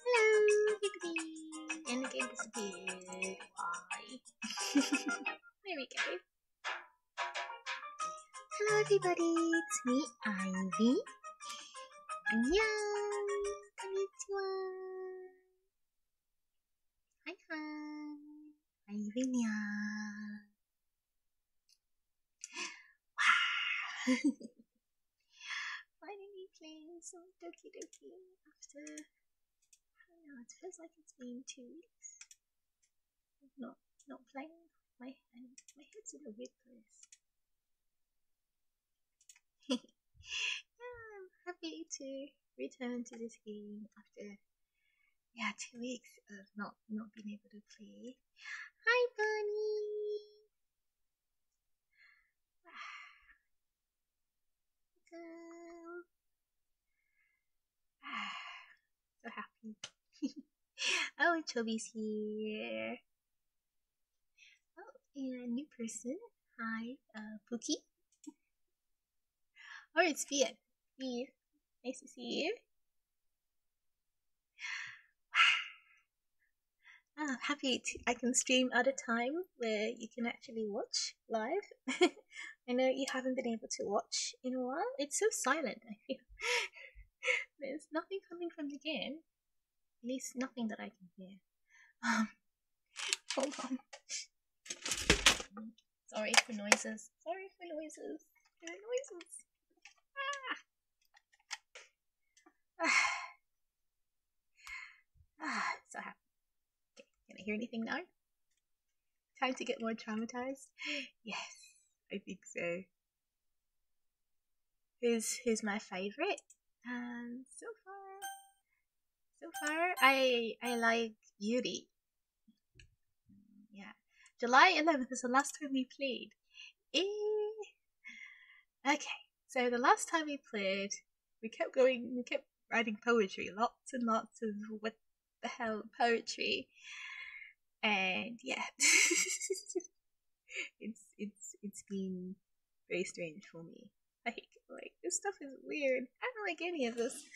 Hello, Higby! And the game disappeared. Why? There we go. Hello everybody, it's me, Ivy. Annyeong! Konnichiwa! Hi hi! Ivynia! Wow! Finally playing some Doki Doki after, I don't know, it feels like it's been 2 weeks. Not playing. My head's in a weird place. Yeah, I'm happy to return to this game after 2 weeks of not being able to play. Hi Bunny! Girl. So happy. Oh, Chubby's here. Oh, and a new person. Hi, Pookie. Oh, it's Fiat. Fiat. Nice to see you. I'm happy I can stream at a time where you can actually watch live. I know you haven't been able to watch in a while. It's so silent, I feel. There's nothing coming from the game. At least nothing that I can hear. Hold on. Sorry for noises. Sorry for noises. There are noises. So happy. Okay, can I hear anything now? Time to get more traumatized? Yes, I think so. Who's my favorite? So far, I like Yuri. Yeah, July 11th is the last time we played. Okay, so the last time we played, we kept writing poetry, lots and lots of what the hell poetry, and yeah, it's been very strange for me. Like this stuff is weird. I don't like any of this.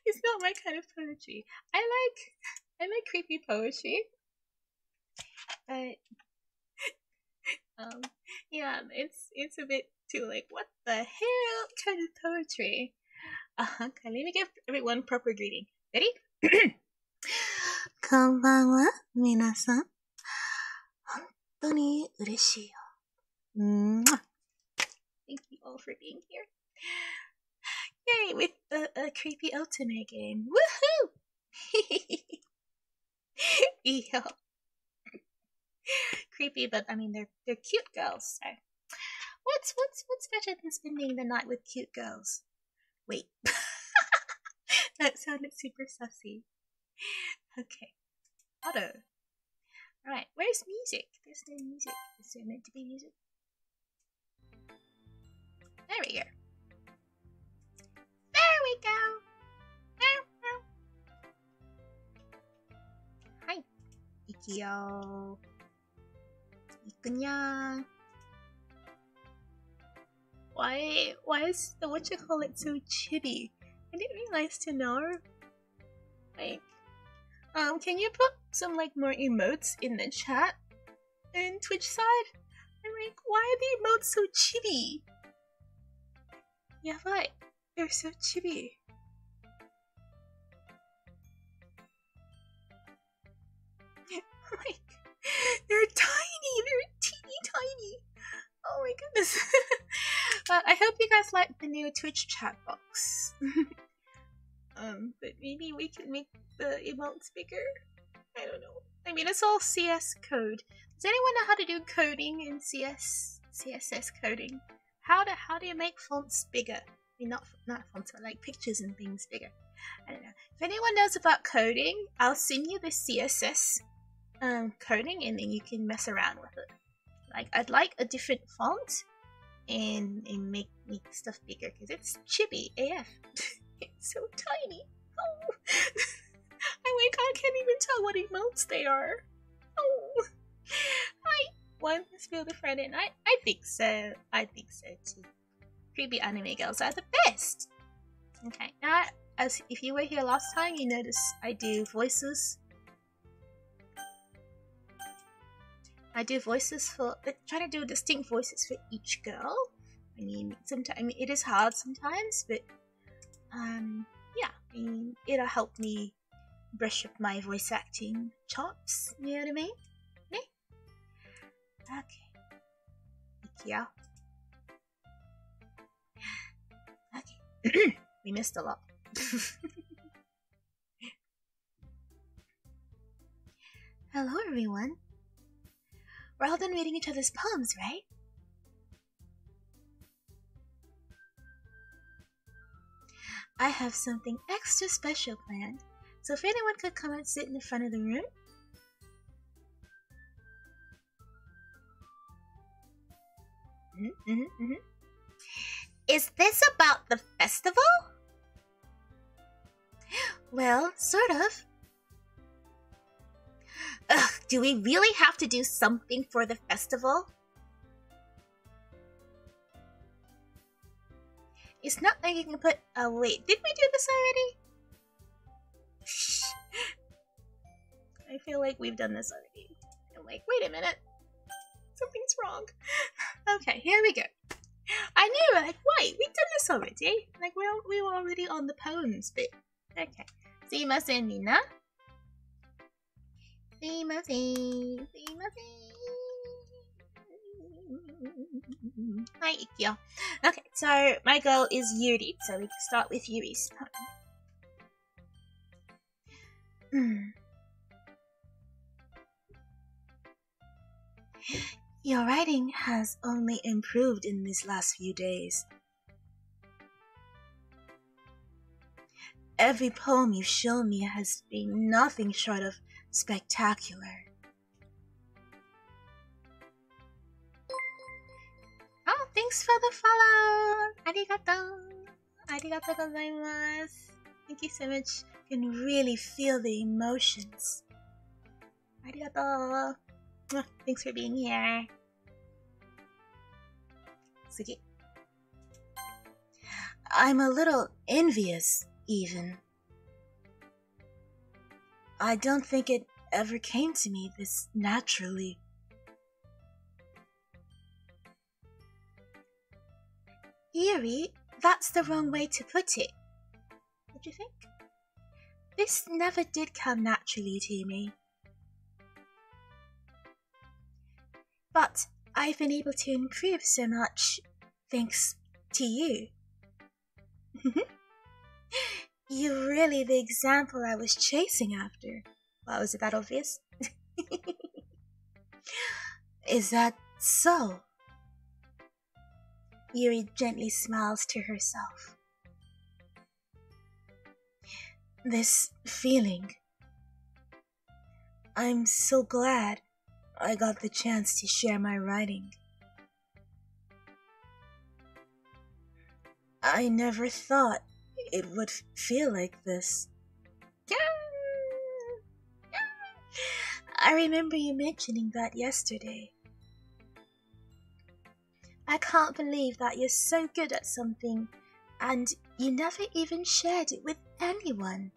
It's not my kind of poetry. I like creepy poetry, but yeah, it's a bit too like what the hell kind of poetry. Okay, let me give everyone proper greeting. Ready? こんばんは、皆さん。本当に嬉しいよ。Thank you all for being here. Yay, with a creepy otome game. Woohoo! Yo. Creepy, but I mean they're cute girls, so what's better than spending the night with cute girls? Wait. That sounded super sussy. Okay. Auto. Alright, where's music? There's no music. Is there meant to be music? There we go. There we go. Hi. Ikyo. Ikunya. Why is the whatchamacallit so chibi? I didn't realize to know. Like, can you put some like more emotes in the chat and Twitch side? I'm like, why are the emotes so chibi? Yeah, right. They're so chibi. Like, they're tiny. They're teeny tiny. Oh my goodness. I hope you guys like the new Twitch chat box. But maybe we can make the emotes bigger. I don't know. I mean, it's all CS code. Does anyone know how to do coding in CSS coding? How do you make fonts bigger? I mean, not fonts, but like pictures and things bigger. I don't know. If anyone knows about coding, I'll send you the CSS coding, and then you can mess around with it. Like, I'd like a different font and make stuff bigger because it's chibi AF. It's so tiny. Oh. I can't even tell what emotes they are. Oh. Hi. One spill the Friday night? I think so. I think so too. Creepy anime girls are the best. Okay, now as if you were here last time, you notice I do voices. For trying to do distinct voices for each girl. I mean, sometimes it is hard sometimes, but yeah, I mean, it'll help me brush up my voice acting chops. You know what I mean? Yeah. Okay. Yeah. Okay. We missed a lot. Hello, everyone. We're all done reading each other's poems, right? I have something extra special planned, so if anyone could come and sit in the front of the room. Is this about the festival? Well, sort of. Ugh, do we really have to do something for the festival? It's not like you can put... Oh, wait. Did we do this already? I feel like we've done this already. I'm like, wait a minute. Something's wrong. Okay, here we go. I knew, like, wait, we've done this already. Like, we were already on the poems bit. Okay. すいません、みんな。すいません。Hi, Ikyo. Okay, so my girl is Yuri, so we can start with Yuri's poem. Your writing has only improved in these last few days. Every poem you've shown me has been nothing short of spectacular. Oh, thanks for the follow! Arigato! Arigato gozaimasu! Thank you so much. You can really feel the emotions. Arigato! Thanks for being here. Sugi. I'm a little envious, even. I don't think it ever came to me this naturally. Yuri, that's the wrong way to put it. What do you think? This never did come naturally to me. But I've been able to improve so much thanks to you. You're really the example I was chasing after. Well, is it that obvious? Is that so? Yuri gently smiles to herself. This feeling. I'm so glad I got the chance to share my writing. I never thought it would feel like this. I remember you mentioning that yesterday. I can't believe that you're so good at something and you never even shared it with anyone.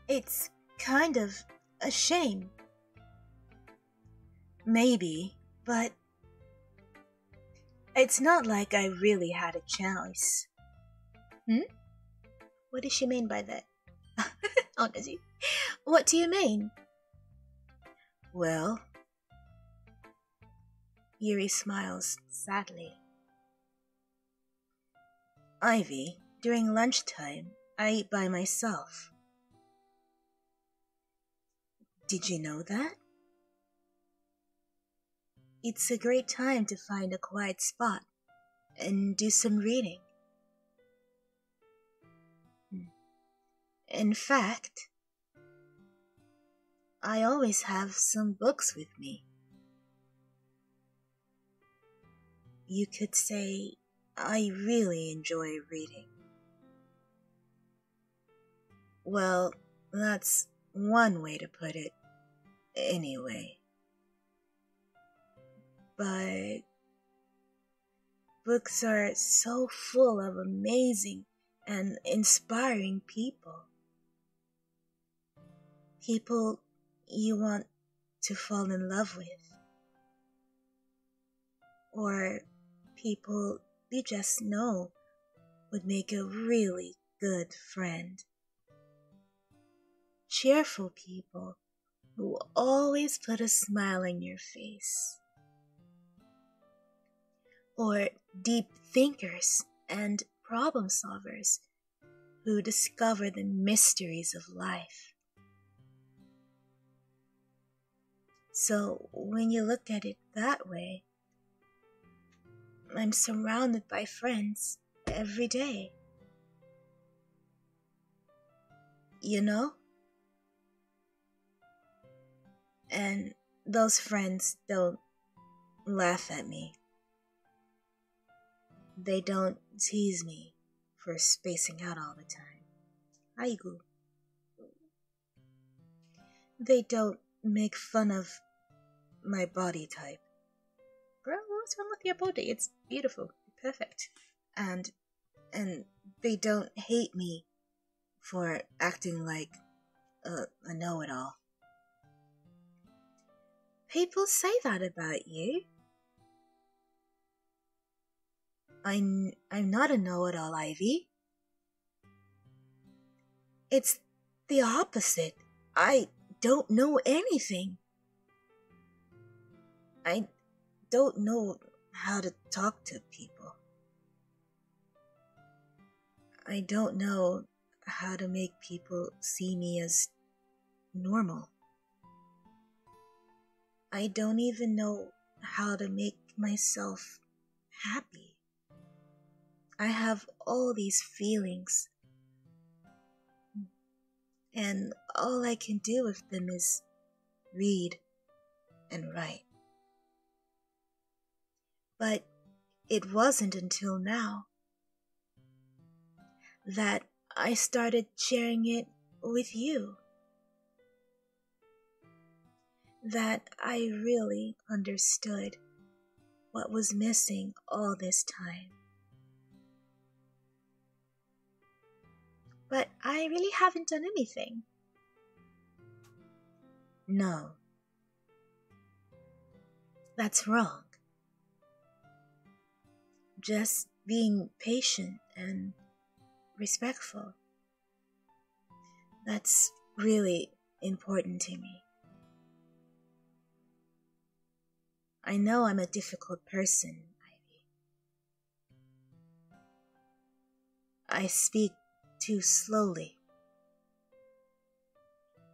It's kind of a shame. Maybe, but it's not like I really had a choice. What does she mean by that? Honestly, what do you mean? Well, Yuri smiles sadly. Ivy, during lunchtime, I eat by myself. Did you know that? It's a great time to find a quiet spot and do some reading. In fact, I always have some books with me. You could say I really enjoy reading. Well, that's one way to put it, anyway. But books are so full of amazing and inspiring people. People you want to fall in love with. Or people you just know would make a really good friend. Cheerful people who always put a smile on your face. Or deep thinkers and problem solvers who discover the mysteries of life. So when you look at it that way, I'm surrounded by friends every day. You know? And those friends don't laugh at me. They don't tease me for spacing out all the time. Aigu. They don't make fun of my body type. Girl, what's wrong with your body? It's beautiful, perfect. And they don't hate me for acting like a know-it-all. People say that about you. I'm not a know-it-all, Ivy. It's the opposite. I don't know anything. I don't know how to talk to people. I don't know how to make people see me as normal. I don't even know how to make myself happy. I have all these feelings, and all I can do with them is read and write. But it wasn't until now that I started sharing it with you that I really understood what was missing all this time. But I really haven't done anything. No. That's wrong. Just being patient and respectful. That's really important to me. I know I'm a difficult person, Ivy. I speak too slowly.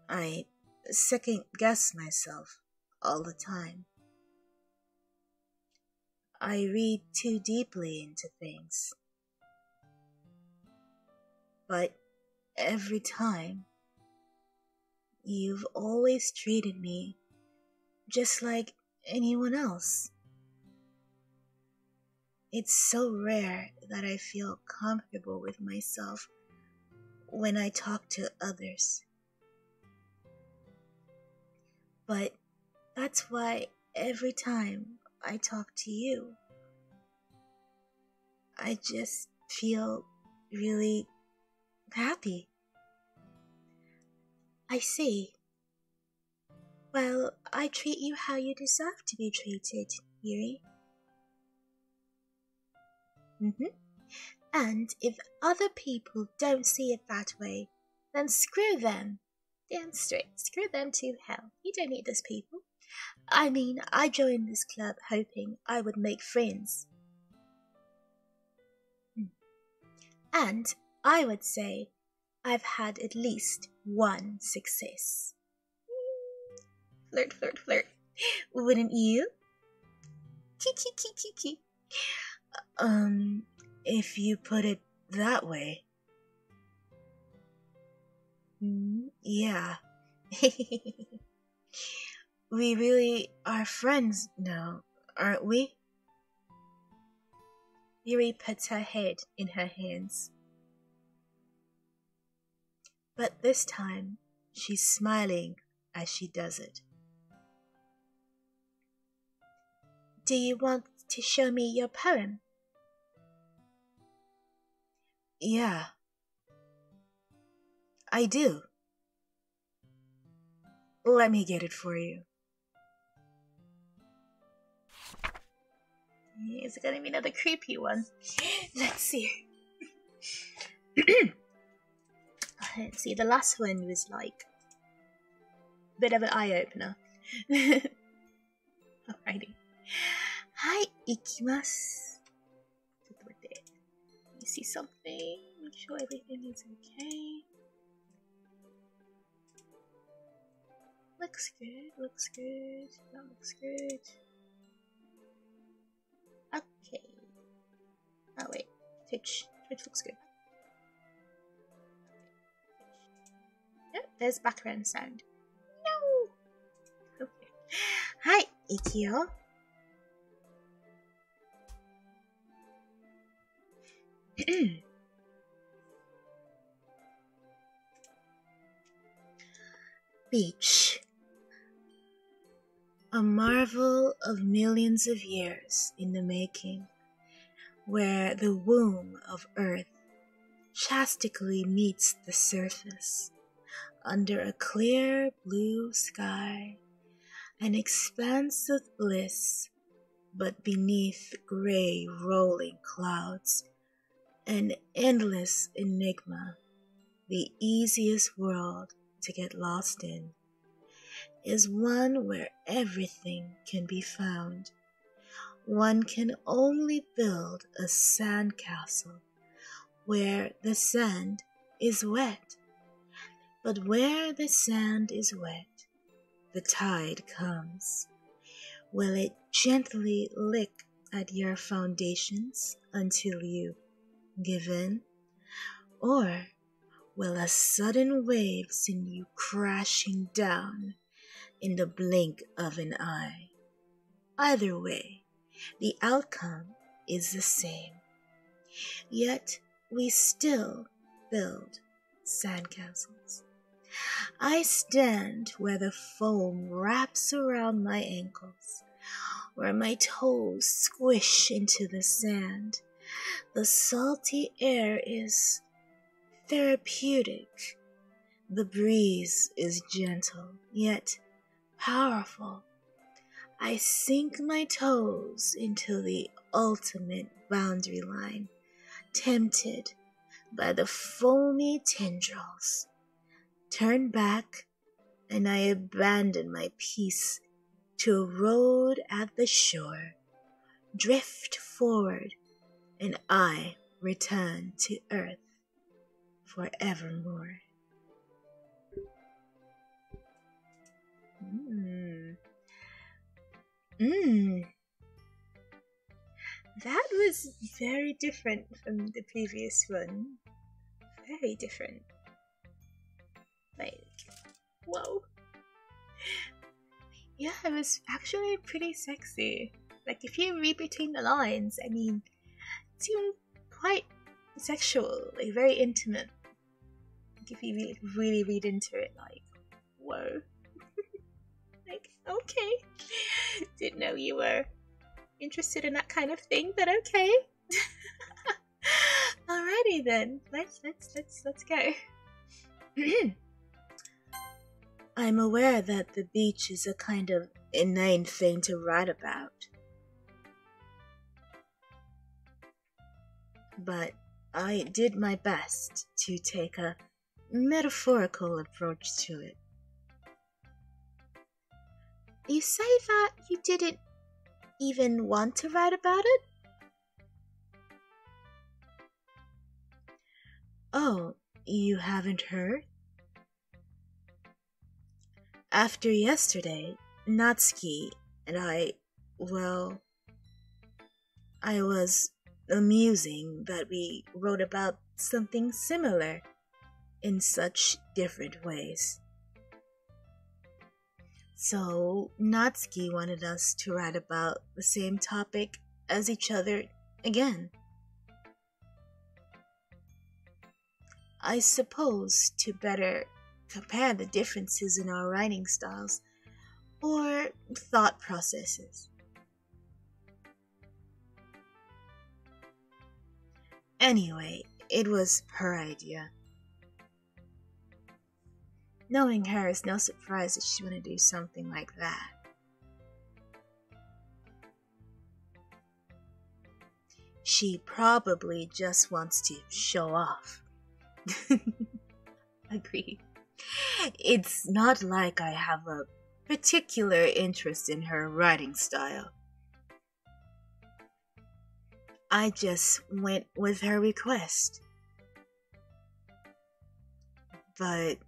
I second guess myself all the time. I read too deeply into things. But every time, you've always treated me just like anyone else. It's so rare that I feel comfortable with myself when I talk to others. But that's why every time I talk to you, I just feel really happy. I see. Well, I treat you how you deserve to be treated, Yuri. And if other people don't see it that way, then screw them. Damn straight, screw them to hell. You don't need those people. I mean, I joined this club hoping I would make friends. And I would say I've had at least one success. Flirt, flirt, flirt. Wouldn't you? Kiki, kiki, kiki. If you put it that way. Yeah. We really are friends now, aren't we? Yuri puts her head in her hands. But this time, she's smiling as she does it. Do you want to show me your poem? Yeah, I do. Let me get it for you. Is it gonna be another creepy one? Let's see. Let's see, the last one was like a bit of an eye-opener. Alrighty. Hi, ikimasu. Let me see something. Make sure everything is okay. Looks good, looks good. That looks good. Okay. Oh wait, Twitch looks good. Oh, there's background sound. No! Okay. Hi, Ikio. Beach. A marvel of millions of years in the making, where the womb of earth chastically meets the surface, under a clear blue sky, an expanse of bliss, but beneath gray rolling clouds, an endless enigma, the easiest world to get lost in, is one where everything can be found. One can only build a sandcastle where the sand is wet. But where the sand is wet, the tide comes. Will it gently lick at your foundations until you give in? Or will a sudden wave send you crashing down in the blink of an eye? Either way, the outcome is the same. Yet we still build sandcastles. I stand where the foam wraps around my ankles, where my toes squish into the sand. The salty air is therapeutic. The breeze is gentle, yet powerful. I sink my toes into the ultimate boundary line, tempted by the foamy tendrils. Turn back, and I abandon my peace to a road at the shore. Drift forward, and I return to earth forevermore. That was very different from the previous one. Very different. Like, whoa. Yeah, it was actually pretty sexy. Like, if you read between the lines, I mean, it seemed quite sexual, like very intimate. Like, if you really read into it, like, whoa. Like, okay. Didn't know you were interested in that kind of thing, but okay. Alrighty then. Let's go. I'm aware that the beach is a kind of inane thing to write about. But I did my best to take a metaphorical approach to it. You say that you didn't even want to write about it? Oh, you haven't heard? After yesterday, Natsuki and I was amusing that we wrote about something similar in such different ways. So, Natsuki wanted us to write about the same topic as each other again. I suppose to better compare the differences in our writing styles or thought processes. Anyway, it was her idea. Knowing her is no surprise that she wanted to do something like that. She probably just wants to show off. Agreed. It's not like I have a particular interest in her writing style. I just went with her request. But,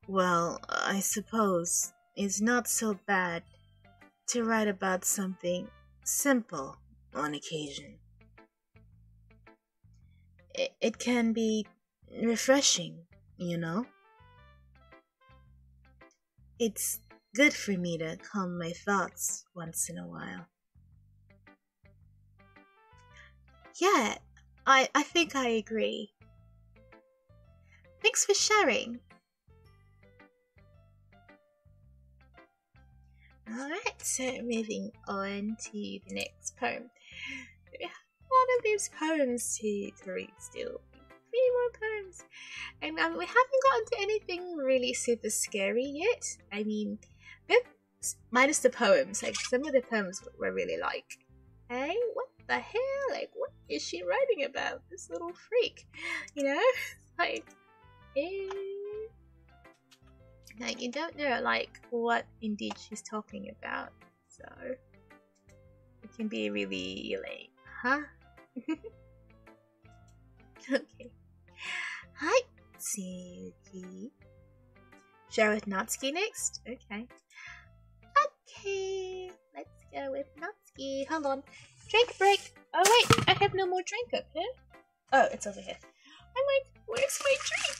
well, I suppose it's not so bad to write about something simple on occasion. It can be refreshing, you know? It's good for me to calm my thoughts once in a while. Yeah, I think I agree. Thanks for sharing. Alright, so moving on to the next poem. We have one of these poems to read still. 3 more poems. And we haven't gotten to anything really super scary yet. I mean, minus the poems. Like, some of the poems were really like, hey, what the hell? Like, what is she writing about? This little freak. You know? Like, like, you don't know, like, what indeed she's talking about. So, it can be really, like, huh? Okay. Hi, Tsuki. Share with Natsuki next? Okay. Okay, let's go with Natsuki. Hold on. Drink break. Oh, wait, I have no more drink up here. Oh, it's over here. I'm like, where's my drink?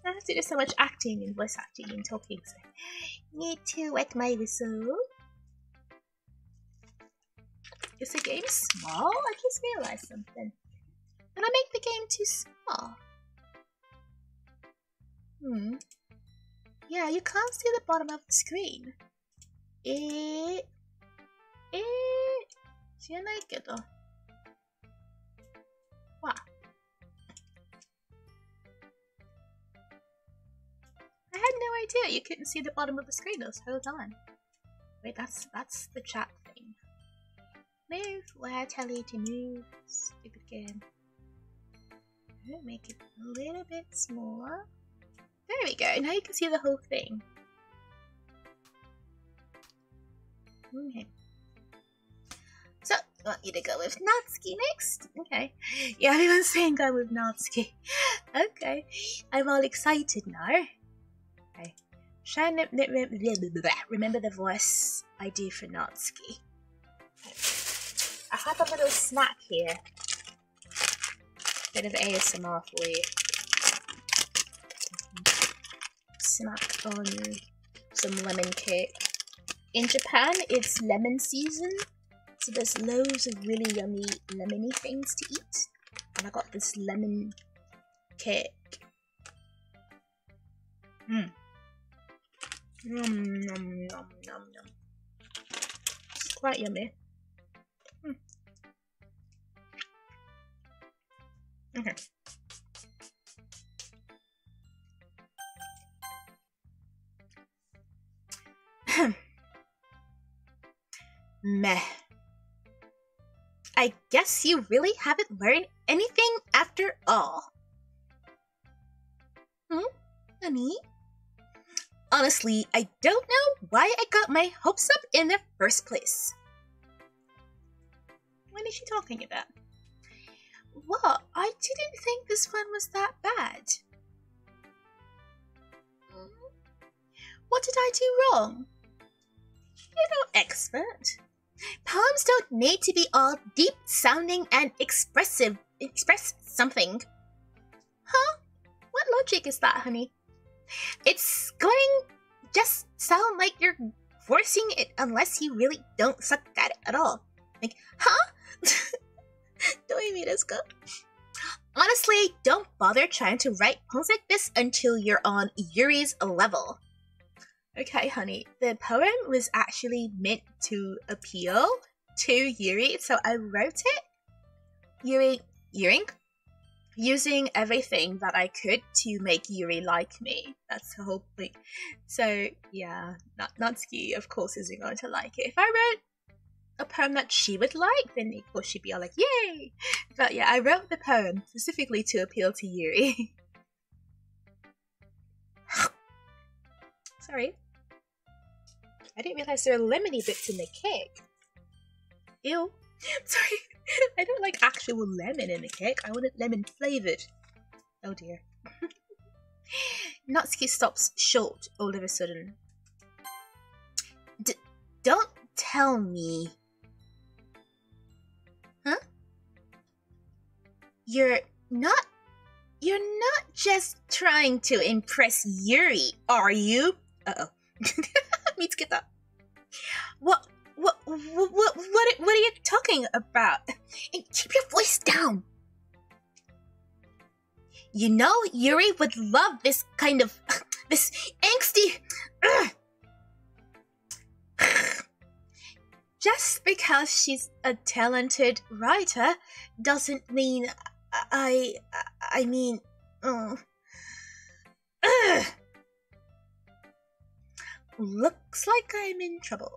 I have to do so much acting and voice acting and talking, so need to wet my whistle. Is the game small? I just realized something. Did I make the game too small? Yeah, you can't see the bottom of the screen. 知らないけど。Wow. I had no idea you couldn't see the bottom of the screen this whole time. Wait, that's the chat thing. Move. Where I tell you to move. Stupid game. Make it a little bit smaller. There we go. Now you can see the whole thing. Okay. So, I want you to go with Natsuki next. Okay. Yeah, everyone's saying go with Natsuki. Okay. I'm all excited now. Okay. Remember the voice I do for Natsuki. I have a little snack here. Bit of ASMR for you. Snack on some lemon cake. In Japan, it's lemon season, so there's loads of really yummy lemony things to eat. And I got this lemon cake. Yum, yum, yum, yum, yum. It's quite yummy. Okay. Meh. I guess you really haven't learned anything after all. Honey? Honestly, I don't know why I got my hopes up in the first place. What is she talking about? What? I didn't think this one was that bad. What did I do wrong? You're no expert. Poems don't need to be all deep sounding and expressive. Express something. Huh? What logic is that, honey? It's going just sound like you're forcing it unless you really don't suck at it at all. Like, huh? Honestly, don't bother trying to write poems like this until you're on Yuri's level. Okay, honey, the poem was actually meant to appeal to Yuri, so I wrote it using everything that I could to make Yuri like me. That's the whole point. So, yeah, Natsuki, of course, isn't going to like it. If I wrote a poem that she would like, then of course she'd be all like, yay! But yeah, I wrote the poem specifically to appeal to Yuri. Sorry. I didn't realize there were lemony bits in the cake. Ew. Sorry. I don't like actual lemon in the cake. I want it lemon flavored. Oh dear. Natsuki stops short all of a sudden. Don't tell me. Huh? You're not just trying to impress Yuri, are you? Uh-oh. Mitsuki-ta. What are you talking about? And keep your voice down. You know, Yuri would love this kind of, this angsty. Just because she's a talented writer doesn't mean I mean. Looks like I'm in trouble.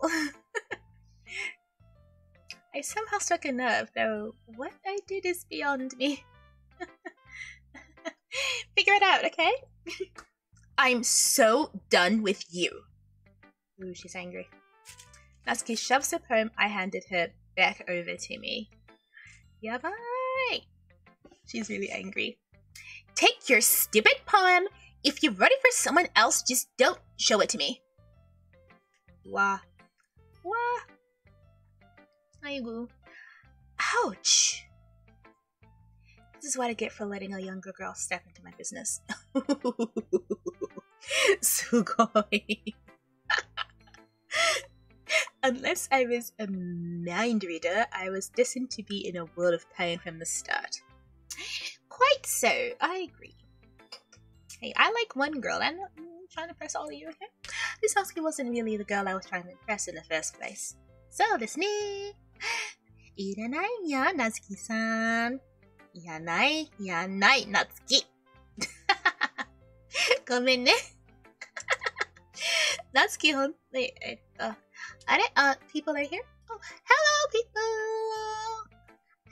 I somehow struck a nerve, though what I did is beyond me. Figure it out, okay? I'm so done with you. Ooh, she's angry. Natsuki shoves the poem I handed her back over to me. Yabai! She's really angry. Take your stupid poem. If you wrote it for someone else, just don't show it to me. Wah. Wah. Aigu. Ouch. This is what I get for letting a younger girl step into my business. Sugoi. Unless I was a mind reader, I was destined to be in a world of pain from the start. Quite so, I agree. Hey, I like one girl, I'm not trying to impress all of you, okay? This Natsuki wasn't really the girl I was trying to impress in the first place. So desu ne. Iranai ya, Natsuki-san. Yanai, Natsuki. Gomen ne. Natsuki, Are there people are here? Oh, hello, people.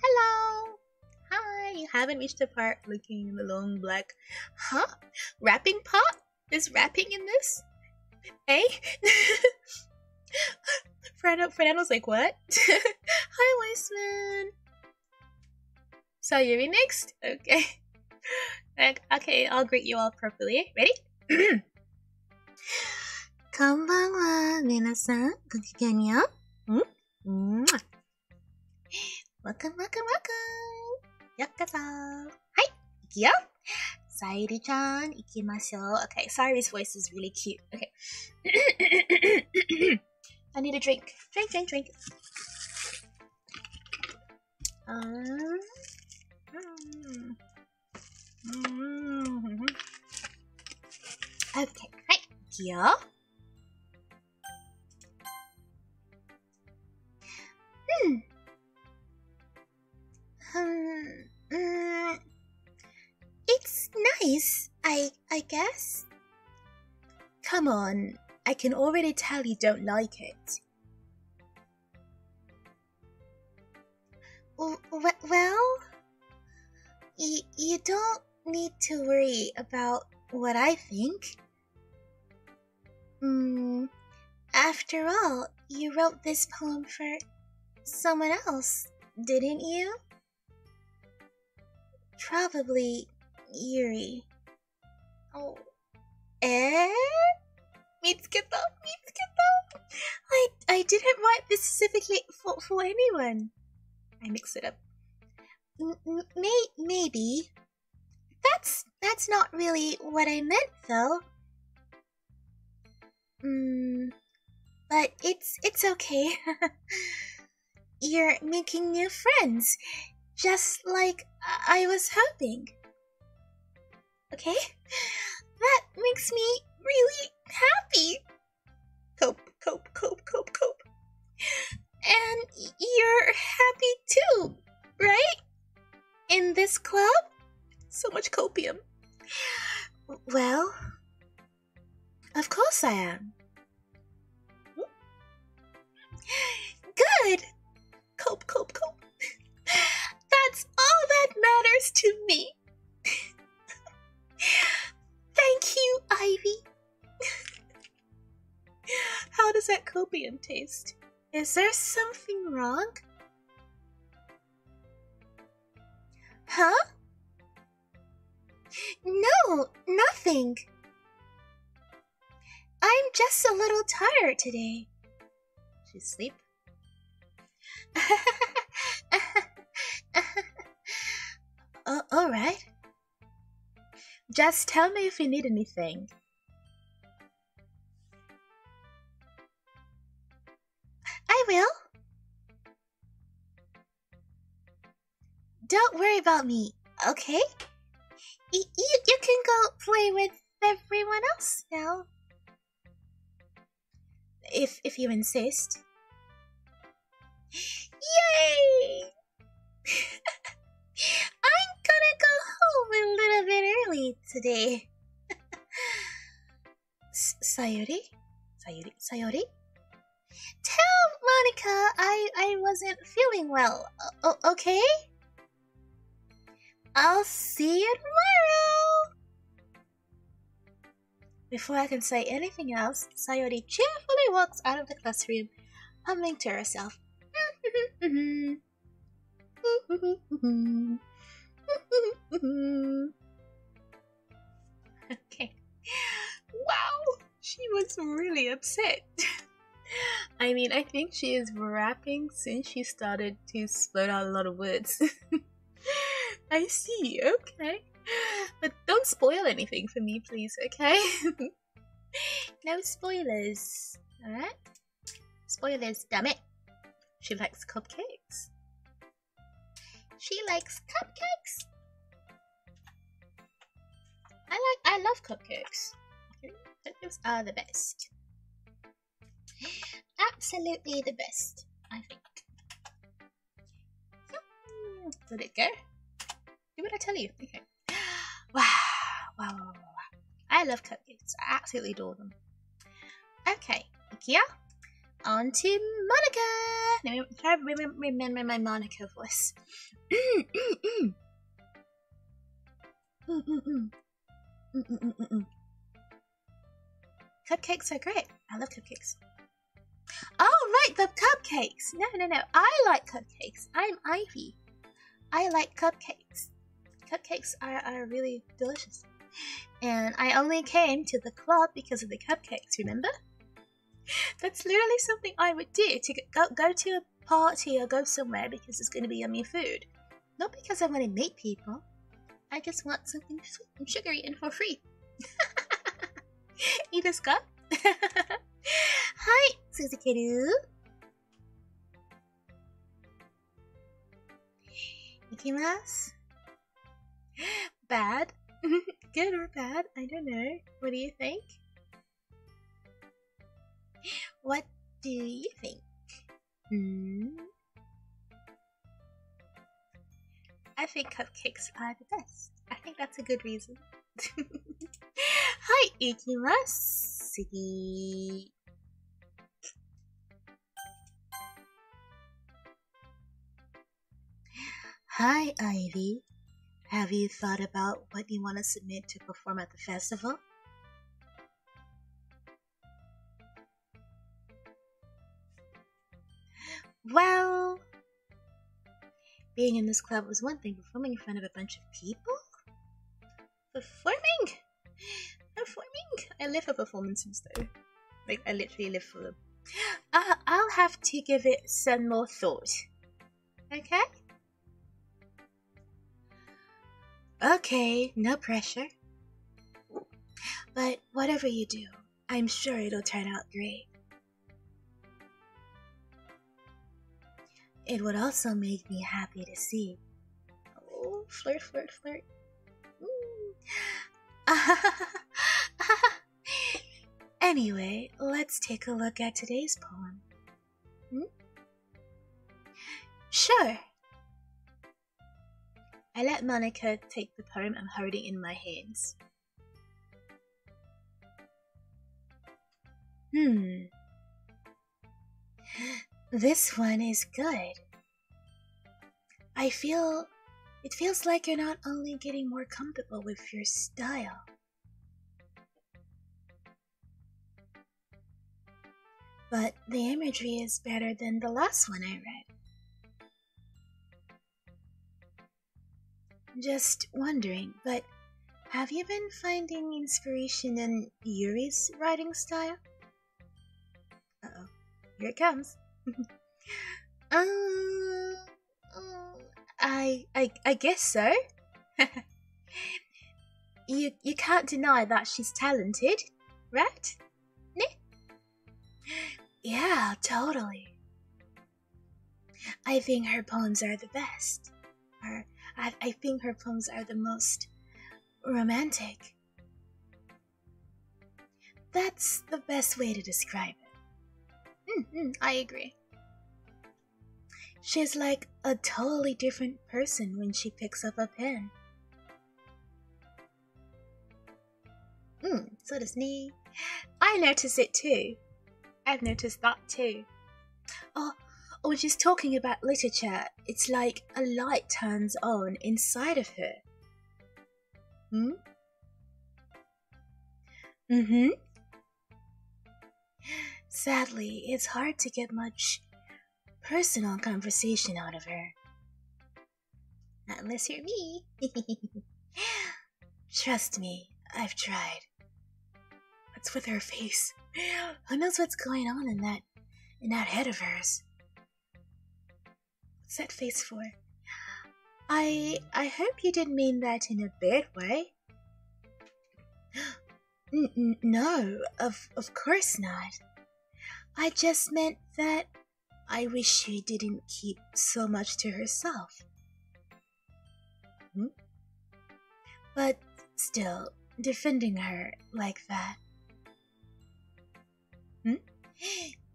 Hello. Hi. You haven't reached the part looking in the long black. Huh? Rapping pot? There's rapping in this? Hey? Fernando's like, what? Hi, Weissman. Sayuri next? Okay. Okay, I'll greet you all properly. Ready? こんばんは、皆さん。ごきげんよう。Welcome, welcome, welcome. よっこそ。はい、いくよ。さゆりちゃん、行きましょう。Okay, Sayuri's voice is really cute. Okay. I need a drink. Drink. Okay, はい、いくよ。It's nice, I guess. Come on, I can already tell you don't like it. Well, you don't need to worry about what I think. After all, you wrote this poem for someone else, didn't you? Probably Yuri. Oh. 見つけた I didn't write this specifically for anyone. I mixed it up. Maybe. That's not really what I meant, though. But it's okay. You're making new friends, just like I was hoping. Okay? That makes me really happy. Cope. And you're happy too, right? In this club? So much copium. Well, of course I am. Good. Cope. That's all that matters to me. Thank you, Ivy. How does that copium taste? Is there something wrong? Huh? No, nothing. I'm just a little tired today. She's asleep? Alright. Just tell me if you need anything. I will. Don't worry about me, okay? You can go play with everyone else now. If you insist. Yay! I'm gonna go home a little bit early today. Sayuri? Tell Monica I wasn't feeling well, okay? I'll see you tomorrow! Before I can say anything else, Sayuri cheerfully walks out of the classroom, humming to herself. Okay. Wow, she was really upset. I mean, I think she is rapping since she started to split out a lot of words. I see, okay. But don't spoil anything for me, please, okay? No spoilers, alright? Spoilers, damn it. She likes cupcakes. She likes cupcakes. I love cupcakes. Cupcakes are the best. Absolutely the best, I think. Let it go. Do what I tell you. Okay. Wow. I love cupcakes. I absolutely adore them. Okay, Ikea. on to Monica. Let me try to remember my Monica voice. Cupcakes are great. I love cupcakes. Oh, right, the cupcakes. No. I like cupcakes. I'm Ivy. I like cupcakes. Cupcakes are really delicious. And I only came to the club because of the cupcakes, remember? That's literally something I would do, to go to a party or go somewhere because it's going to be yummy food. Not because I want to meet people. I just want something sweet and sugary and for free. You just got? Hi, Suzukiru. Ikimasu. Bad? Good or bad? I don't know. What do you think? What do you think? I think cupcakes are the best. I think that's a good reason. Hi, ikimasu. Hi, Ivy. Have you thought about what you want to submit to perform at the festival? Well, being in this club was one thing. Performing in front of a bunch of people? Performing? I live for performances though. Like, I literally live for them. I'll have to give it some more thought. Okay? Okay, no pressure. But whatever you do, I'm sure it'll turn out great. It would also make me happy to see. Oh, flirt. Anyway, let's take a look at today's poem. Sure. I let Monica take the poem I'm holding in my hands. This one is good. It feels like you're not only getting more comfortable with your style, but the imagery is better than the last one I read. Just wondering, but have you been finding inspiration in Yuri's writing style? Uh-oh, here it comes. I guess so. You can't deny that she's talented, right? Yeah, totally. I think her poems are the best. I think her poems are the most romantic. That's the best way to describe it. I agree. She's like a totally different person when she picks up a pen. So does me. I notice it too. I've noticed that too. Oh, when she's talking about literature, it's like a light turns on inside of her. Sadly, it's hard to get much personal conversation out of her. Not unless you're me. Trust me, I've tried. What's with her face? Who knows what's going on in that head of hers? What's that face for? I hope you didn't mean that in a bad way. No, of course not. I just meant that I wish she didn't keep so much to herself. But still, defending her like that.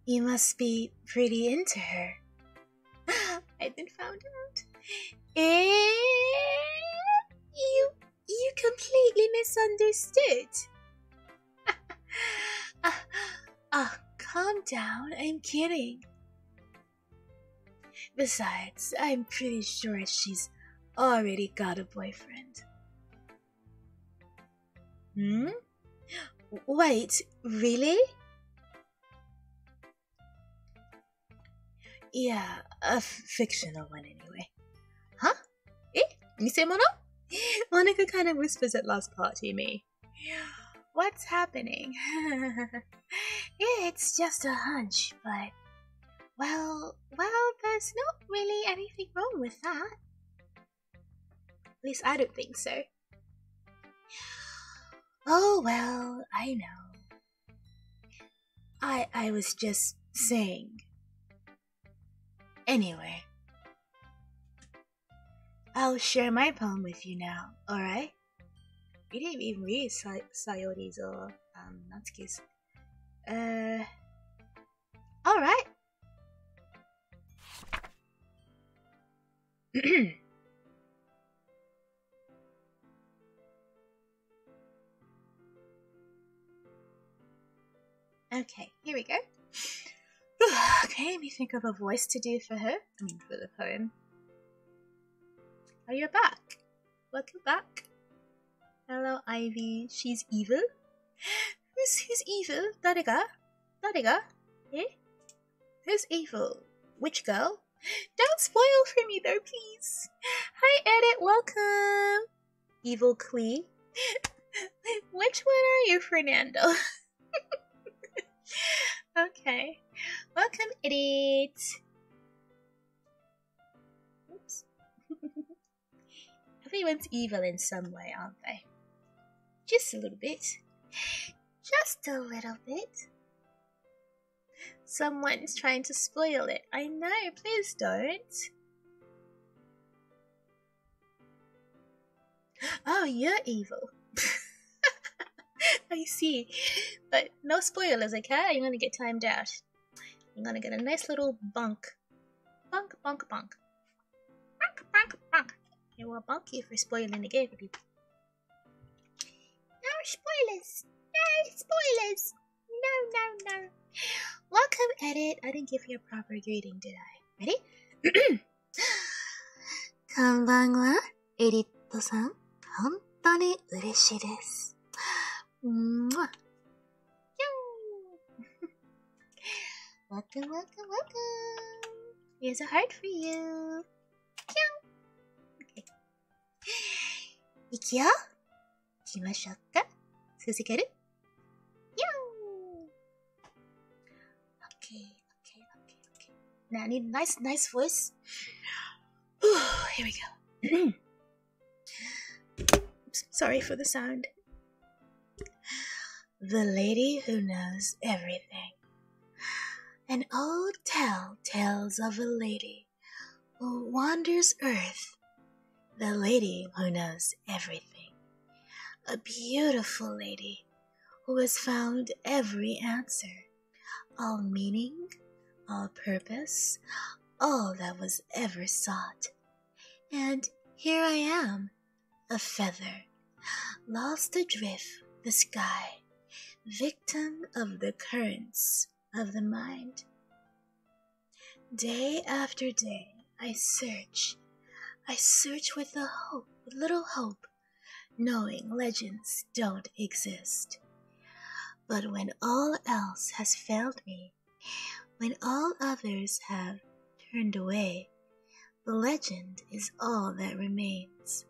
You must be pretty into her. I've been found out. You completely misunderstood. Calm calm down. I'm kidding. Besides, I'm pretty sure she's already got a boyfriend. Hmm? Wait, really? Yeah, a fictional one anyway. Huh? Eh? Nisemono? Monica kind of whispers at last part to me. What's happening? It's just a hunch, but... Well, there's not really anything wrong with that. At least I don't think so. Oh, well, I know. I was just saying. Anyway, I'll share my poem with you now, alright? You didn't even read Sayori's or Natsuki's. Alright. Okay, here we go. Okay, let me think of a voice to do for her. I mean, for the poem. Oh, you're back. Welcome back. Hello, Ivy. She's evil? Who's evil? Darega? Eh? Who's evil? Which girl? Don't spoil for me though, please. Hi, Edit. Welcome. Evil Queen. Which one are you, Fernando? Okay. Welcome, Edit. Oops. Everyone's evil in some way, aren't they? Just a little bit. Just a little bit. Someone's trying to spoil it. I know, please don't. Oh, you're evil. I see. But no spoilers, okay? You're gonna get timed out. You're gonna get a nice little bunk. Bunk. Bunk. It will bunk you for spoiling the game for people. No spoilers. No. Welcome, Edit. I didn't give you a proper greeting, did I? Ready? こんばんは、エリットさん。本当に嬉しいです。Welcome. Here's a heart for you. Okay. いくよ。行きましょうか。続ける。Okay. Now I need a nice voice. Here we go. Oops, sorry for the sound. The lady who knows everything. An old tale tells of a lady who wanders earth. The lady who knows everything. A beautiful lady who has found every answer. All meaning, all purpose, all that was ever sought. And here I am, a feather, lost adrift the sky, victim of the currents of the mind. Day after day, I search with little hope, knowing legends don't exist. But when all else has failed me, when all others have turned away, the legend is all that remains,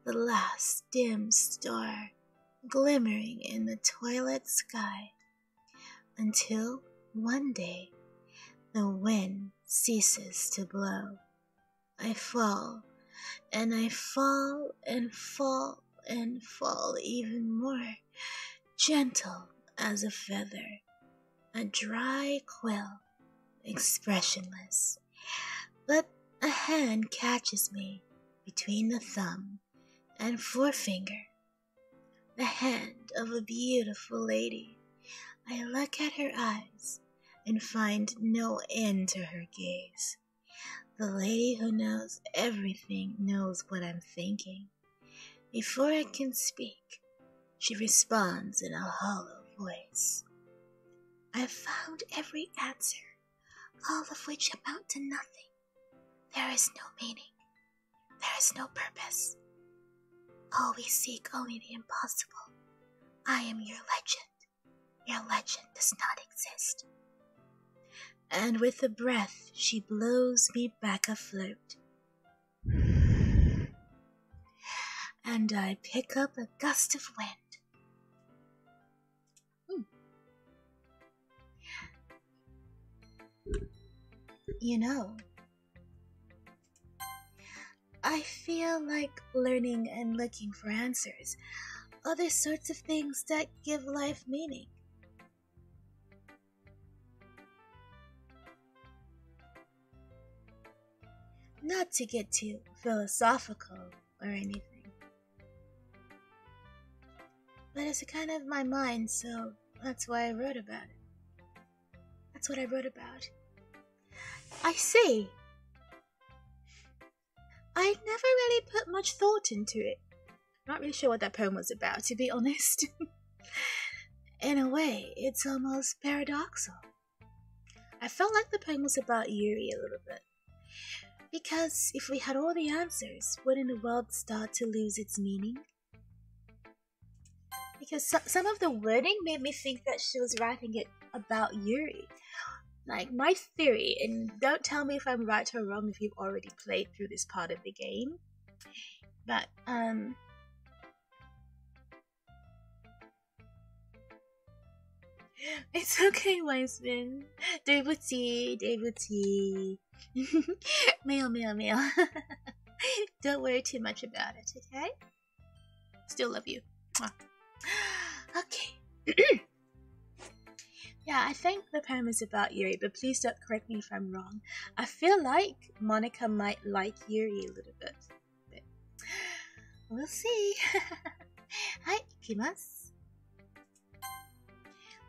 the last dim star glimmering in the twilight sky, until one day the wind ceases to blow. I fall, and I fall and fall and fall even more, gentle as a feather, a dry quill, expressionless. But a hand catches me between the thumb and forefinger, the hand of a beautiful lady. I look at her eyes and find no end to her gaze. The lady who knows everything knows what I'm thinking. Before I can speak, she responds in a hollow voice. I found every answer, all of which amount to nothing. There is no meaning. There is no purpose. All we seek only the impossible. I am your legend. Your legend does not exist. And with a breath, she blows me back afloat. And I pick up a gust of wind. You know, I feel like learning and looking for answers, other sorts of things that give life meaning. Not to get too philosophical or anything, but it's a kind of my mind, so that's why I wrote about it. That's what I wrote about. I see. I never really put much thought into it. Not really sure what that poem was about, to be honest. In a way, it's almost paradoxical. I felt like the poem was about Yuri a little bit. Because if we had all the answers, wouldn't the world start to lose its meaning? Because some of the wording made me think that she was writing it about Yuri. Like, my theory, and don't tell me if I'm right or wrong if you've already played through this part of the game, but, it's okay, Wiseman. 对不起. Meow. Don't worry too much about it, okay? Still love you. Okay. Yeah, I think the poem is about Yuri, but please don't correct me if I'm wrong. I feel like Monika might like Yuri a little bit. But we'll see. Hi, ikimasu.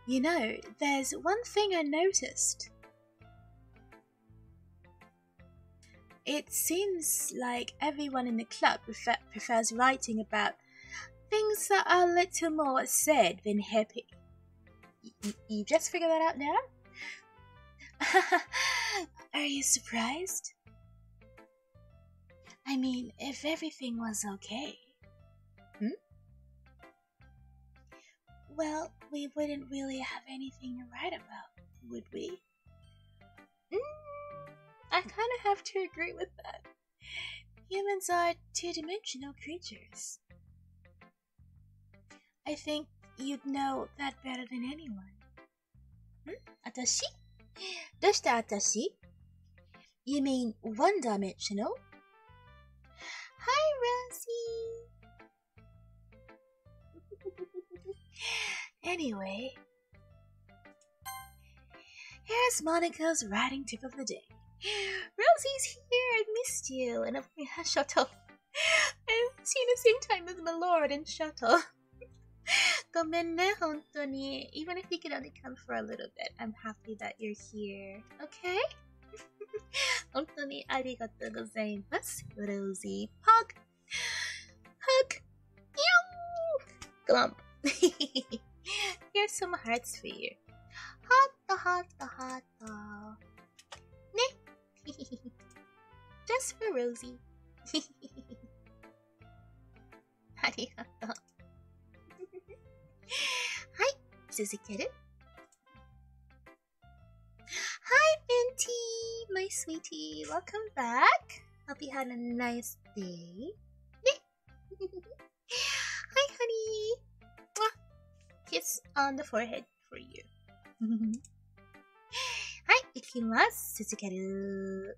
You know, there's one thing I noticed. It seems like everyone in the club prefers writing about things that are a little more sad than happy. You just figured that out now? Are you surprised? I mean, if everything was okay. Well, we wouldn't really have anything to write about, would we? I kind of have to agree with that. Humans are two-dimensional creatures. I think you'd know that better than anyone. Atashi? どうしたatashi? You mean one-dimensional? Hi, Rosie! Anyway, here's Monika's writing tip of the day. Rosie's here, I missed you, and Shoto. I missed you at the same time as my lord and Shoto. ごめんね、本当に. Even if you could only come for a little bit, I'm happy that you're here. Okay? 本当にありがとうございます。Rosie. Hug. Hug. Glump. Here's some hearts for you. Heart. Ne? Just for Rosie. ありがとう。はい、続ける。Hi, Binti, my sweetie. Welcome back. Hope you had a nice day. Hi, honey. Kiss on the forehead for you. はい、いきます。続ける。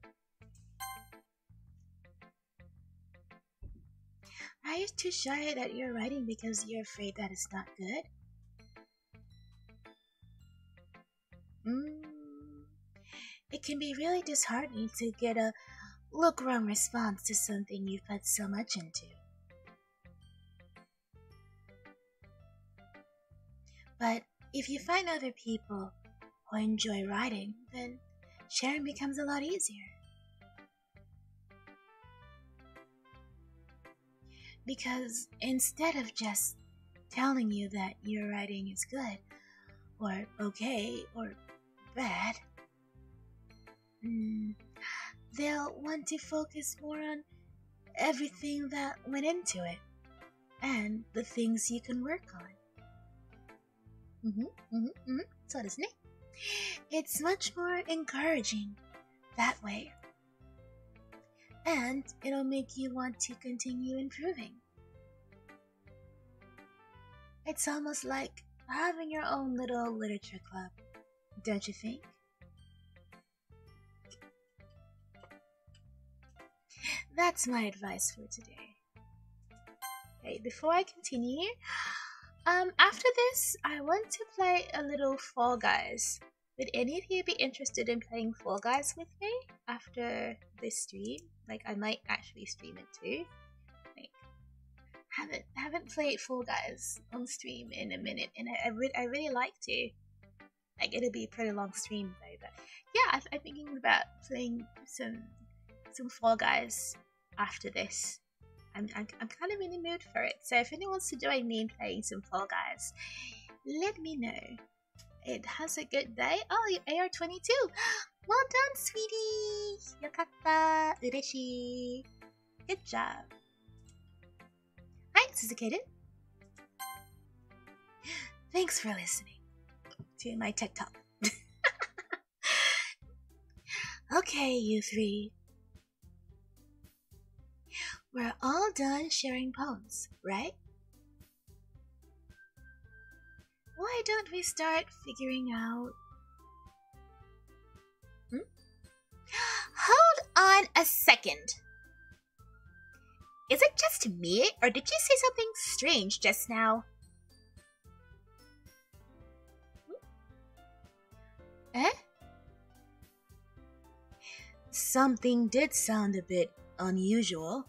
Are you too shy that you're writing because you're afraid that it's not good? It can be really disheartening to get a lukewarm response to something you put so much into. But if you find other people who enjoy writing, then sharing becomes a lot easier. Because instead of just telling you that your writing is good, or okay, or bad, they'll want to focus more on everything that went into it and the things you can work on. So, isn't it? It's much more encouraging that way. And it'll make you want to continue improving. It's almost like having your own little literature club, don't you think? That's my advice for today. Okay, before I continue, after this, I want to play a little Fall Guys. Would any of you be interested in playing Fall Guys with me after this stream? Like, I might actually stream it too. Like, haven't played Fall Guys on stream in a minute, and I really like to. Like, it'll be a pretty long stream though, but yeah, I'm thinking about playing some Fall Guys after this. I'm kind of in the mood for it. So if anyone wants to join me in playing some Fall Guys, let me know. It has a good day. Oh, AR22. Well done, sweetie. Yokatta. Ureshi. Good job. Hi, Suzukaden. Thanks for listening to my TED Talk. Okay, you three. We're all done sharing poems, right? Why don't we start figuring out... Hold on a second. Is it just me, or did you say something strange just now? Eh? Something did sound a bit unusual.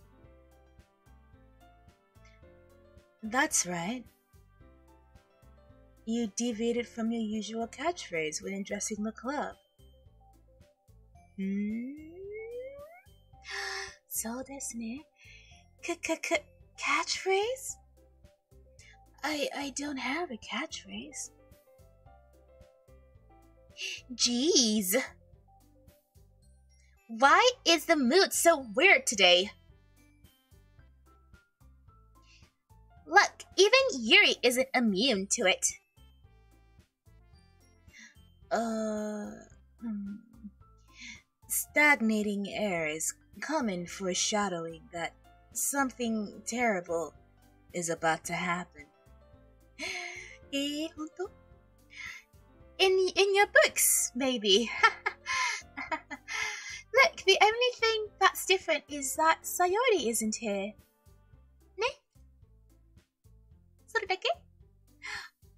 That's right. You deviated from your usual catchphrase when addressing the club. So desu ne. Catchphrase? I don't have a catchphrase. Jeez. Why is the mood so weird today? Look, even Yuri isn't immune to it. Stagnating air is common foreshadowing that something terrible is about to happen. Honto? In your books, maybe. Look, the only thing that's different is that Sayori isn't here. Ne? Soredake?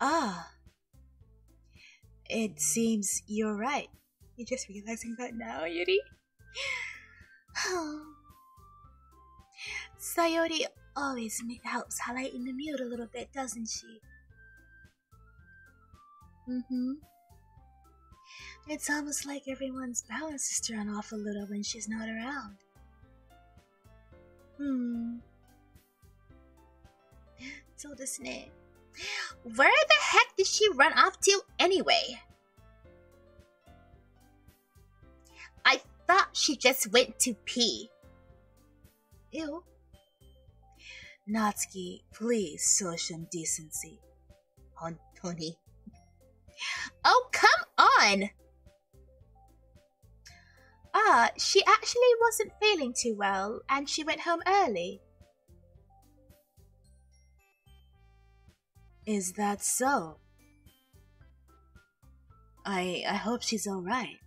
Ah. It seems you're right. You're just realizing that now, Yuri? Sayori always helps lighten the mood a little bit, doesn't she? It's almost like everyone's balance is thrown off a little when she's not around. So desu ne. Where the heck did she run off to anyway? I thought she just went to pee. Ew. Natsuki, please show some decency. Hontoni. Oh, come on! She actually wasn't feeling too well, and she went home early. Is that so? I hope she's alright.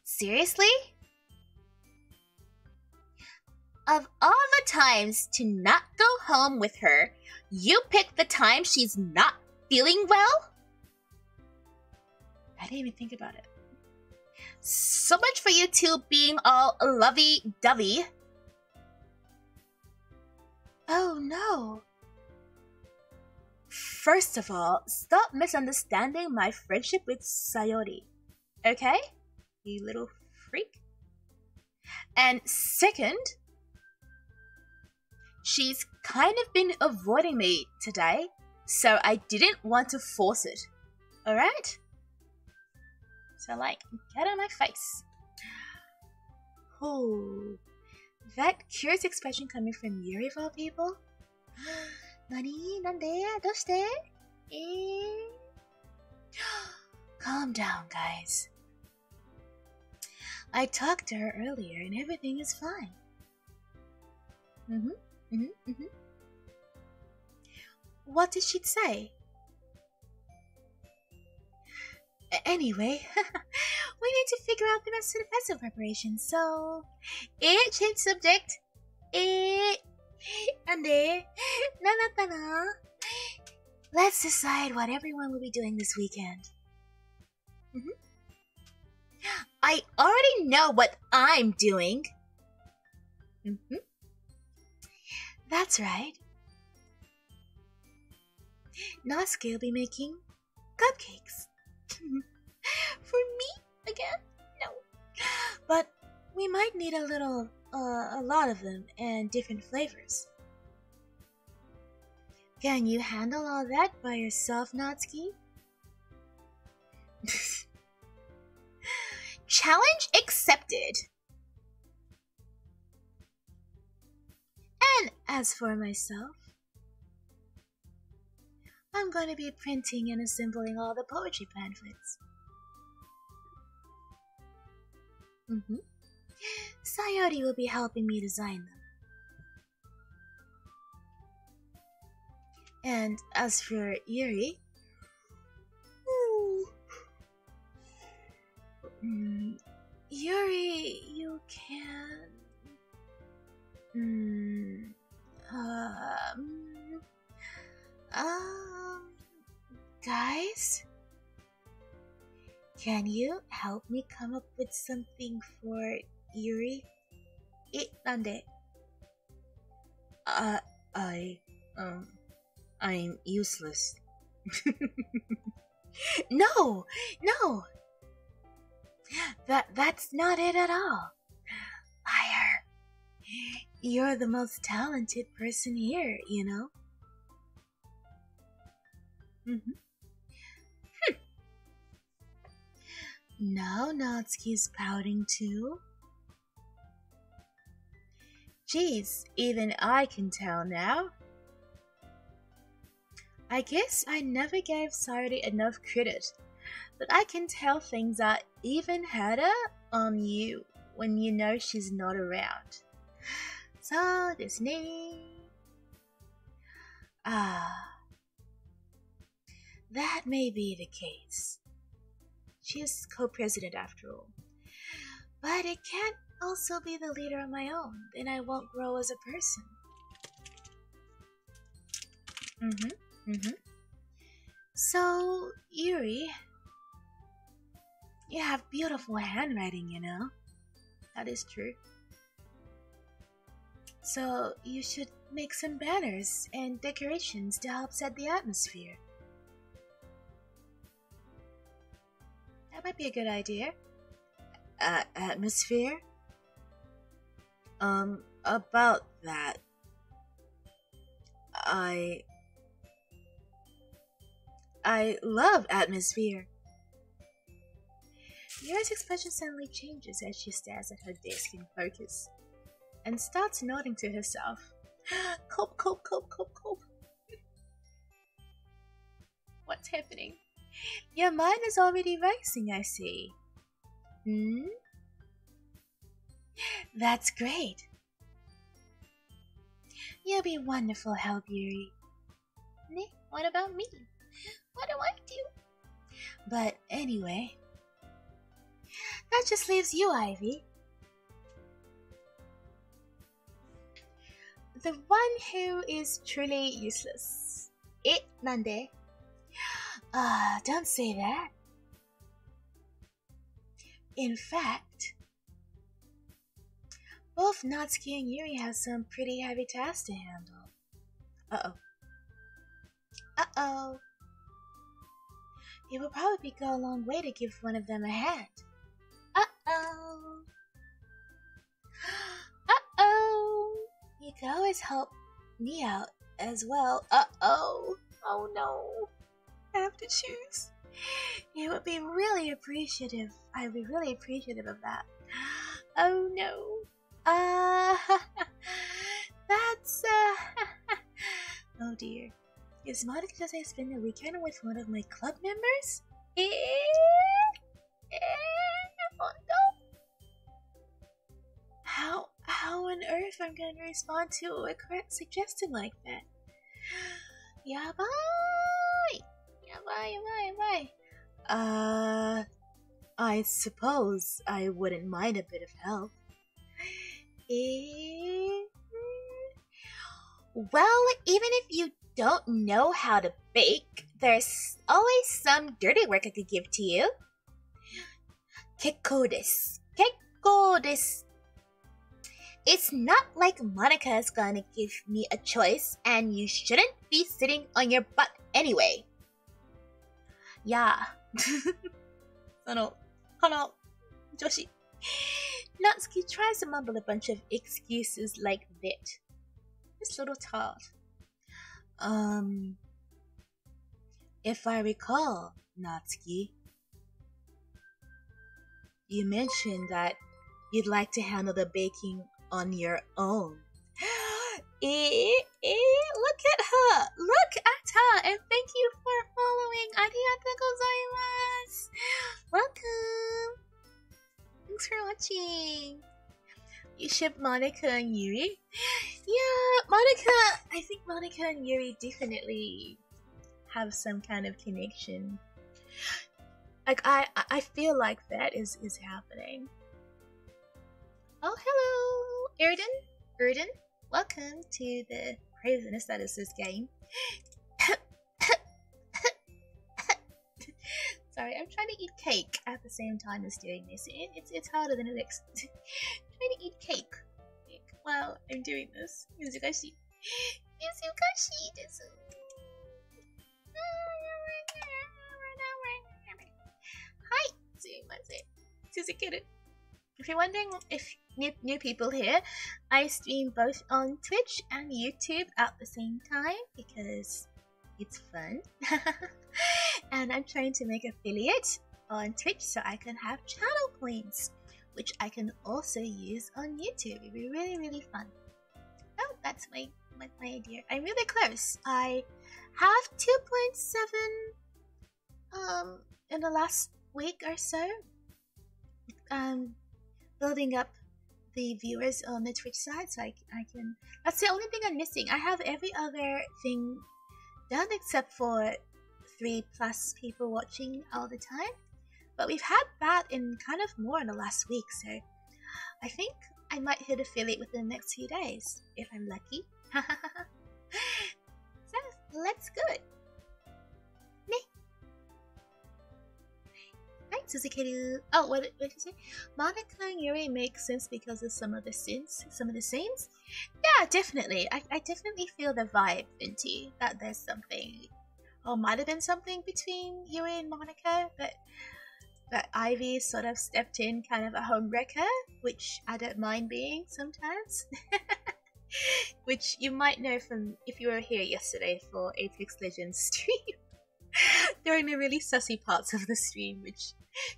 Seriously? Of all the times to not go home with her, you picked the time she's not feeling well? I didn't even think about it. So much for you two being all lovey-dovey. Oh no. First of all, stop misunderstanding my friendship with Sayori. Okay? You little freak. And second, she's kind of been avoiding me today, So I didn't want to force it. Alright? So, like, get out of my face. Oh, that curious expression coming from Yuri of all people? Nani? Nande? Doshite? Calm down, guys. I talked to her earlier and everything is fine. What did she say? Anyway, we need to figure out the rest of the festival preparation, so... change subject. Ande. Na. Let's decide what everyone will be doing this weekend. I already know what I'm doing. That's right. Natsuki will be making cupcakes. For me again? No. But we might need a lot of them and different flavors. Can you handle all that by yourself, Natsuki? Challenge accepted. And as for myself, I'm going to be printing and assembling all the poetry pamphlets. Sayori will be helping me design them. And as for Yuri, Yuri, you can... guys? Can you help me come up with something for Yuri? Nande? I'm useless. No! That's not it at all. Liar. You're the most talented person here, you know? Now Natsuki's pouting too. Geez, even I can tell now. I guess I never gave Sayori enough credit, but I can tell things are even harder on you when you know she's not around. So, this that may be the case. She's co-president after all. But it can't also be the leader on my own, then I won't grow as a person. So, Yuri, you have beautiful handwriting, you know? That is true. So, you should make some banners and decorations to help set the atmosphere. That might be a good idea. Atmosphere? About that. I love atmosphere. Yuri's expression suddenly changes as she stares at her desk in focus and starts nodding to herself. Cope. What's happening? Your mind is already racing, I see. That's great. You'll be wonderful help, Yuri. What about me? What do I do? But anyway, that just leaves you, Ivy. The one who is truly useless. Nande? Don't say that. In fact, both Natsuki and Yuri have some pretty heavy tasks to handle. Uh-oh. It will probably go a long way to give one of them a hand. Uh-oh. You can always help me out as well. Uh-oh. Oh no. I have to choose. It would be really appreciative. I'd be really appreciative of that. Oh no. That's oh dear. Is Monica just I spend the weekend with one of my club members? Oh no. How on earth I'm gonna respond to a correct suggestion like that? Yabai! I suppose I wouldn't mind a bit of help. Well, even if you don't know how to bake, there's always some dirty work I could give to you. Kekko desu. Kekko desu. It's not like Monica is gonna give me a choice, and you shouldn't be sitting on your butt anyway. Yeah. 女子 Natsuki tries to mumble a bunch of excuses like that. This little tart. If I recall, Natsuki, you mentioned that you'd like to handle the baking on your own. Look at her! Look at her! And thank you for following! Arigatou gozaimasu! Welcome! Thanks for watching! You ship Monica and Yuri? Yeah, I think Monica and Yuri definitely have some kind of connection. Like, I feel like that is happening. Oh, hello! Erden, welcome to the craziness that is this game. Sorry, I'm trying to eat cake at the same time as doing this. It's harder than it looks. Trying to eat cake while I'm doing this. Mizukashi. Mizukashi desu. Hi, sumimasen. Suzukiru. If you're wondering if new people here, I stream both on Twitch and YouTube at the same time because it's fun. And I'm trying to make affiliate on Twitch so I can have channel points, which I can also use on YouTube. It'd be really, really fun. Oh, that's my idea. I'm really close. I have 2.7 in the last week or so. Building up the viewers on the Twitch side, so I can. That's the only thing I'm missing. I have every other thing done except for 3+ people watching all the time. But we've had that in kind of more in the last week, so I think I might hit affiliate within the next few days if I'm lucky. So let's go. Right, Suzukiru. Oh, what did you say? Monica and Yuri make sense because of some of the scenes. Yeah, definitely. I definitely feel the vibe, Vinty. That there's something, or might have been something between Yuri and Monica, but that Ivy sort of stepped in, kind of a homewrecker, which I don't mind being sometimes. Which you might know from if you were here yesterday for Apex Legends stream. During the really sussy parts of the stream, which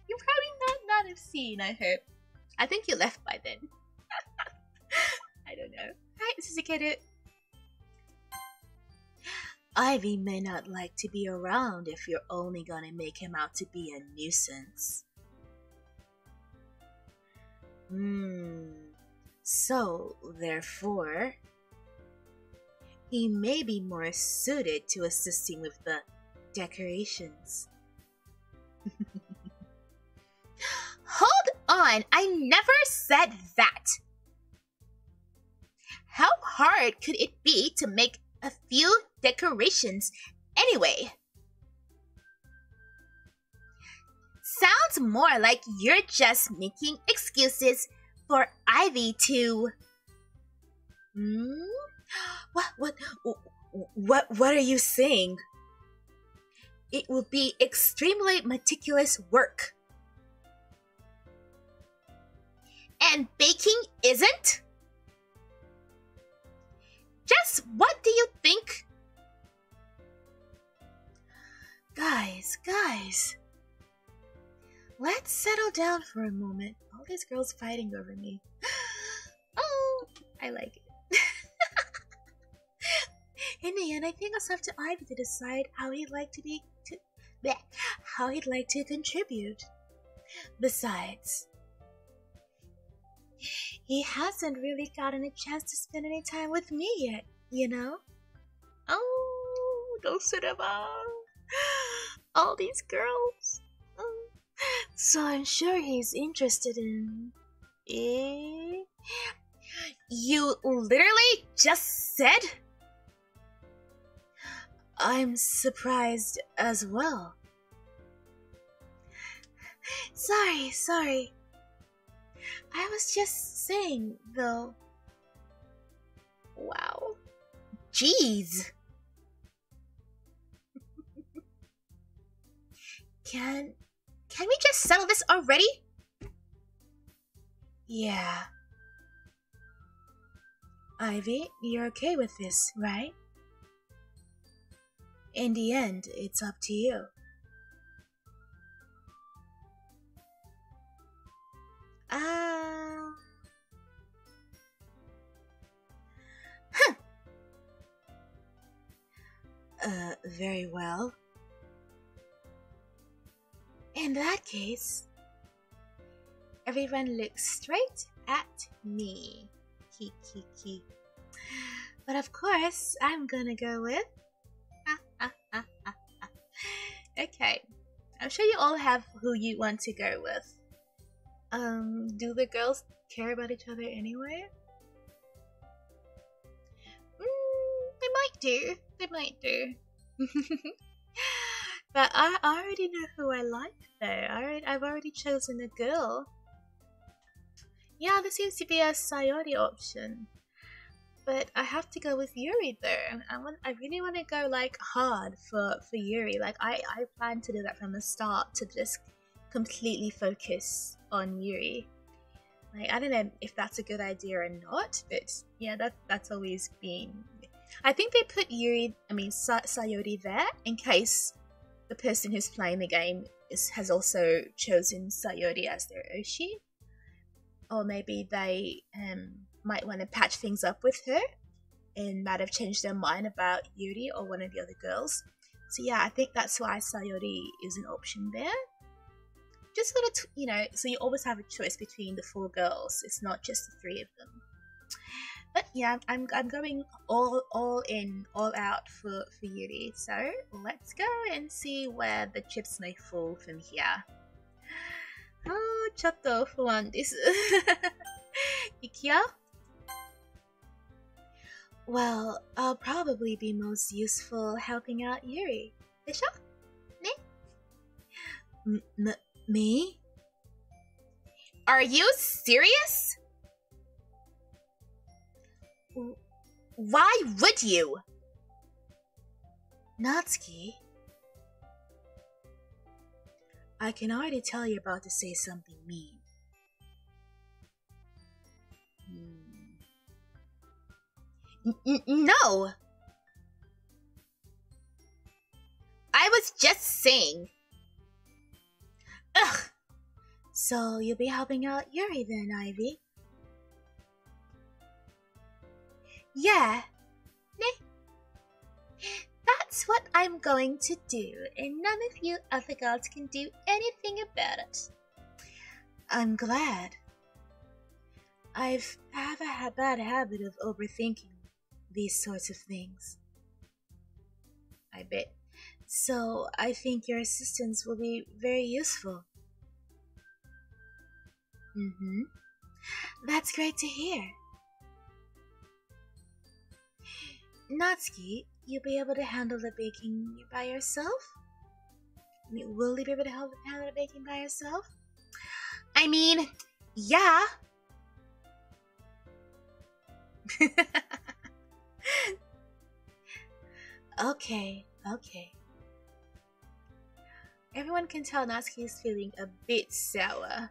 you probably not have seen, I hope. I think you left by then. I don't know. Hi, Suzukiru. Ivy may not like to be around if you're only gonna make him out to be a nuisance. So, therefore, he may be more suited to assisting with the decorations. Hold on! I never said that! How hard could it be to make a few decorations anyway? Sounds more like you're just making excuses for Ivy to... What are you saying? It will be extremely meticulous work. And baking isn't? Just what do you think? Guys, let's settle down for a moment. All these girls fighting over me. Oh, I like it. In the end, I think it's up to Ivy to decide how he'd like to contribute. Besides, he hasn't really gotten a chance to spend any time with me yet, you know? Oh, don't sit about all these girls. Oh. So I'm sure he's interested in... You literally just said? I'm surprised as well. Sorry. I was just saying, though. Wow. Jeez. Can we just settle this already? Yeah. Ivy, you're okay with this, right? In the end, it's up to you. Very well. In that case, everyone looks straight at me. Kiki. But of course, I'm gonna go with... Okay. I'm sure you all have who you want to go with. Do the girls care about each other anyway? They might do. But I already know who I like, though. I've already chosen a girl. Yeah, there seems to be a Sayori option. But I have to go with Yuri, though. I really want to go, like, hard for Yuri. Like, I plan to do that from the start, to just completely focus on Yuri. Like, I don't know if that's a good idea or not, but yeah, that's always been... I think they put Sayori there in case the person who's playing the game has also chosen Sayori as their Oshi. Or maybe they might want to patch things up with her and might have changed their mind about Yuri or one of the other girls. So yeah, I think that's why Sayori is an option there. Just sort of, so you always have a choice between the 4 girls. It's not just the 3 of them. But yeah, I'm going all in, all out for Yuri. So let's go and see where the chips may fall from here. ちょっと不安です。いくよ。Well, I'll probably be most useful helping out Yuri. でしょ? Ne? Me? Are you serious? Why would you? Natsuki? I can already tell you're about to say something mean. No! I was just saying. Ugh! So you'll be helping out Yuri then, Ivy? Yeah. That's what I'm going to do, and none of you other girls can do anything about it. I'm glad. I have a bad habit of overthinking these sorts of things. I bet. So I think your assistance will be very useful. That's great to hear. Natsuki, you'll be able to handle the baking by yourself? Will you be able to handle the baking by yourself? I mean, yeah. Okay. Everyone can tell Natsuki is feeling a bit sour.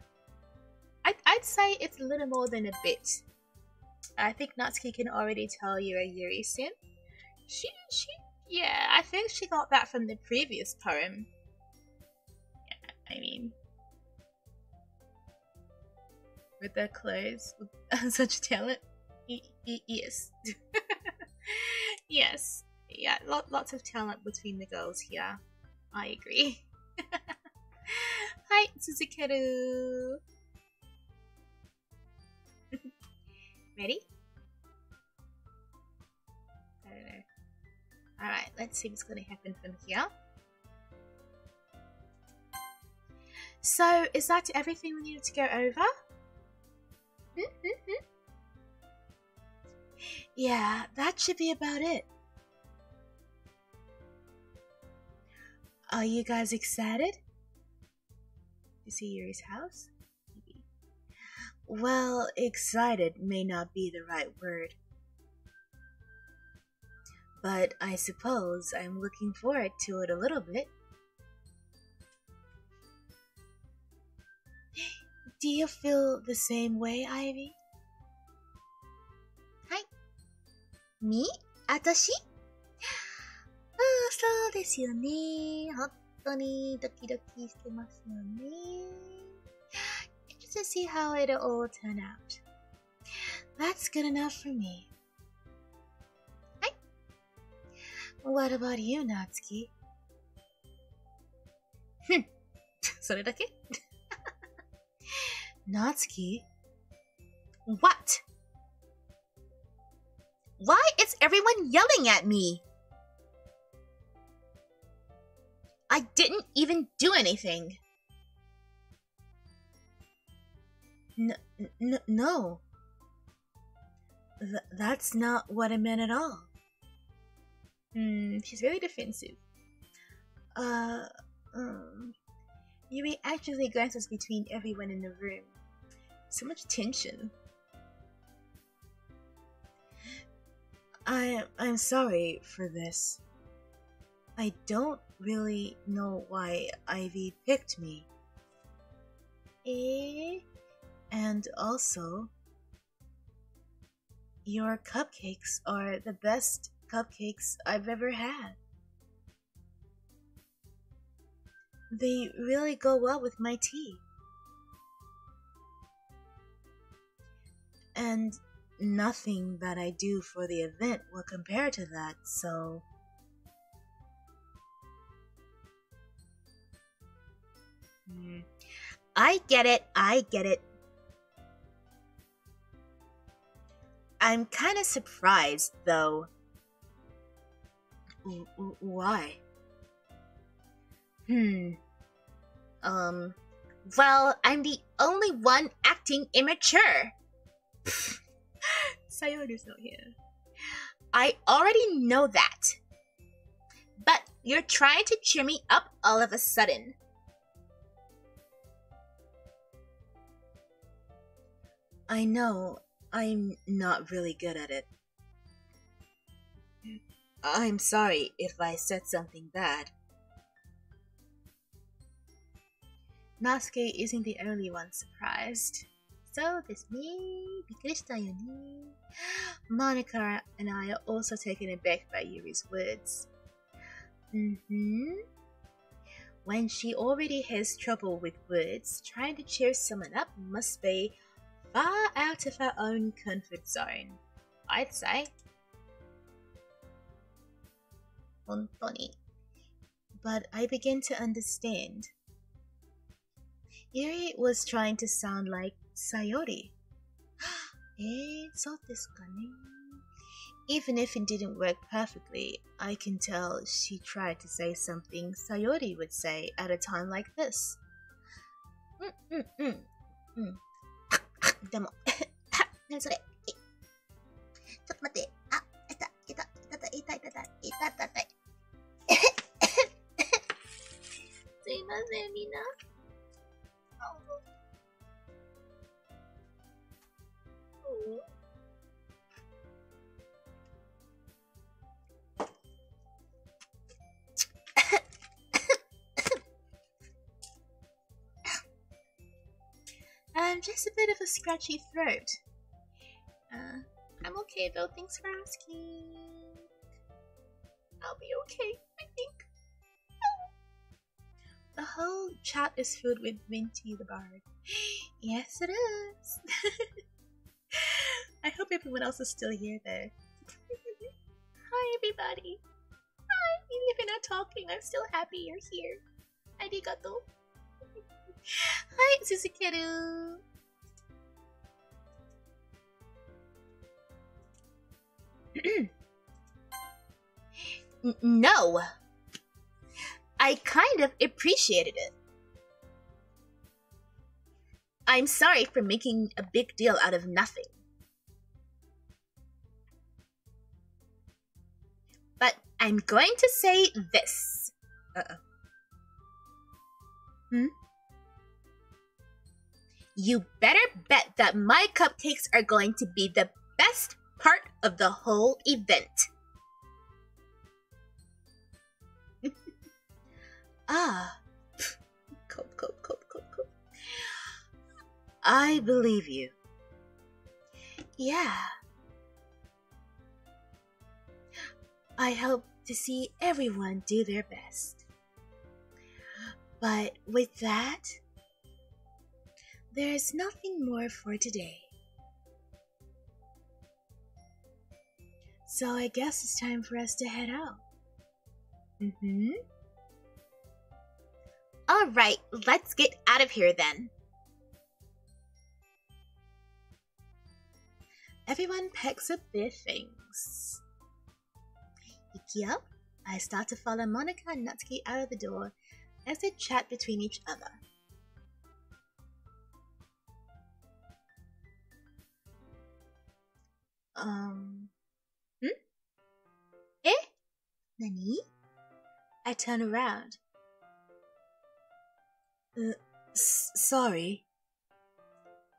I'd say it's a little more than a bit. I think Natsuki can already tell you're a Yuri-sim. Yeah, I think she got that from the previous poem. I mean, with their clothes, with such talent. Yes. Yes. Yeah, lots of talent between the girls here. I agree. Hi, Suzukeru. Ready? I don't know. Alright, let's see what's going to happen from here. So, is that everything we needed to go over? Yeah, that should be about it. Are you guys excited to see Yuri's house? Maybe. Well, excited may not be the right word. But I suppose I'm looking forward to it a little bit. Do you feel the same way, Ivy? Hi. Me? 私? そうですよね。本当にドキドキしてますよね。Just to see how it'll all turn out. That's good enough for me. はい。What about you, Natsuki? それだけ? Natsuki? What? Why is everyone yelling at me? I didn't even do anything. No. That's not what I meant at all. She's very defensive. Yuri actually glances between everyone in the room. So much tension. I'm sorry for this. I don't really know why Ivy picked me. And also, your cupcakes are the best cupcakes I've ever had. They really go well with my tea. And nothing that I do for the event will compare to that, so... I get it. I'm kind of surprised, though. Why? Well, I'm the only one acting immature. Sayori's not here. I already know that. But you're trying to cheer me up all of a sudden. I know I'm not really good at it. I'm sorry if I said something bad. Natsuki isn't the only one surprised. So this me, びっくりしたよね. Monica and I are also taken aback by Yuri's words. When she already has trouble with words, trying to cheer someone up must be far out of her own comfort zone, I'd say. 本当に. But I begin to understand. Yuri was trying to sound like Sayori. そうですかね. Even if it didn't work perfectly, I can tell she tried to say something Sayori would say at a time like this. でも、何それ。ちょっと待って。あ、痛い。すいません、みんな。Just a bit of a scratchy throat. I'm okay though, thanks for asking. I'll be okay, I think. the whole chat is filled with Minty the Bard. Yes, it is. I hope everyone else is still here though. Hi, everybody. Hi, even if you're not talking, I'm still happy you're here. Arigato. Hi, Suzukeru. No. I kind of appreciated it. I'm sorry for making a big deal out of nothing. But I'm going to say this. You better bet that my cupcakes are going to be the best part of the whole event. Cope. I believe you. Yeah. I hope to see everyone do their best. But with that, there's nothing more for today. So I guess it's time for us to head out. Alright, let's get out of here then. Everyone picks up their things. Yup, I start to follow Monika and Natsuki out of the door as they chat between each other. Eh? Nani? I turn around. Sorry.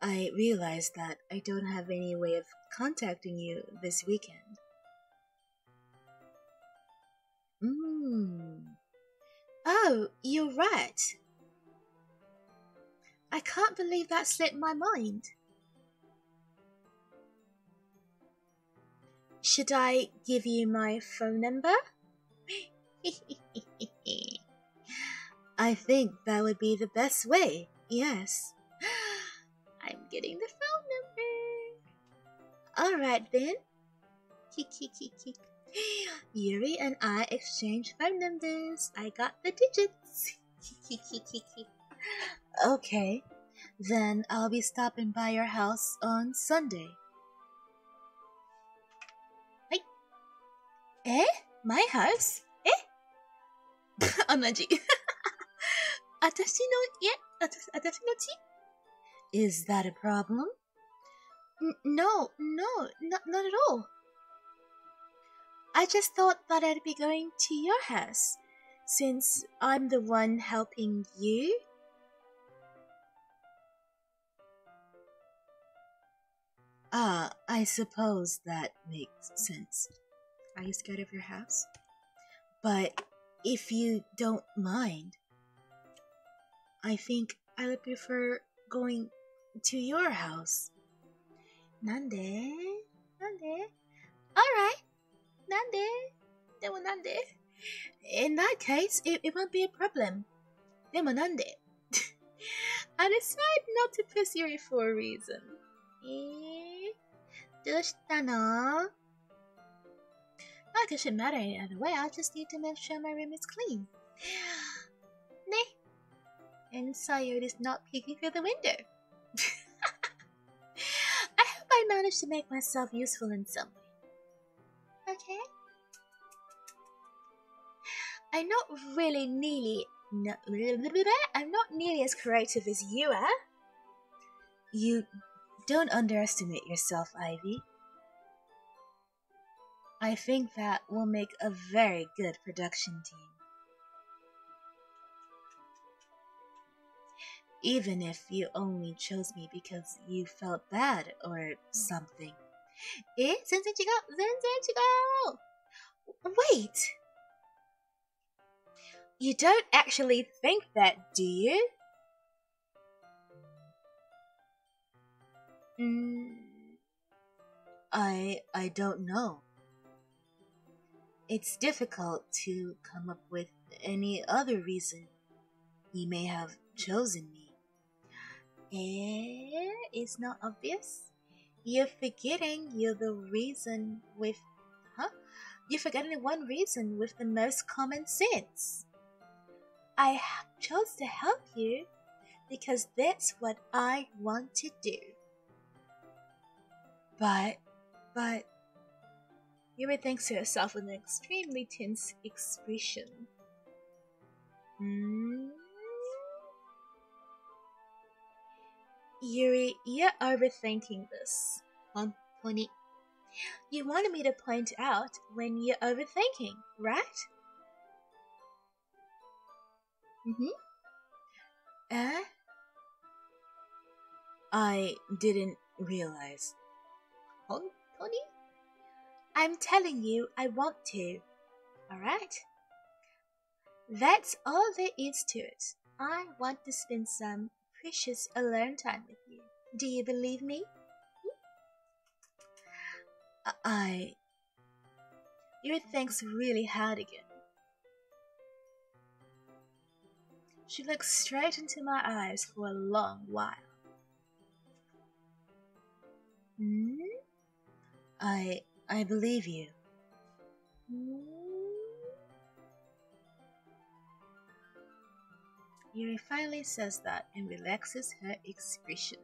I realized that I don't have any way of contacting you this weekend. Oh, you're right. I can't believe that slipped my mind. Should I give you my phone number? I think that would be the best way, yes. I'm getting the phone number. Alright then. Yuri and I exchanged phone numbers. I got the digits. Okay, then I'll be stopping by your house on Sunday. Eh? My house? Eh? 同じ。私の家? Is that a problem? No, not at all. I just thought that I'd be going to your house, since I'm the one helping you. I suppose that makes sense. Are you scared of your house? But if you don't mind, I think I would prefer going to your house. Nande? Alright. Nande? In that case, it won't be a problem. Demo nande? I decided not to pursue you for a reason. どうしたの? Like it shouldn't matter any other way, I just need to make sure my room is clean. Ne? And Sayori is not peeking through the window. I hope I managed to make myself useful in some way. Okay? I'm not nearly as creative as you are. You don't underestimate yourself, Ivy. I think that will make a very good production team. Even if you only chose me because you felt bad or something. 全然違う! Wait! You don't actually think that, do you? I don't know. It's difficult to come up with any other reason. he may have chosen me. It's not obvious. You're forgetting you're the reason with... Huh? You're forgetting one reason with the most common sense. I chose to help you because that's what I want to do. But... Yuri thinks to herself with an extremely tense expression. Yuri, you're overthinking this, honey. You wanted me to point out when you're overthinking, right? I didn't realize. Honey? I'm telling you I want to, alright? That's all there is to it. I want to spend some precious alone time with you. Do you believe me? Yuri thinks really hard again. She looks straight into my eyes for a long while. I believe you. Yuri finally says that and relaxes her expression.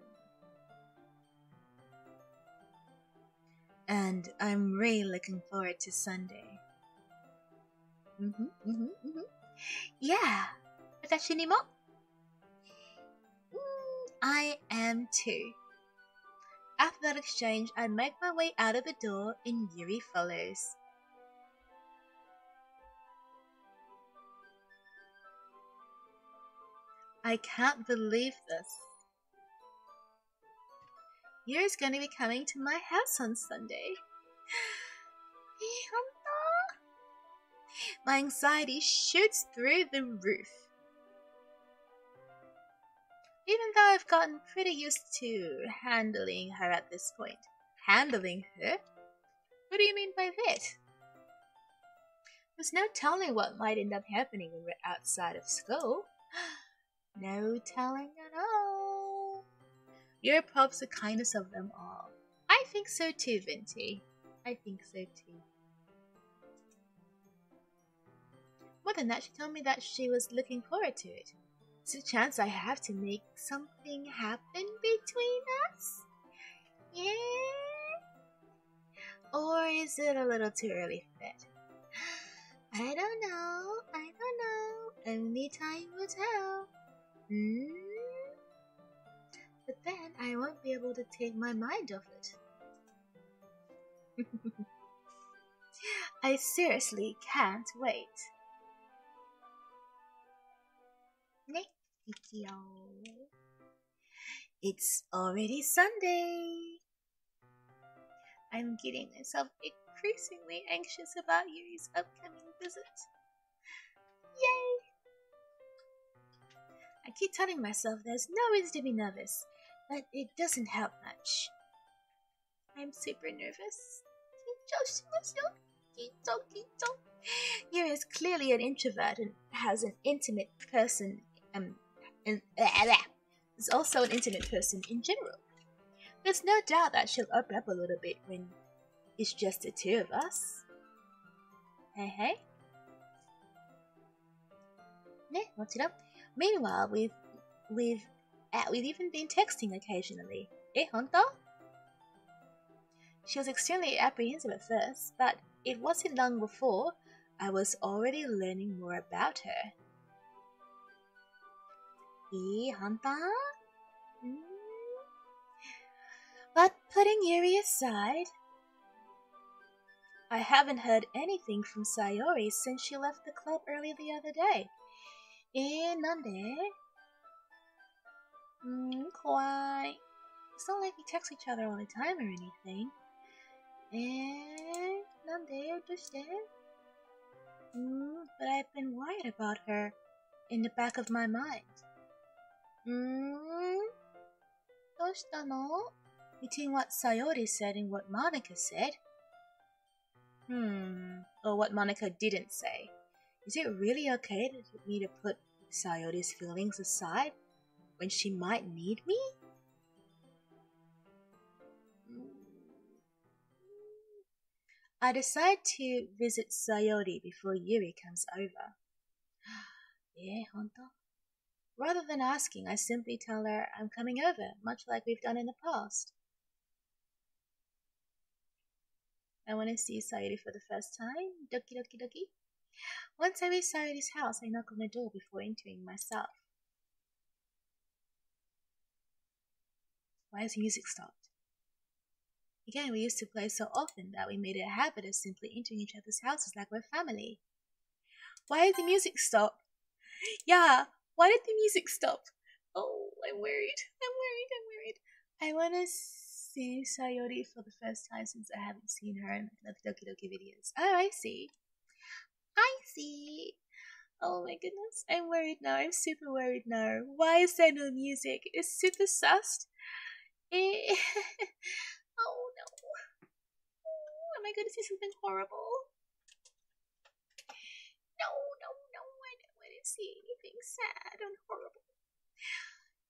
And I'm really looking forward to Sunday. Yeah. Watashi ni mo? I am too. After that exchange, I make my way out of the door and Yuri follows. I can't believe this. Yuri's going to be coming to my house on Sunday. My anxiety shoots through the roof. Even though I've gotten pretty used to handling her at this point. Handling her? What do you mean by that? There's no telling what might end up happening when we're outside of school. No telling at all. You're perhaps the kindest of them all. I think so too, Venti. I think so too. More than that, she told me that she was looking forward to it. There's a chance I have to make something happen between us? Yeah? Or is it a little too early for that? I don't know. Only time will tell. But then I won't be able to take my mind off it. I seriously can't wait. It's already Sunday. I'm getting myself increasingly anxious about Yuri's upcoming visit. Yay! I keep telling myself there's no reason to be nervous, but it doesn't help much. I'm super nervous. Yuri is clearly an introvert and has an intimate person is also an intimate person in general. There's no doubt that she'll open up a little bit when it's just the two of us. Hey. Meanwhile, we've even been texting occasionally. Honto? She was extremely apprehensive at first, but it wasn't long before I was already learning more about her. Honto? But putting Yuri aside, I haven't heard anything from Sayori since she left the club early the other day. Nande? Kawaii. It's not like we text each other all the time or anything. Nande? But I've been worried about her in the back of my mind. Between what Sayori said and what Monica said. Or what Monica didn't say. Is it really okay for me to put Sayori's feelings aside when she might need me? I decide to visit Sayori before Yuri comes over. Yeah, honto. Rather than asking, I simply tell her I'm coming over, much like we've done in the past. I want to see Sayori for the first time. Doki doki doki. Once I reach Sayori's house, I knock on the door before entering myself. Why has the music stopped? Again, we used to play so often that we made it a habit of simply entering each other's houses like we're family. Why did the music stop? Yeah, why did the music stop? Oh, I'm worried. I want to see Sayori for the first time since I haven't seen her in the Doki Doki videos. Oh, I see. Oh my goodness, I'm worried now. I'm super worried now. Why is there no music? It's super sussed. Oh no. Am I going to see something horrible? No. I don't want to see anything sad and horrible.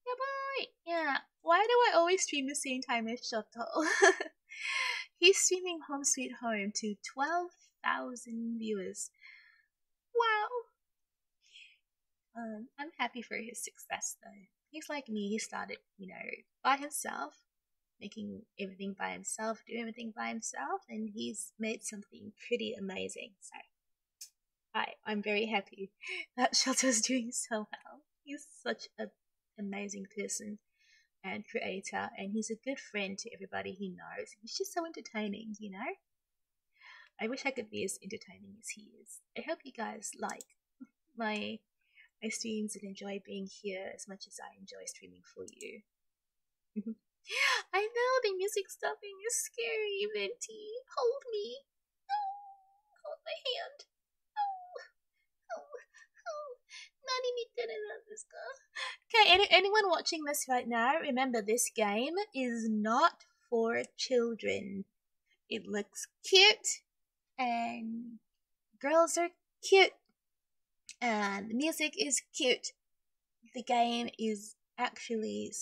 Yeah, bye. Yeah. Why do I always stream the same time as Shoto? He's streaming Home Sweet Home to 12,000 viewers. Wow. I'm happy for his success though. He's like me, he started, by himself, making everything by himself, doing everything by himself, and he's made something pretty amazing. So I'm very happy that Shoto's doing so well. He's such an amazing person and creator, and he's a good friend to everybody he knows. He's just so entertaining, I wish I could be as entertaining as he is. I hope you guys like my streams and enjoy being here as much as I enjoy streaming for you. I know the music stopping is scary, Venti. Hold me. Oh, hold my hand. Okay, anyone watching this right now, remember this game is not for children. It looks cute, and girls are cute, and the music is cute. The game is actually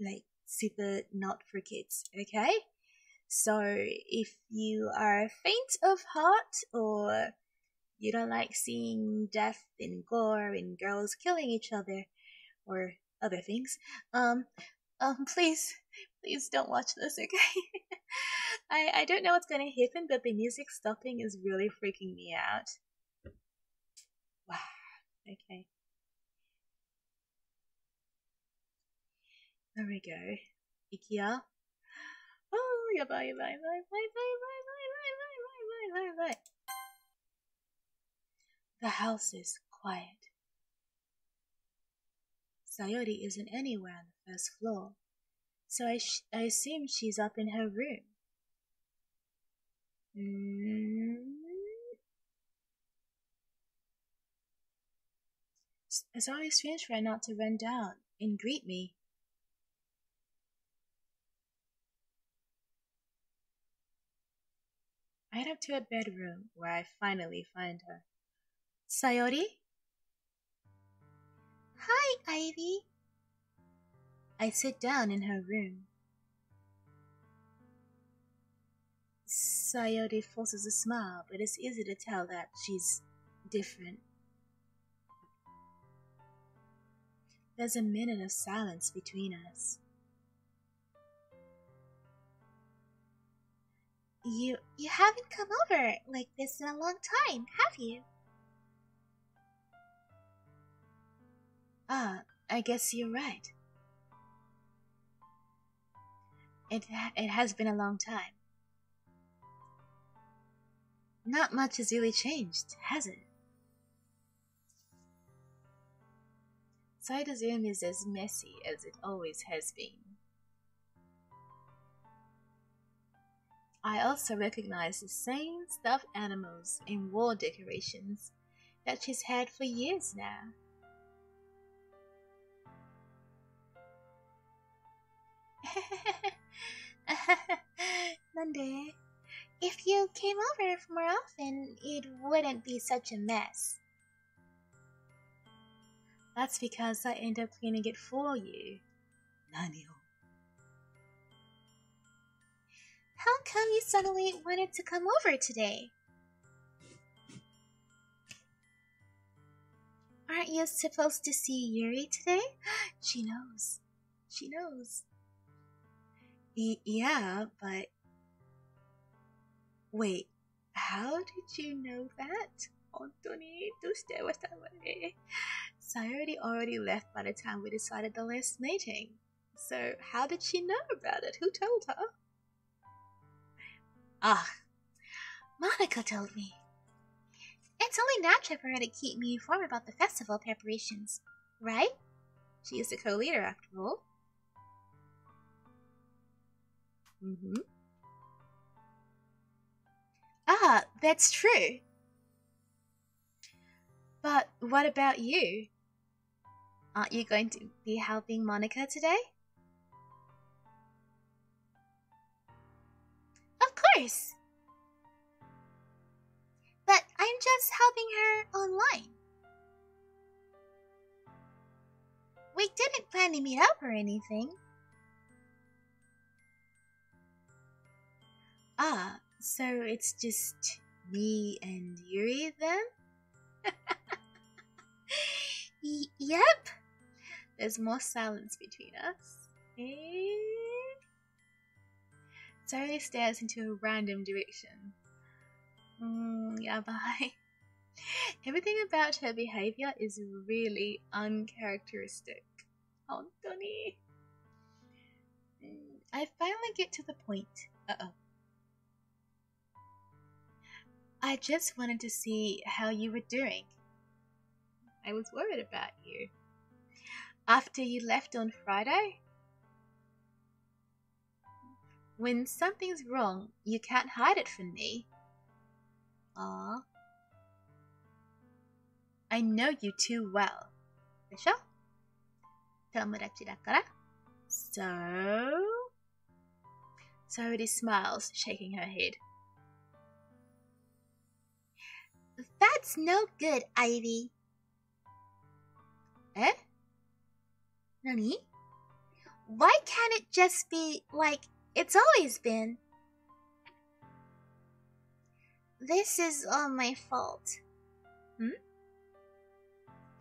like super not for kids, okay? So if you are faint of heart or you don't like seeing death and gore and girls killing each other or other things, please don't watch this, okay? I don't know what's gonna happen, but the music stopping is really freaking me out. Wow. Okay. There we go. Ikia. Oh, yeah, bye. The house is quiet. Sayori isn't anywhere on the first floor, so I assume she's up in her room. It's always strange for her not to run down and greet me. I head up to her bedroom where I finally find her. Sayori? Hi, Ivy. I sit down in her room. Sayori forces a smile, but it's easy to tell that she's different. There's a minute of silence between us. You haven't come over like this in a long time, have you? Ah, I guess you're right. It has been a long time. Not much has really changed, has it? Saida's room is as messy as it always has been. I also recognize the same stuffed animals and wall decorations that she's had for years now. Nande, if you came over more often, it wouldn't be such a mess. That's because I end up cleaning it for you. Nanio. How come you suddenly wanted to come over today? Aren't you supposed to see Yuri today? She knows. She knows. Yeah, but... Wait, how did you know that? 本当にどうしてわかったわね? Sayori already left by the time we decided the last meeting. So how did she know about it? Who told her? Ah, Monica told me. It's only natural for her to keep me informed about the festival preparations, right? She is the co-leader after all. Ah, that's true. But what about you? Aren't you going to be helping Monica today? Of course. But I'm just helping her online. We didn't plan to meet up or anything. Ah, so it's just me and Yuri then? Yep. There's more silence between us. Sayori stares into a random direction. Yeah, bye. Everything about her behavior is really uncharacteristic. Honestly. I finally get to the point. I just wanted to see how you were doing. I was worried about you. After you left on Friday? When something's wrong, you can't hide it from me. Aw. I know you too well. でしょ? 友達だから. So? Sayori smiles, shaking her head. That's no good, Ivy. Eh? Nani? Why can't it just be like it's always been? This is all my fault.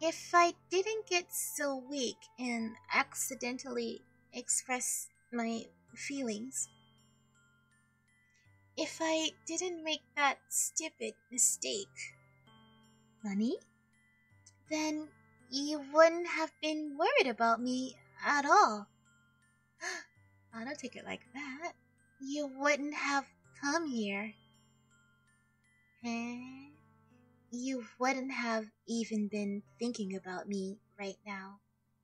If I didn't get so weak and accidentally express my feelings, if I didn't make that stupid mistake, Nani? then you wouldn't have been worried about me at all. I don't take it like that. You wouldn't have come here. You wouldn't have even been thinking about me right now.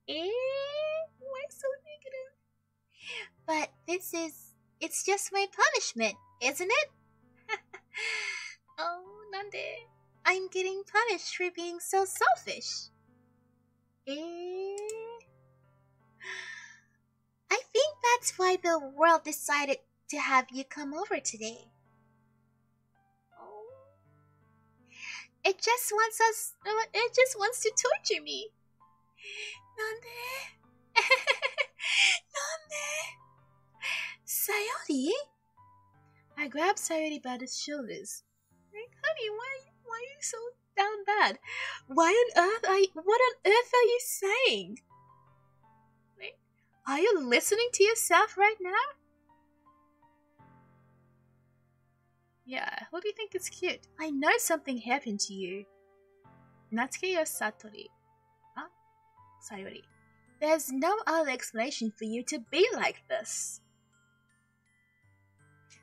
Why so negative? But it's just my punishment, isn't it? Oh, nande? I'm getting punished for being so selfish. I think that's why the world decided to have you come over today. Oh. It just wants to torture me. Nande? Nande? Sayori? I grabbed Sayori by the shoulders. Like, honey, why are you so down bad? What on earth are you saying? Like, are you listening to yourself right now? Yeah, who do you think is cute? I know something happened to you. Natsuki or Satori? Huh? Sayori. There's no other explanation for you to be like this.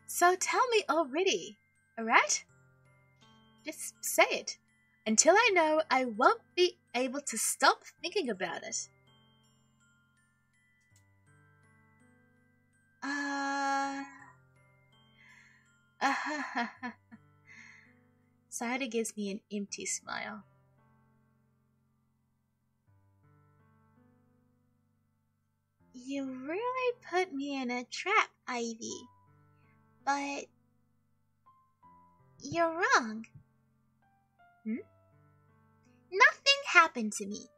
So tell me already, alright? Just say it. Until I know, I won't be able to stop thinking about it. Sayori gives me an empty smile. You really put me in a trap, Ivy. But you're wrong. Nothing happened to me.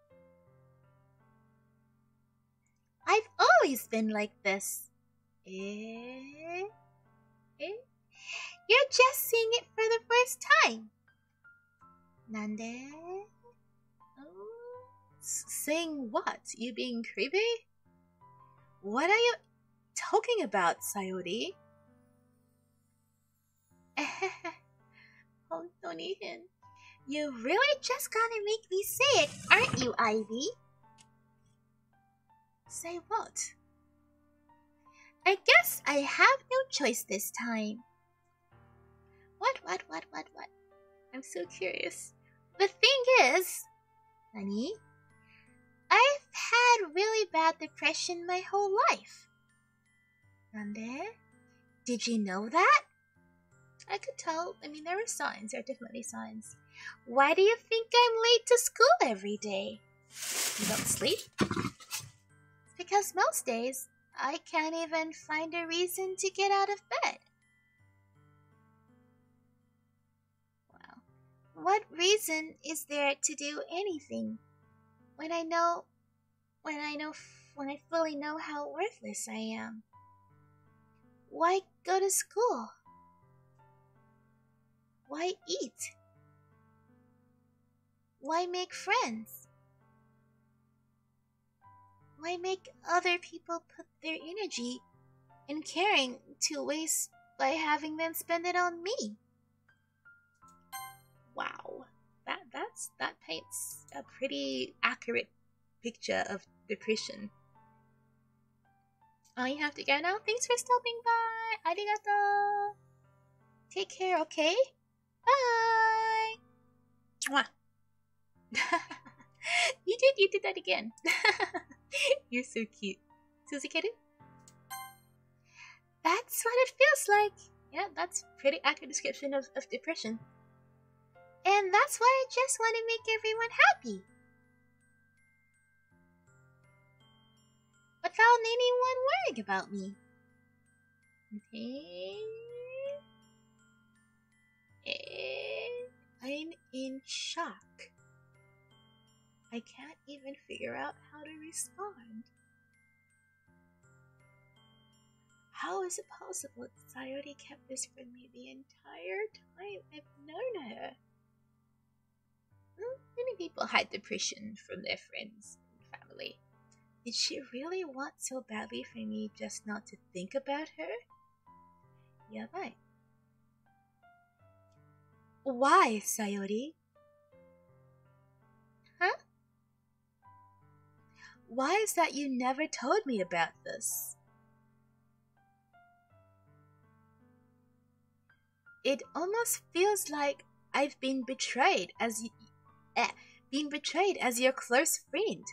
I've always been like this. Eh? Eh? You're just seeing it for the first time. Nande? Oh, saying what? You being creepy? What are you talking about, Sayori? 本当に変. You really just gonna make me say it, aren't you, Ivy? Say what? I guess I have no choice this time. What? I'm so curious. The thing is, Nani, I've had really bad depression my whole life. Nande? Did you know that? I could tell. I mean, there were signs. There are definitely signs. Why do you think I'm late to school every day? You don't sleep? It's because most days, I can't even find a reason to get out of bed. Wow. What reason is there to do anything when I fully know how worthless I am? Why go to school? Why eat? Why make friends? Why make other people put their energy and caring to waste by having them spend it on me? Wow, that paints a pretty accurate picture of depression. Oh, you have to go now? Thanks for stopping by. Arigato. Take care, okay? Bye. Mwah. You did that again. You're so cute. Suzukeru? That's what it feels like. Yeah, that's a pretty accurate description of depression. And that's why I just want to make everyone happy. Without anyone worrying about me. Okay. I'm in shock. I can't even figure out how to respond. How is it possible that Sayori kept this from me the entire time I've known her? Many people hide depression from their friends and family. Did she really want so badly for me just not to think about her? Yabai. Why, Sayori? Huh? Why is that you never told me about this? It almost feels like I've been betrayed as your close friend.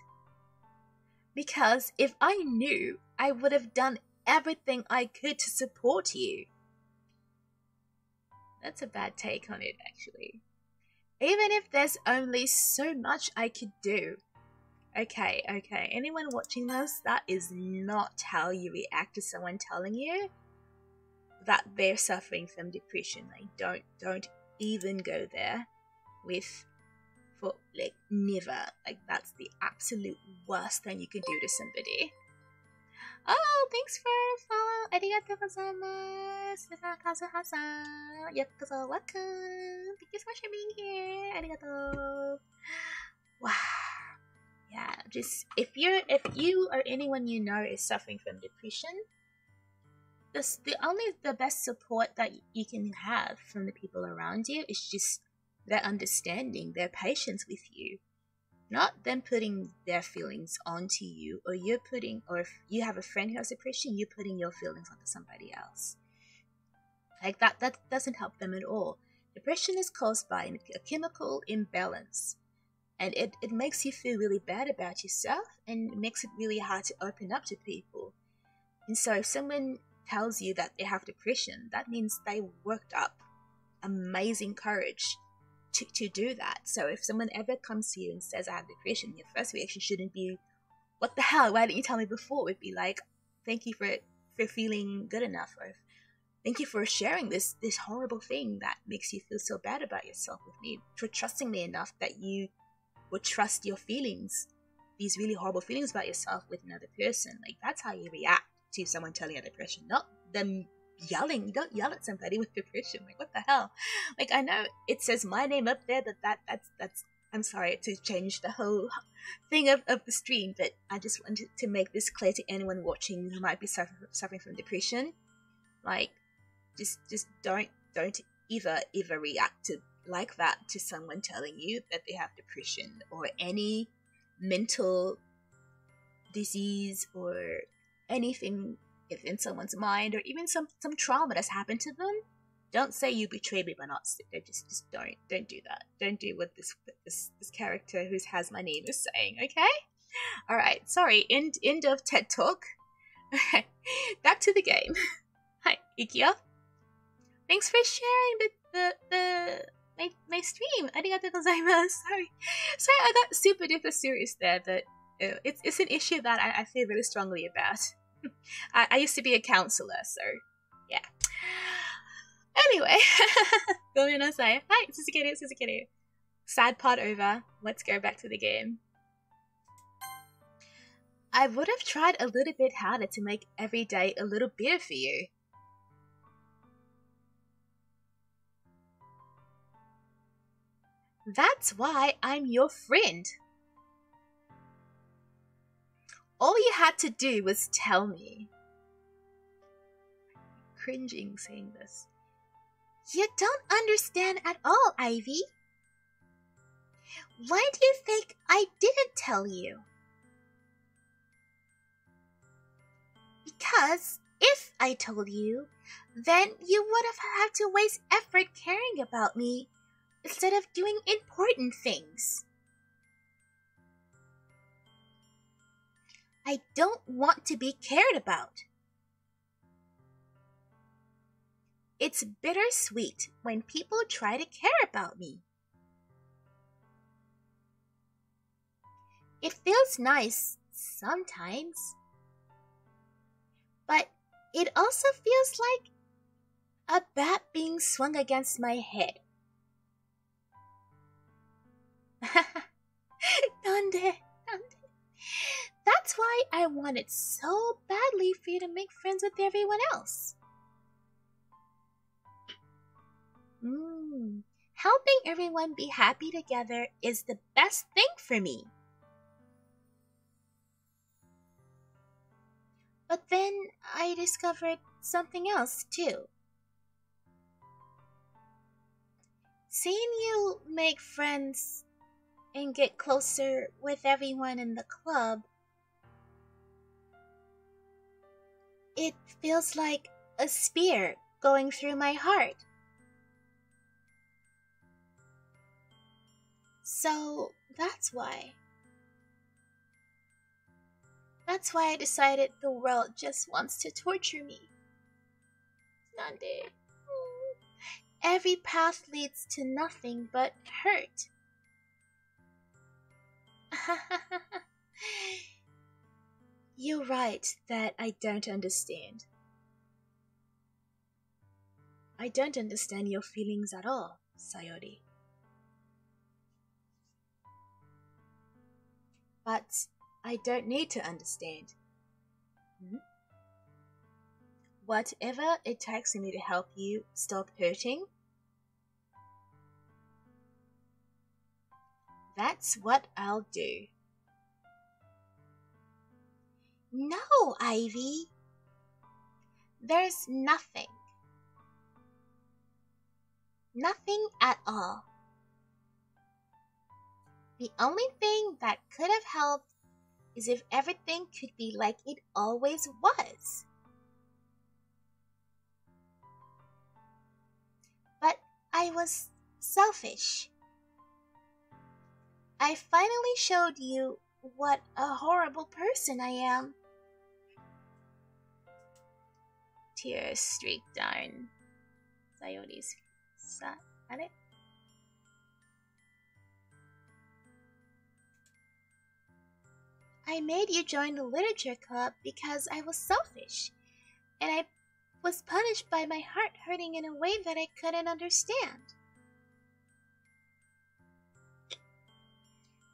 Because if I knew, I would have done everything I could to support you. That's a bad take on it, actually. Even if there's only so much I could do. Okay. Anyone watching this, that is not how you react to someone telling you that they're suffering from depression. Like, don't even go there never. Like, that's the absolute worst thing you can do to somebody. Oh, thanks for follow. Arigatou gozaimasu. Kazuha-san. Yakuza welcome. Thank you so much for being here. Arigatou. Wow. Yeah, just if you or anyone you know is suffering from depression, the best support that you can have from the people around you is just their understanding, their patience with you. Not them putting their feelings onto you, or if you have a friend who has depression, you're putting your feelings onto somebody else. Like that doesn't help them at all. Depression is caused by a chemical imbalance. And it makes you feel really bad about yourself, and it makes it really hard to open up to people. And so if someone tells you that they have depression, that means they worked up amazing courage to do that. So if someone ever comes to you and says, I have depression, your first reaction shouldn't be, what the hell, why didn't you tell me before? It would be like, thank you for feeling good enough, or thank you for sharing this horrible thing that makes you feel so bad about yourself with me, for trusting me enough that you would trust your feelings these really horrible feelings about yourself with another person. Like, that's how you react to someone telling you depression, not them yelling. You don't yell at somebody with depression. Like, what the hell? Like, I know it says my name up there, that's I'm sorry to change the whole thing of the stream, but I just wanted to make this clear to anyone watching who might be suffering from depression. Like, just don't ever react to like that to someone telling you that they have depression or any mental disease or anything in someone's mind, or even some trauma that's happened to them. Don't say you betrayed me by not just don't do that. Don't do what this character who has my name is saying, okay? Alright, sorry, end of TED Talk. Okay, back to the game. Hi, Ikia. Thanks for sharing my stream. Arigatou gozaimasu. Sorry, I got super duper serious there, but it's an issue that I feel really strongly about. I used to be a counselor, so yeah. Anyway, gomenasai. Hi, Suzuki. Sad part over. Let's go back to the game. I would have tried a little bit harder to make every day a little better for you. That's why I'm your friend. All you had to do was tell me. Cringing saying this. You don't understand at all, Ivy. Why do you think I didn't tell you? Because if I told you, then you would have had to waste effort caring about me instead of doing important things. I don't want to be cared about. It's bittersweet when people try to care about me. It feels nice sometimes, but it also feels like a bat being swung against my head. Nande. That's why I wanted so badly for you to make friends with everyone else. Helping everyone be happy together is the best thing for me. But then I discovered something else too. Seeing you make friends and get closer with everyone in the club, it feels like a spear going through my heart. So that's why. That's why I decided the world just wants to torture me. Nande. Every path leads to nothing but hurt. You're right that I don't understand. I don't understand your feelings at all, Sayori. But I don't need to understand. Whatever it takes for me to help you stop hurting, that's what I'll do. No, Ivy. There's nothing. Nothing at all. The only thing that could have helped is if everything could be like it always was. But I was selfish. I finally showed you what a horrible person I am. Tears streaked down Sayori's face. I made you join the literature club because I was selfish, and I was punished by my heart hurting in a way that I couldn't understand.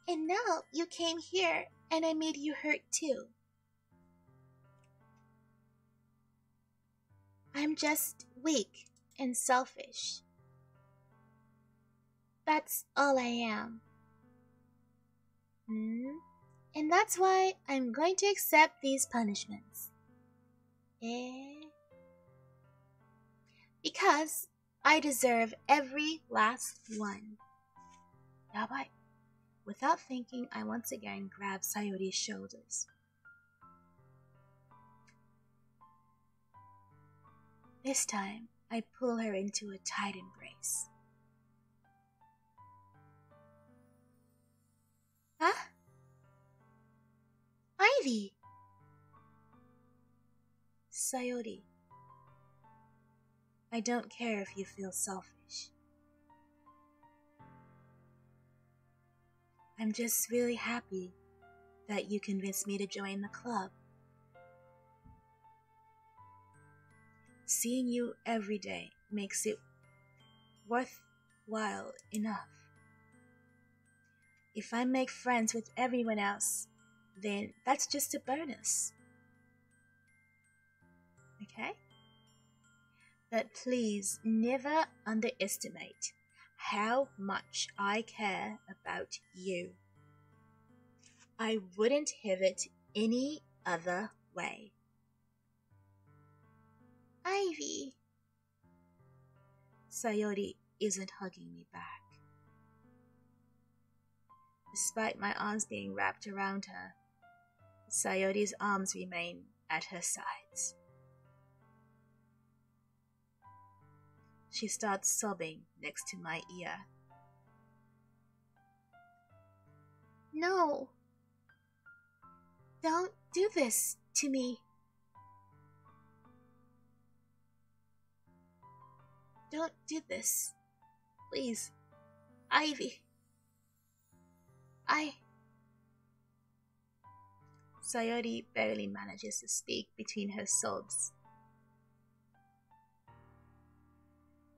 And now you came here and I made you hurt too. I'm just weak and selfish. That's all I am. And that's why I'm going to accept these punishments. Because I deserve every last one. Yabai. Without thinking, I once again grab Sayori's shoulders. This time, I pull her into a tight embrace. Huh? Ivy! Sayori, I don't care if you feel selfish. I'm just really happy that you convinced me to join the club. Seeing you every day makes it worthwhile enough. If I make friends with everyone else, then that's just a bonus. Okay? But please never underestimate how much I care about you. I wouldn't have it any other way. Ivy. Sayori isn't hugging me back. Despite my arms being wrapped around her, Sayori's arms remain at her sides. She starts sobbing next to my ear. No. Don't do this to me. Don't do this. Please. Ivy. Sayori barely manages to speak between her sobs.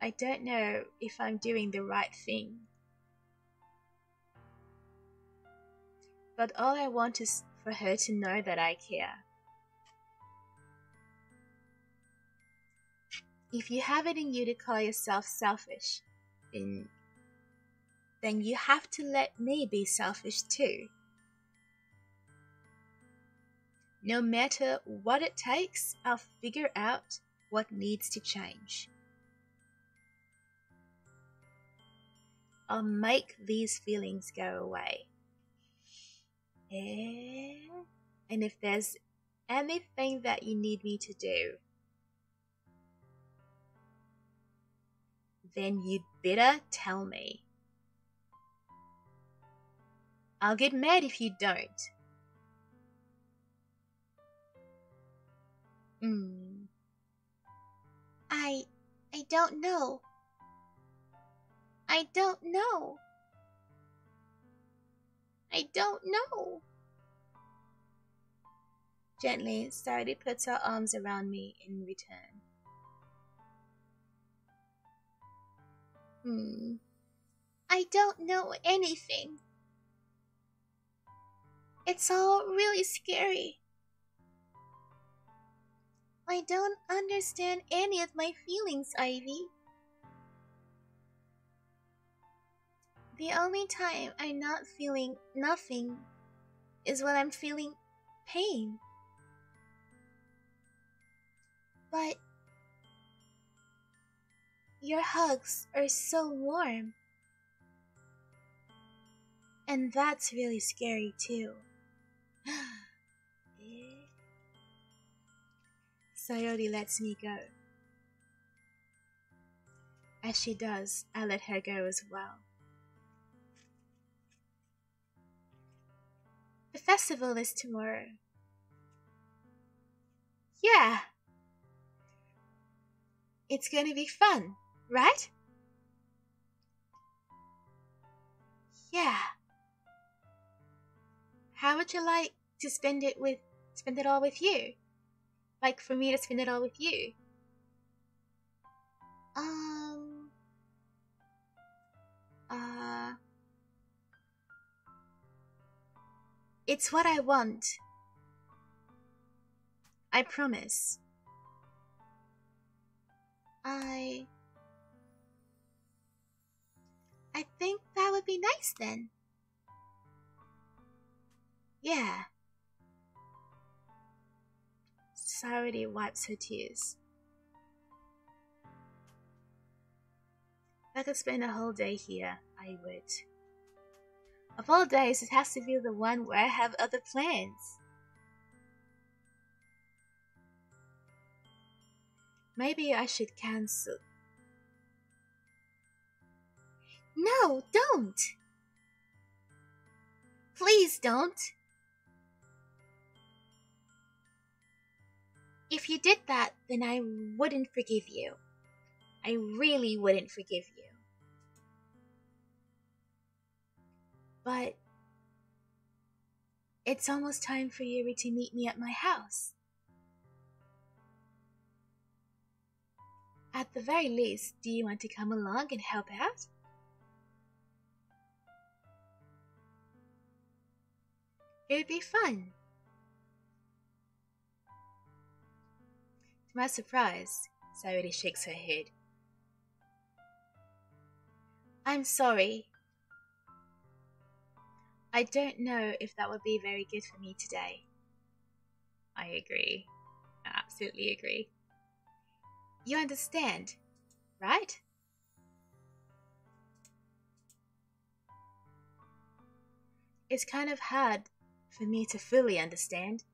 I don't know if I'm doing the right thing. But all I want is for her to know that I care. If you have it in you to call yourself selfish, then you have to let me be selfish too. No matter what it takes, I'll figure out what needs to change. I'll make these feelings go away. And if there's anything that you need me to do, then you'd better tell me. I'll get mad if you don't. I don't know. I don't know. I don't know. Gently, Sayori puts her arms around me in return. I don't know anything. It's all really scary. I don't understand any of my feelings, Ivy. The only time I'm not feeling nothing is when I'm feeling pain. But your hugs are so warm. And that's really scary too. Sayori lets me go. As she does, I let her go as well. The festival is tomorrow. Yeah. It's going to be fun, right? Yeah. How would you like to spend it all with you? Like for me to spend it all with you? It's what I want. I promise. I think that would be nice then. Yeah. Sayori wipes her tears. If I could spend a whole day here, I would. Of all days, it has to be the one where I have other plans. Maybe I should cancel. No, don't! Please don't! If you did that, then I wouldn't forgive you. I really wouldn't forgive you. But it's almost time for Yuri to meet me at my house. At the very least, do you want to come along and help out? It would be fun. To my surprise, Sayori shakes her head. I'm sorry. I don't know if that would be very good for me today. I agree. I absolutely agree. You understand, right? It's kind of hard for me to fully understand.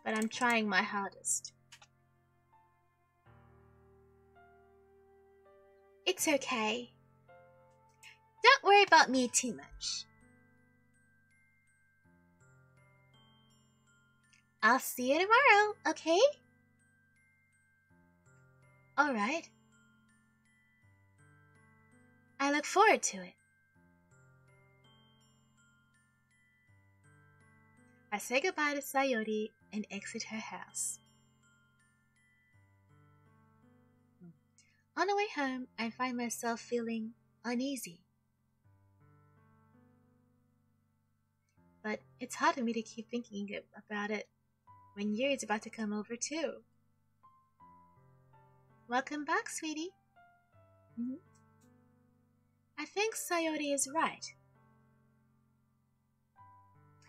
But I'm trying my hardest. It's okay. Don't worry about me too much. I'll see you tomorrow, okay? Alright. I look forward to it. I say goodbye to Sayori and exit her house. On the way home, I find myself feeling uneasy. But it's hard for me to keep thinking about it when Yuri's about to come over too. Welcome back, sweetie. I think Sayori is right.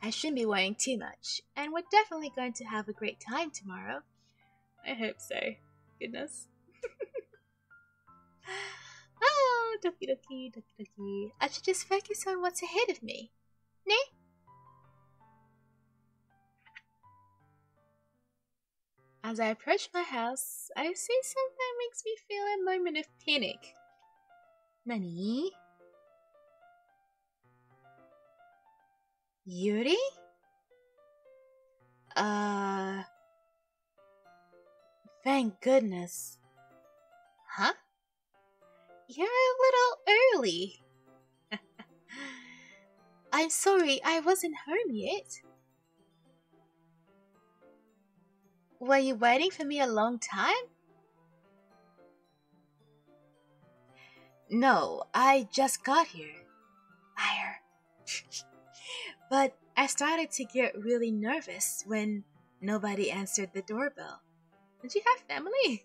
I shouldn't be worrying too much, and we're definitely going to have a great time tomorrow. I hope so. Goodness. Oh, doki doki, doki doki. I should just focus on what's ahead of me. Ne? As I approach my house, I see something that makes me feel a moment of panic. Nani? Yuri? Thank goodness. Huh? You're a little early. I'm sorry, I wasn't home yet. Were you waiting for me a long time? No, I just got here. Liar. But I started to get really nervous when nobody answered the doorbell. Did you have family?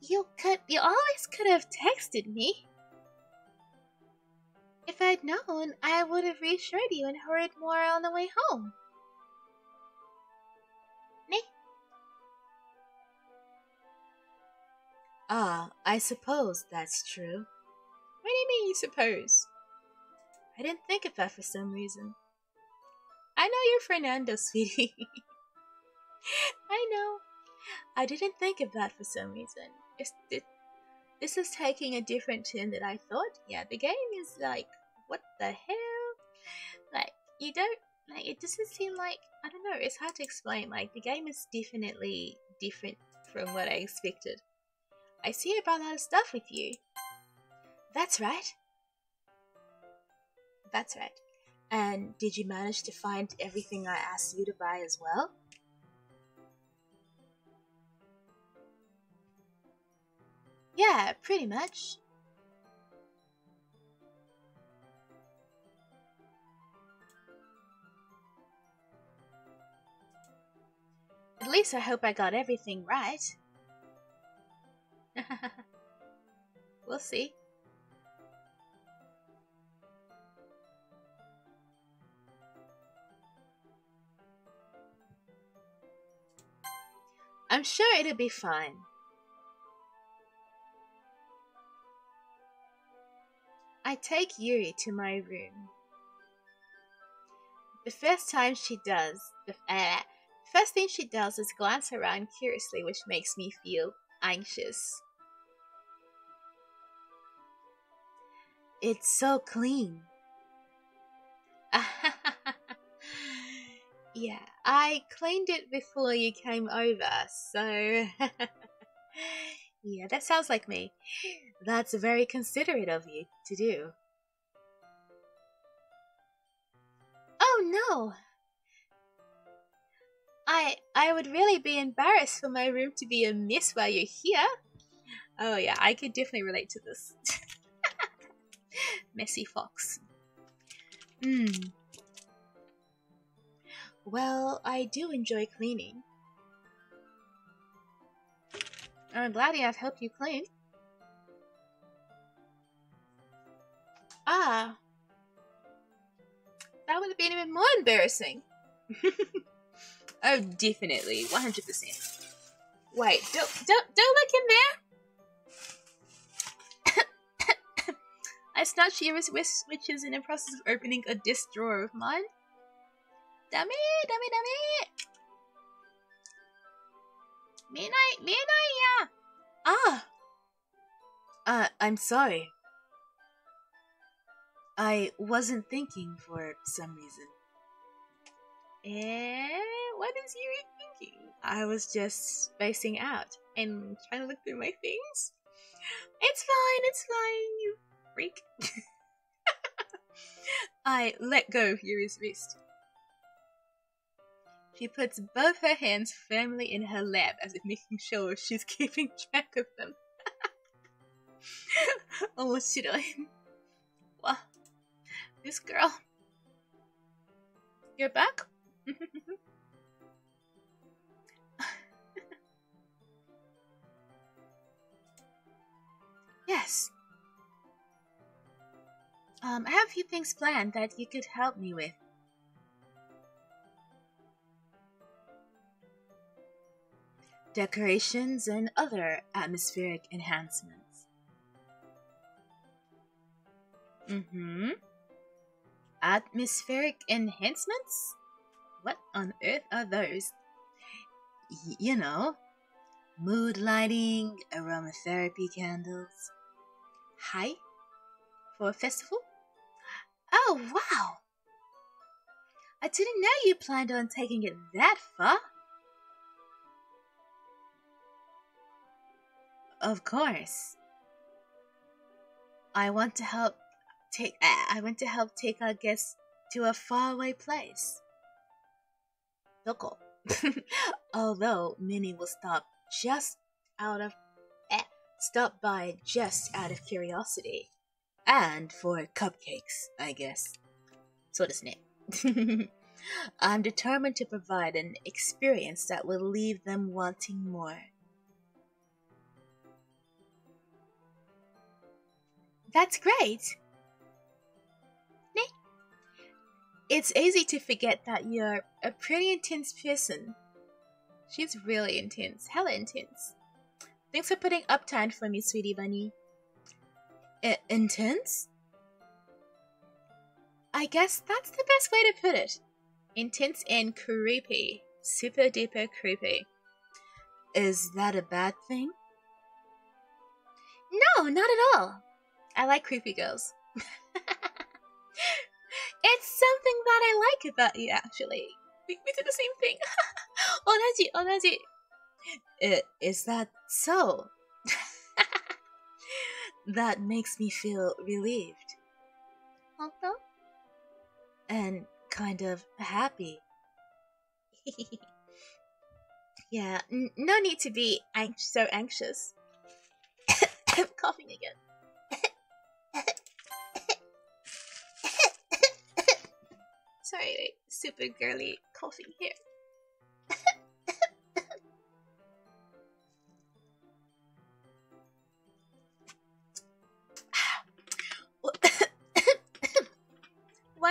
You always could have texted me. If I'd known, I would have reassured you and hurried more on the way home. Ne? Ah, I suppose that's true. What do you mean you suppose? I didn't think of that for some reason. I know you're Fernando, sweetie. I know. I didn't think of that for some reason. This is taking a different turn than I thought. Yeah, the game is like, what the hell? Like, you don't, like, it doesn't seem like, I don't know, it's hard to explain. Like, the game is definitely different from what I expected. I see you brought a lot of stuff with you. That's right. That's right. And did you manage to find everything I asked you to buy as well? Yeah, pretty much. At least I hope I got everything right. We'll see. I'm sure it'll be fine. I take Yuri to my room. The first thing she does is glance around curiously, which makes me feel anxious. It's so clean. Yeah, I cleaned it before you came over, so... Yeah, that sounds like me. That's very considerate of you to do. Oh no! I would really be embarrassed for my room to be a mess while you're here. Oh yeah, I could definitely relate to this. Messy fox. Well, I do enjoy cleaning. I'm glad I've helped you clean. Ah. That would have been even more embarrassing. Oh, definitely. 100%. Wait, don't look in there. I snatched Yuri's wrist, which is in the process of opening a desk drawer of mine. Dummy. Minai, yeah. I'm sorry. I wasn't thinking for some reason. What is Yuri thinking? I was just spacing out and trying to look through my things. It's fine, you freak. I let go of Yuri's wrist. She puts both her hands firmly in her lap as if making sure she's keeping track of them. Oh, should I? Well, this girl. You're back? Yes. I have a few things planned that you could help me with. Decorations and other atmospheric enhancements. Atmospheric enhancements? What on earth are those? You know, mood lighting, aromatherapy candles. Hi? For a festival? Oh, wow! I didn't know you planned on taking it that far. Of course. I want to help take our guests to a faraway place. Doko. Although many will stop by just out of curiosity. And for cupcakes, I guess. So doesn't it? I'm determined to provide an experience that will leave them wanting more. That's great! It's easy to forget that you're a pretty intense person. She's really intense. Hella intense. Thanks for putting uptime for me, sweetie bunny. Intense? I guess that's the best way to put it. Intense and creepy. Super duper creepy. Is that a bad thing? No, not at all. I like creepy girls. It's something that I like about you, actually. We did the same thing. Onaji. Is that so? That makes me feel relieved. Honto? And kind of happy. Yeah, no need to be so anxious. I'm coughing again. Sorry, super girly coughing here.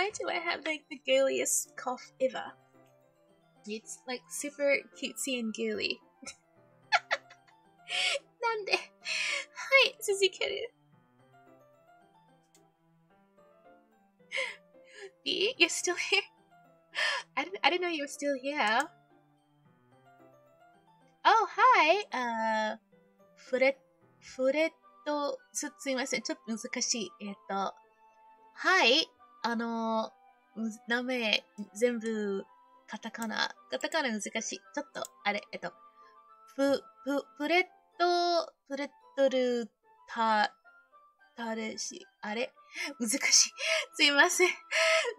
why do I have like the girliest cough ever? It's like super cutesy and girly. なんで、はい、続ける。B, you're still here? I didn't know you were still here. Oh, hi. フレット、すいません。ちょっと難しい。はい。名前、全部、カタカナ難しい。ちょっと、あれ、プレットル、タレシ、あれ難しい。すいません。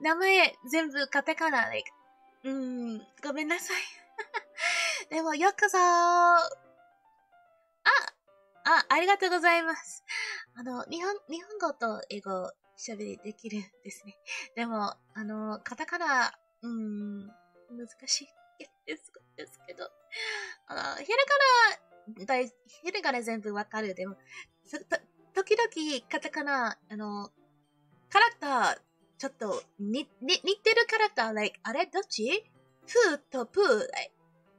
名前、全部カタカナで、ごめんなさい。でも、よくぞありがとうございます。日本語と英語喋りできるんですね。でも、カタカナ、難しいですけど、ひらがな全部わかる。でも、時々カタカナ、カラクター、ちょっと似てるカラクター、like、あれどっちフーとプー、like、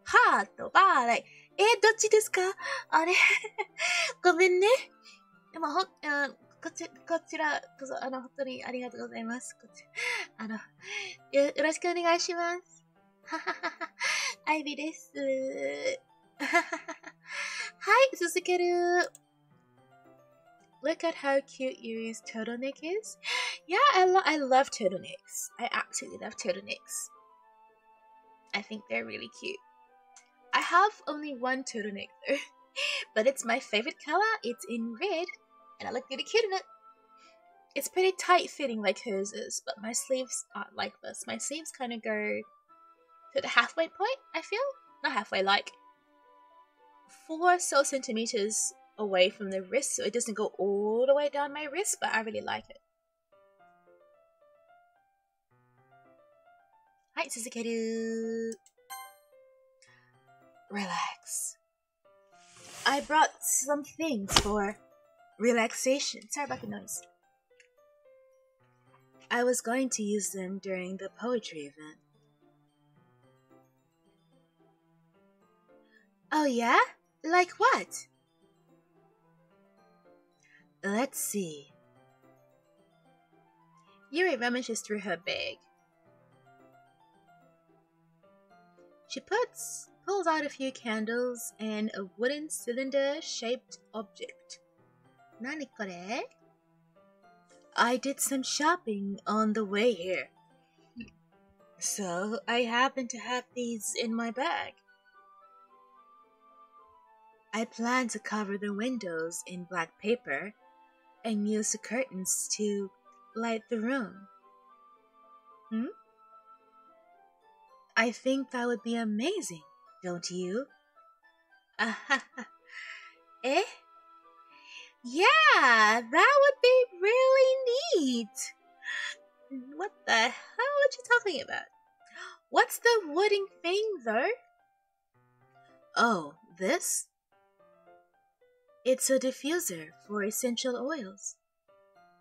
ハーとバー、like、どっちですかあれごめんね。でも、こちらこそ、本当にありがとうございます。よろしくお願いします。はははは。アイビです。はい、続ける。Look at how cute Yuri's turtleneck is. Yeah, I love turtlenecks. I absolutely love turtlenecks. I think they're really cute. I have only one turtleneck though, but it's my favorite color. It's in red, and I look really cute in it. It's pretty tight fitting like hers is, but my sleeves aren't like this. My sleeves kind of go to the halfway point, I feel. Not halfway, like 4 centimeters away from the wrist, so it doesn't go all the way down my wrist, but I really like it. はい、続ける。Relax. I brought some things for relaxation. Sorry about the noise. I was going to use them during the poetry event. Oh yeah? Like what? Let's see. Yuri rummages through her bag. She pulls out a few candles and a wooden cylinder-shaped object. 何これ? I did some shopping on the way here. So I happen to have these in my bag. I plan to cover the windows in black paper and use the curtains to light the room. I think that would be amazing, don't you? Eh? Yeah, that would be really neat. What the hell are you talking about? What's the wooden thing, though? Oh, this? It's a diffuser for essential oils.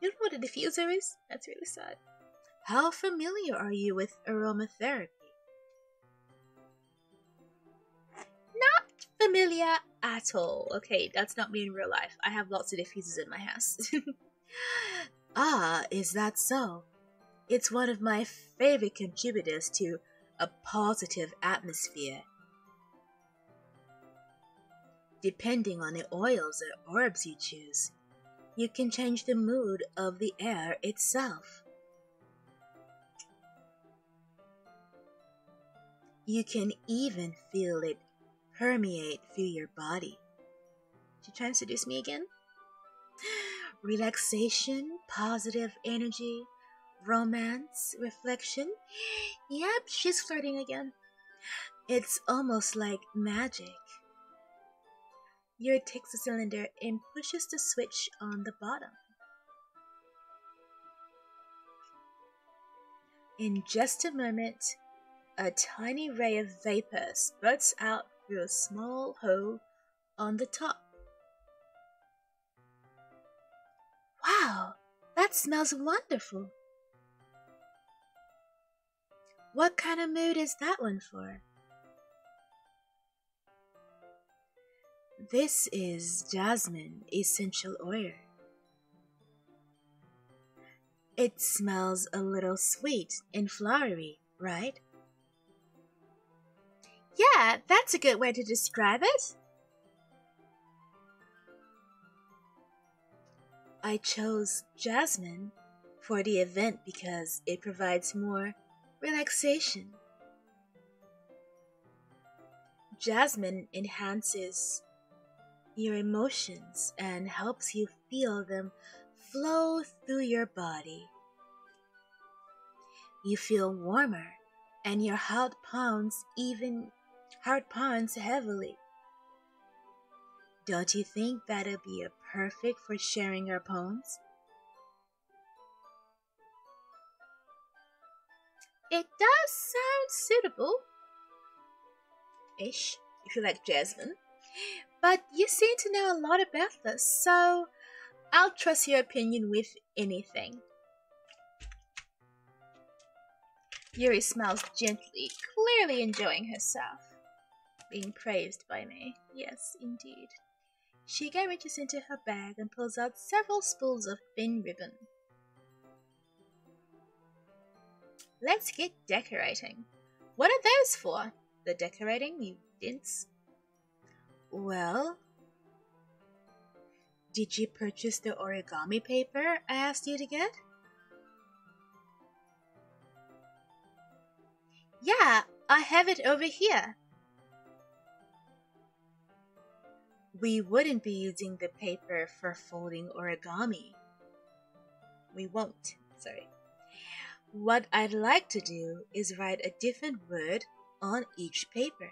You know what a diffuser is? That's really sad. How familiar are you with aromatherapy? Not familiar at all. Okay, that's not me in real life. I have lots of diffusers in my house. Ah, is that so? It's one of my favorite contributors to a positive atmosphere. Depending on the oils or herbs you choose, you can change the mood of the air itself. You can even feel it permeate through your body. She trying to seduce me again? Relaxation, positive energy, romance, reflection. Yep, she's flirting again. It's almost like magic. Yuri takes the cylinder and pushes the switch on the bottom. In just a moment, a tiny ray of vapor spurts out through a small hole on the top. Wow, that smells wonderful. What kind of mood is that one for? This is jasmine essential oil. It smells a little sweet and flowery, right? Yeah, that's a good way to describe it. I chose jasmine for the event because it provides more relaxation. Jasmine enhances your emotions and helps you feel them flow through your body. You feel warmer and your heart pounds heavily. Don't you think that'll be perfect for sharing our poems? It does sound suitable. Ish, if you like jasmine. But you seem to know a lot about this, so I'll trust your opinion with anything. Yuri smiles gently, clearly enjoying herself. Being praised by me. Yes, indeed. Shiga reaches into her bag and pulls out several spools of thin ribbon. Let's get decorating. What are those for? The decorating, you dints? Well, did you purchase the origami paper I asked you to get? Yeah, I have it over here. We wouldn't be using the paper for folding origami. We won't, sorry. What I'd like to do is write a different word on each paper.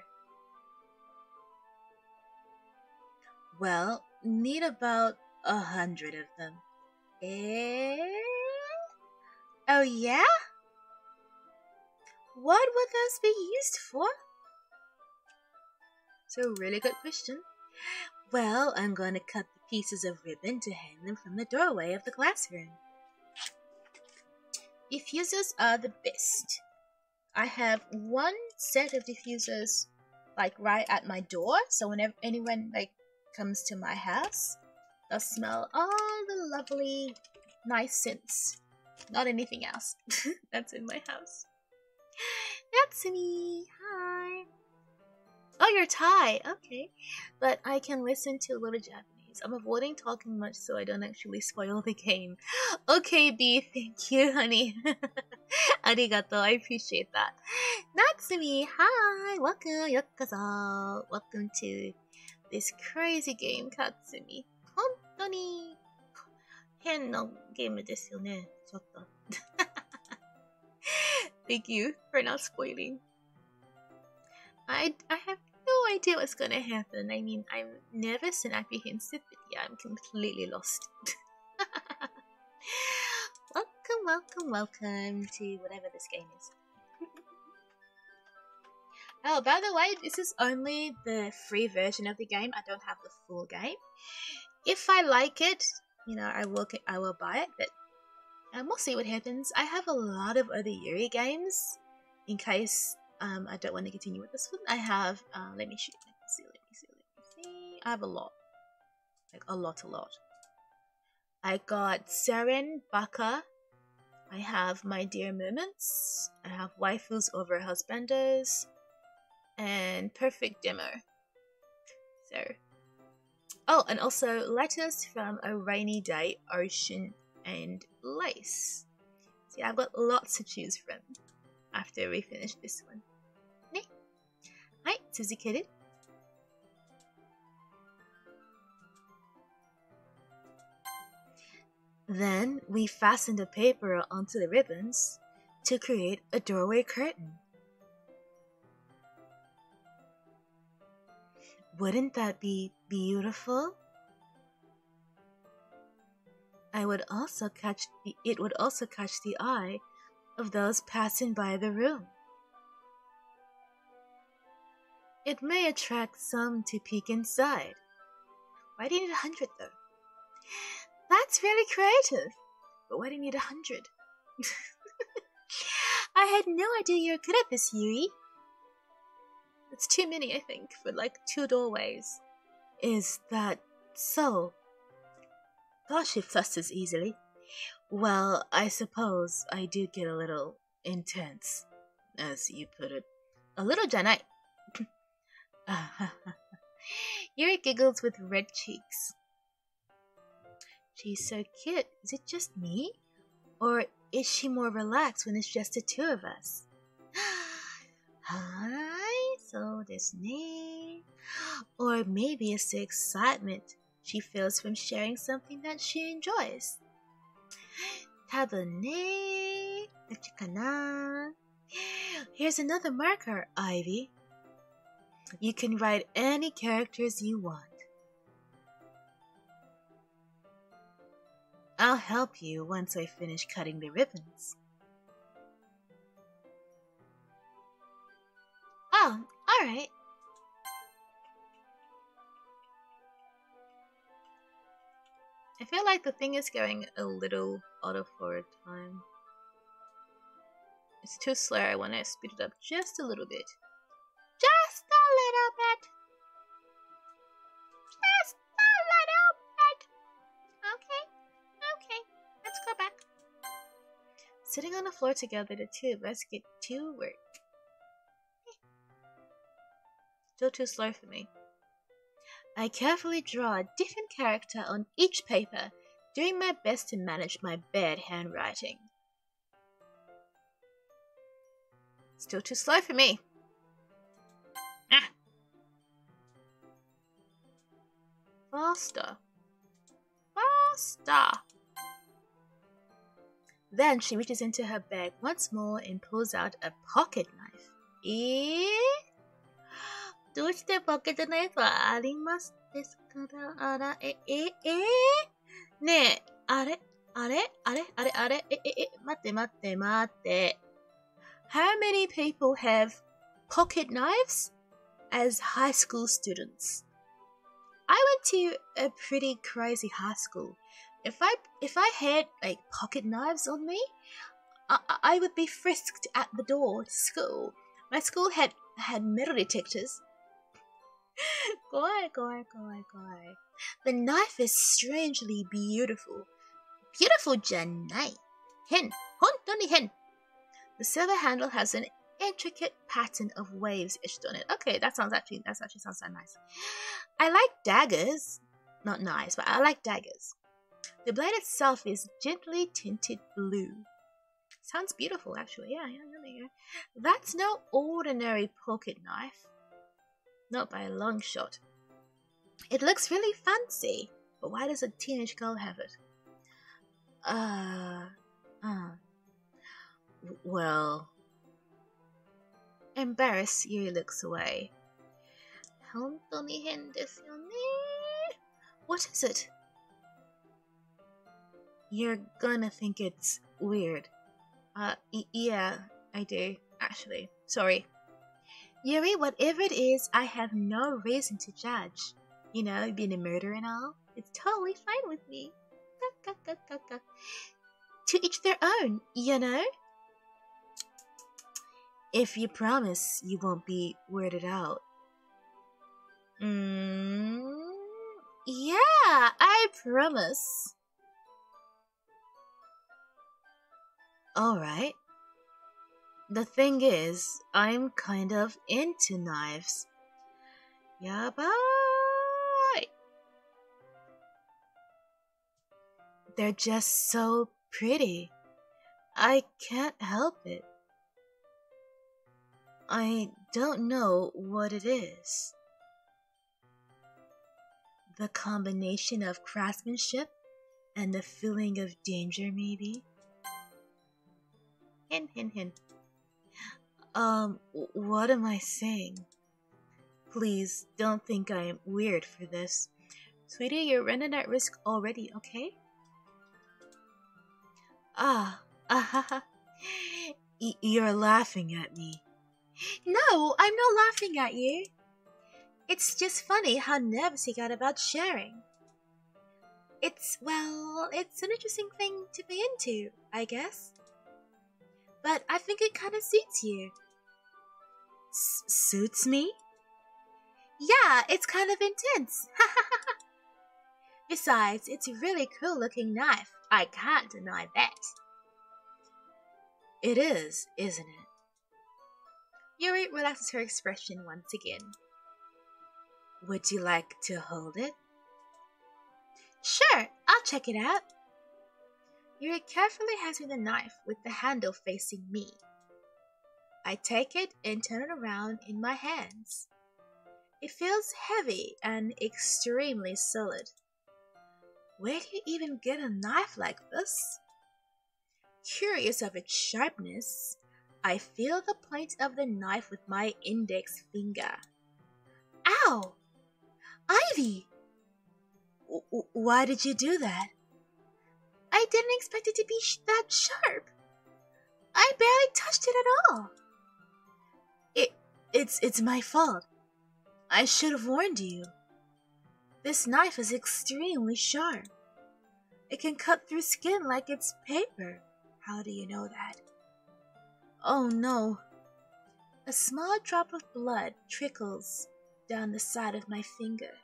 Well, need about 100 of them. Oh yeah? What would those be used for? So really good question. Well, I'm going to cut the pieces of ribbon to hang them from the doorway of the classroom. Diffusers are the best. I have one set of diffusers like right at my door, so whenever anyone comes to my house, they'll smell all the lovely, nice scents. Not anything else. That's in my house. That's me. Hi. Oh, you're Thai. Okay. But I can listen to a little Japanese. I'm avoiding talking much so I don't actually spoil the game. Okay, B. Thank you, honey. Arigato. I appreciate that. Natsumi. Hi. Welcome. Yokozo. Welcome to this crazy game, Katsumi. 本当に変なゲームですよね。ちょっと。Thank you for not spoiling. I have no idea what's gonna happen. I mean, I'm nervous and apprehensive, but yeah, I'm completely lost. Welcome to whatever this game is. Oh, by the way, this is only the free version of the game. I don't have the full game. If I like it, I will buy it, but we'll see what happens. I have a lot of other Yuri games in case I don't want to continue with this one. I have, let me see. I have a lot. Like a lot. I got Seren Baka. I have My Dear Moments. I have Waifus Over Husbandos. And Perfect Demo. So. Oh, and also Letters from a Rainy Day, Ocean and Lace. See, I've got lots to choose from after we finish this one. Ne? Hi, Suzuki. Then we fasten the paper onto the ribbons to create a doorway curtain. Wouldn't that be beautiful? It would also catch the eye of those passing by the room. It may attract some to peek inside. Why do you need 100 though? That's really creative. But why do you need 100? I had no idea you were good at this, Yuri. It's too many, I think, for like 2 doorways. Is that so? Gosh, she flusters easily. Well, I suppose I do get a little intense, as you put it. A little, Janai. Yuri giggles with red cheeks. She's so cute. Is it just me? Or is she more relaxed when it's just the two of us? Hi, so desu ne. Or maybe it's the excitement she feels from sharing something that she enjoys. Tabun ne. Dochi kana? Here's another marker, Ivy. You can write any characters you want. I'll help you once I finish cutting the ribbons. Oh, alright. I feel like the thing is going a little auto forward time. It's too slow. I want to speed it up just a little bit. Just a little bit. Just a little bit. Okay, let's go back. Sitting on the floor together, the two of us get to work. Still too slow for me. I carefully draw a different character on each paper, doing my best to manage my bad handwriting. Still too slow for me. Faster. Faster. Then she reaches into her bag once more and pulls out a pocket knife. どうしてポケットナイフはありますですからあらねえ、あれ待って。How many people have pocket knives as high school students? I went to a pretty crazy high school. If I had like pocket knives on me, I would be frisked at the door to school. My school had metal detectors. 怖い。The knife is strangely beautiful. Beautiful じゃない。変。本当に変。The silver handle has an intricate pattern of waves etched on it. Okay, that actually sounds so nice. I like daggers. Not nice, but I like daggers. The blade itself is gently tinted blue. Sounds beautiful, actually. Yeah, there you go. That's no ordinary pocket knife. Not by a long shot. It looks really fancy, but why does a teenage girl have it? Well... Embarrassed, Yuri looks away. 本当に変ですよね. What is it? You're gonna think it's weird. Yeah, I do, actually. Sorry. Yuri, whatever it is, I have no reason to judge. You know, being a murderer and all. It's totally fine with me. To each their own, you know? If you promise you won't be weirded out. Yeah, I promise. Alright. The thing is, I'm kind of into knives. Yabai! They're just so pretty. I can't help it. I don't know what it is. The combination of craftsmanship and the feeling of danger, maybe? Hint. What am I saying? Please, don't think I am weird for this. Sweetie, you're running at risk already, okay? You're laughing at me. No, I'm not laughing at you. It's just funny how nervous you got about sharing. It's an interesting thing to be into, I guess. but I think it kind of suits you. Suits me? Yeah, it's kind of intense. Besides, it's a really cool looking knife. I can't deny that. It is, isn't it? Yuri relaxes her expression once again. Would you like to hold it? Sure, I'll check it out. Yuri carefully hands me the knife with the handle facing me. I take it and turn it around in my hands. It feels heavy and extremely solid. Where do you even get a knife like this? Curious of its sharpness, I feel the point of the knife with my index finger. Ow! Ivy! Why did you do that? I didn't expect it to be that sharp. I barely touched it at all. It's my fault. I should have warned you. This knife is extremely sharp. It can cut through skin like it's paper. How do you know that? Oh no. A small drop of blood trickles down the side of my finger.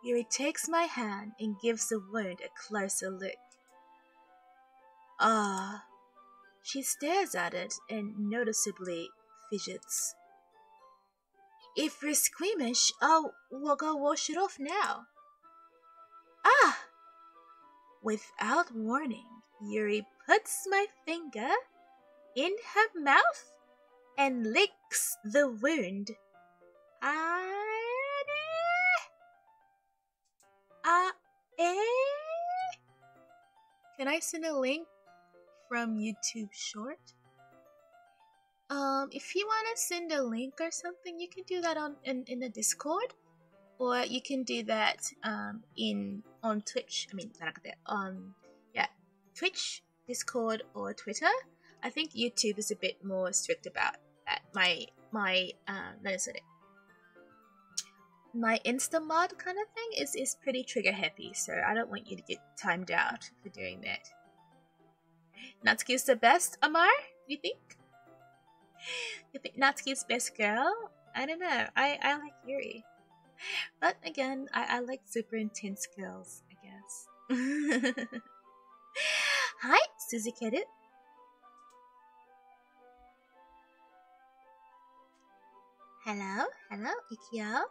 Yuri takes my hand and gives the wound a closer look. Ah. She stares at it and noticeably fidgets. If you're squeamish, we'll go wash it off now. Ah! Without warning, Yuri puts my finger in her mouth and licks the wound. Can I send a link from YouTube Short? If you want to send a link or something, you can do that in the Discord, or you can do that on Twitch. I mean, Twitch, Discord, or Twitter. I think YouTube is a bit more strict about that. My Instamod kind of thing is pretty trigger happy, so I don't want you to get timed out for doing that. Natsuki's the best, Amar? You think? You think Natsuki's best girl? I don't know. I like Yuri. But again, I like super intense girls, I guess. Hi, Suzuki. Hello, Ikyo.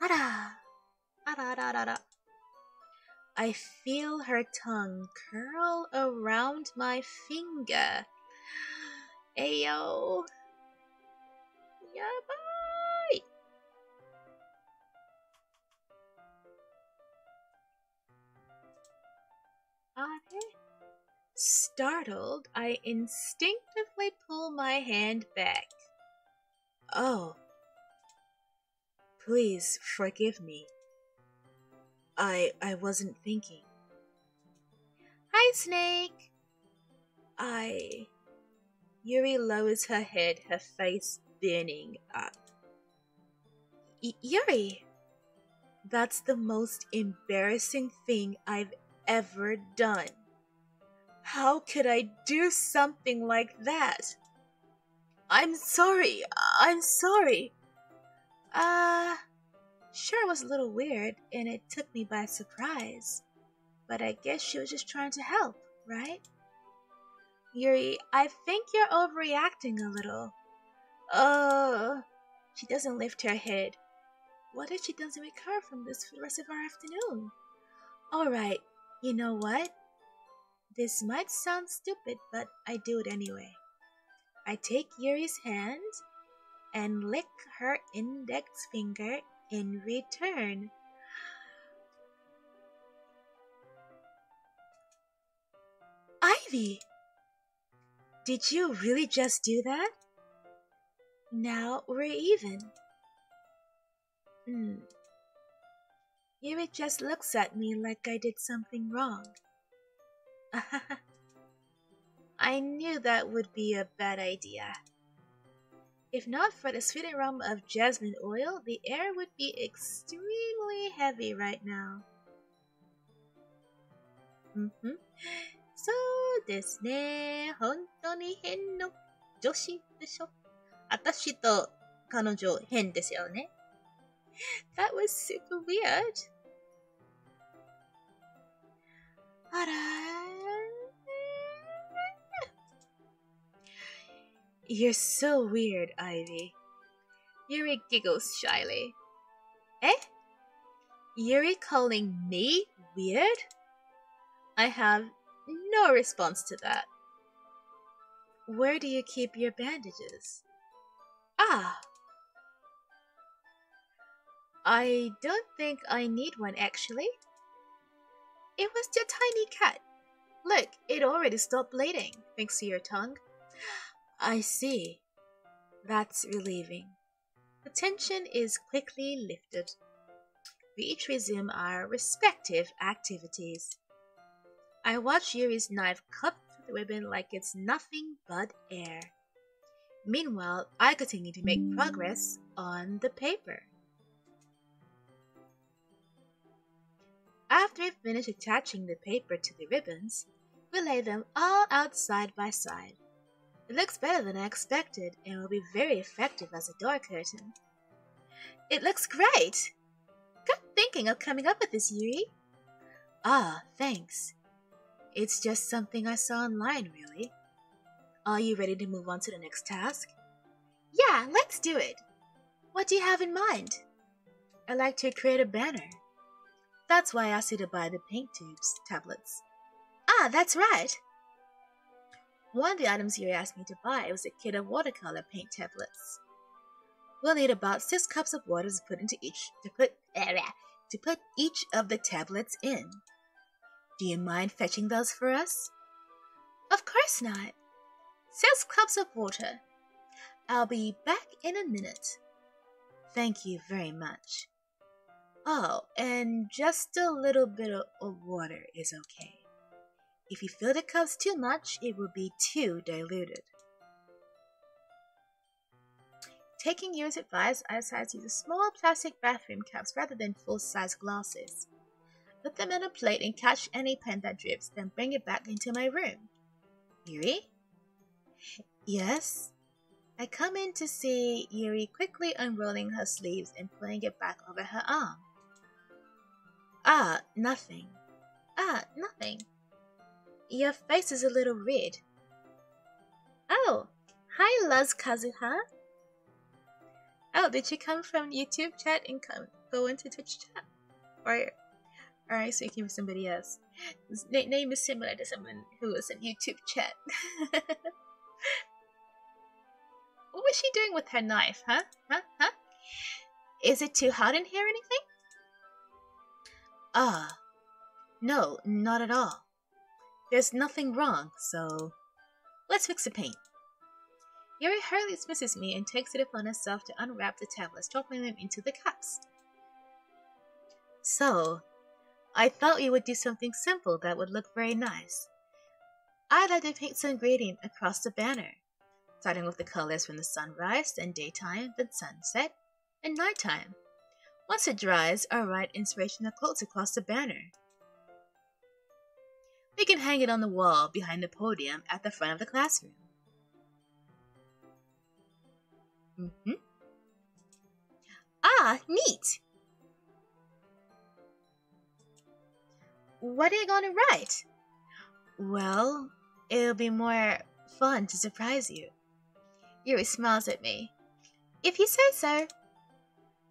Ara. I feel her tongue curl around my finger. Ayo. Yabai. Startled, I instinctively pull my hand back. Oh. Please forgive me. I wasn't thinking. Hi, Snake. Yuri lowers her head, her face burning up. Yuri, that's the most embarrassing thing I've ever done. How could I do something like that? I'm sorry. Sure it was a little weird, and it took me by surprise. But I guess she was just trying to help, right? Yuri, I think you're overreacting a little. She doesn't lift her head. What if she doesn't recover from this for the rest of our afternoon? Alright, you know what? This might sound stupid, but I do it anyway. I take Yuri's hand and lick her index finger in return. Ivy! Did you really just do that? Now we're even. Yuri just looks at me like I did something wrong. I knew that would be a bad idea. If not for the sweet aroma of jasmine oil, the air would be extremely heavy right now. そうですね。本当に変の女子でしょ。私と彼女変ですよね。That was super weird. あら You're so weird, Ivy. Yuri giggles shyly. Eh? Yuri calling me weird? I have no response to that. Where do you keep your bandages? Ah! I don't think I need one actually. It was your tiny cat. Look, it already stopped bleeding, thanks to your tongue. I see. That's relieving. The tension is quickly lifted. We each resume our respective activities. I watch Yuri's knife cut through the ribbon like it's nothing but air. Meanwhile, I continue to make progress on the paper. After I finish attaching the paper to the ribbons, we lay them all out side by side. It looks better than I expected and will be very effective as a door curtain. It looks great! Good thinking of coming up with this, Yuri. Ah, thanks. It's just something I saw online, really. Are you ready to move on to the next task? Yeah, let's do it. What do you have in mind? I'd like to create a banner. That's why I asked you to buy the paint tubes, tablets. Ah, that's right. One of the items you asked me to buy was a kit of watercolor paint tablets. We'll need about 6 cups of water to put each of the tablets in. Do you mind fetching those for us? Of course not. 6 cups of water. I'll be back in a minute. Thank you very much. Oh, and just a little bit of water is okay. If you fill the cups too much, it will be too diluted. Taking Yuri's advice, I decided to use small plastic bathroom cups rather than full-size glasses. Put them in a plate and catch any pen that drips, then bring it back into my room. Yuri? Yes? I come in to see Yuri quickly unrolling her sleeves and putting it back over her arm. Ah, nothing. Ah, nothing. Your face is a little red. Oh, hi Luz Kazuha. Oh, did you come from YouTube chat and go into Twitch chat? Or are you speaking with somebody else? His name is similar to someone who was in YouTube chat. What was she doing with her knife, huh? Huh? Is it too hot in here or anything? Ah, no, not at all. There's nothing wrong, so let's fix the paint. Yuri hurriedly dismisses me and takes it upon herself to unwrap the tablets, dropping them into the cups. So, I thought we would do something simple that would look very nice. I'd like to paint some gradient across the banner, starting with the colors from the sunrise, then daytime, then sunset, and nighttime. Once it dries, I'll write inspirational quotes across the banner. We can hang it on the wall behind the podium at the front of the classroom. Ah, neat! What are you going to write? Well, it'll be more fun to surprise you. Yuri smiles at me. If you say so.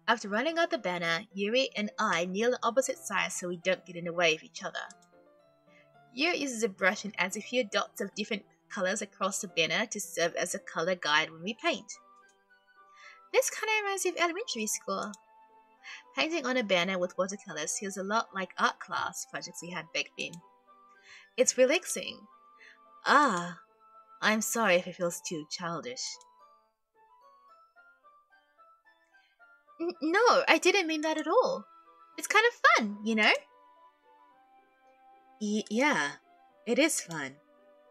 After running out the banner, Yuri and I kneel on opposite sides so we don't get in the way of each other. Yuri uses a brush and adds a few dots of different colors across the banner to serve as a color guide when we paint. This kind of reminds me of elementary school. Painting on a banner with watercolors feels a lot like art class projects we had back then. It's relaxing. Ah, I'm sorry if it feels too childish. No, I didn't mean that at all. It's kind of fun, you know? Yeah, it is fun.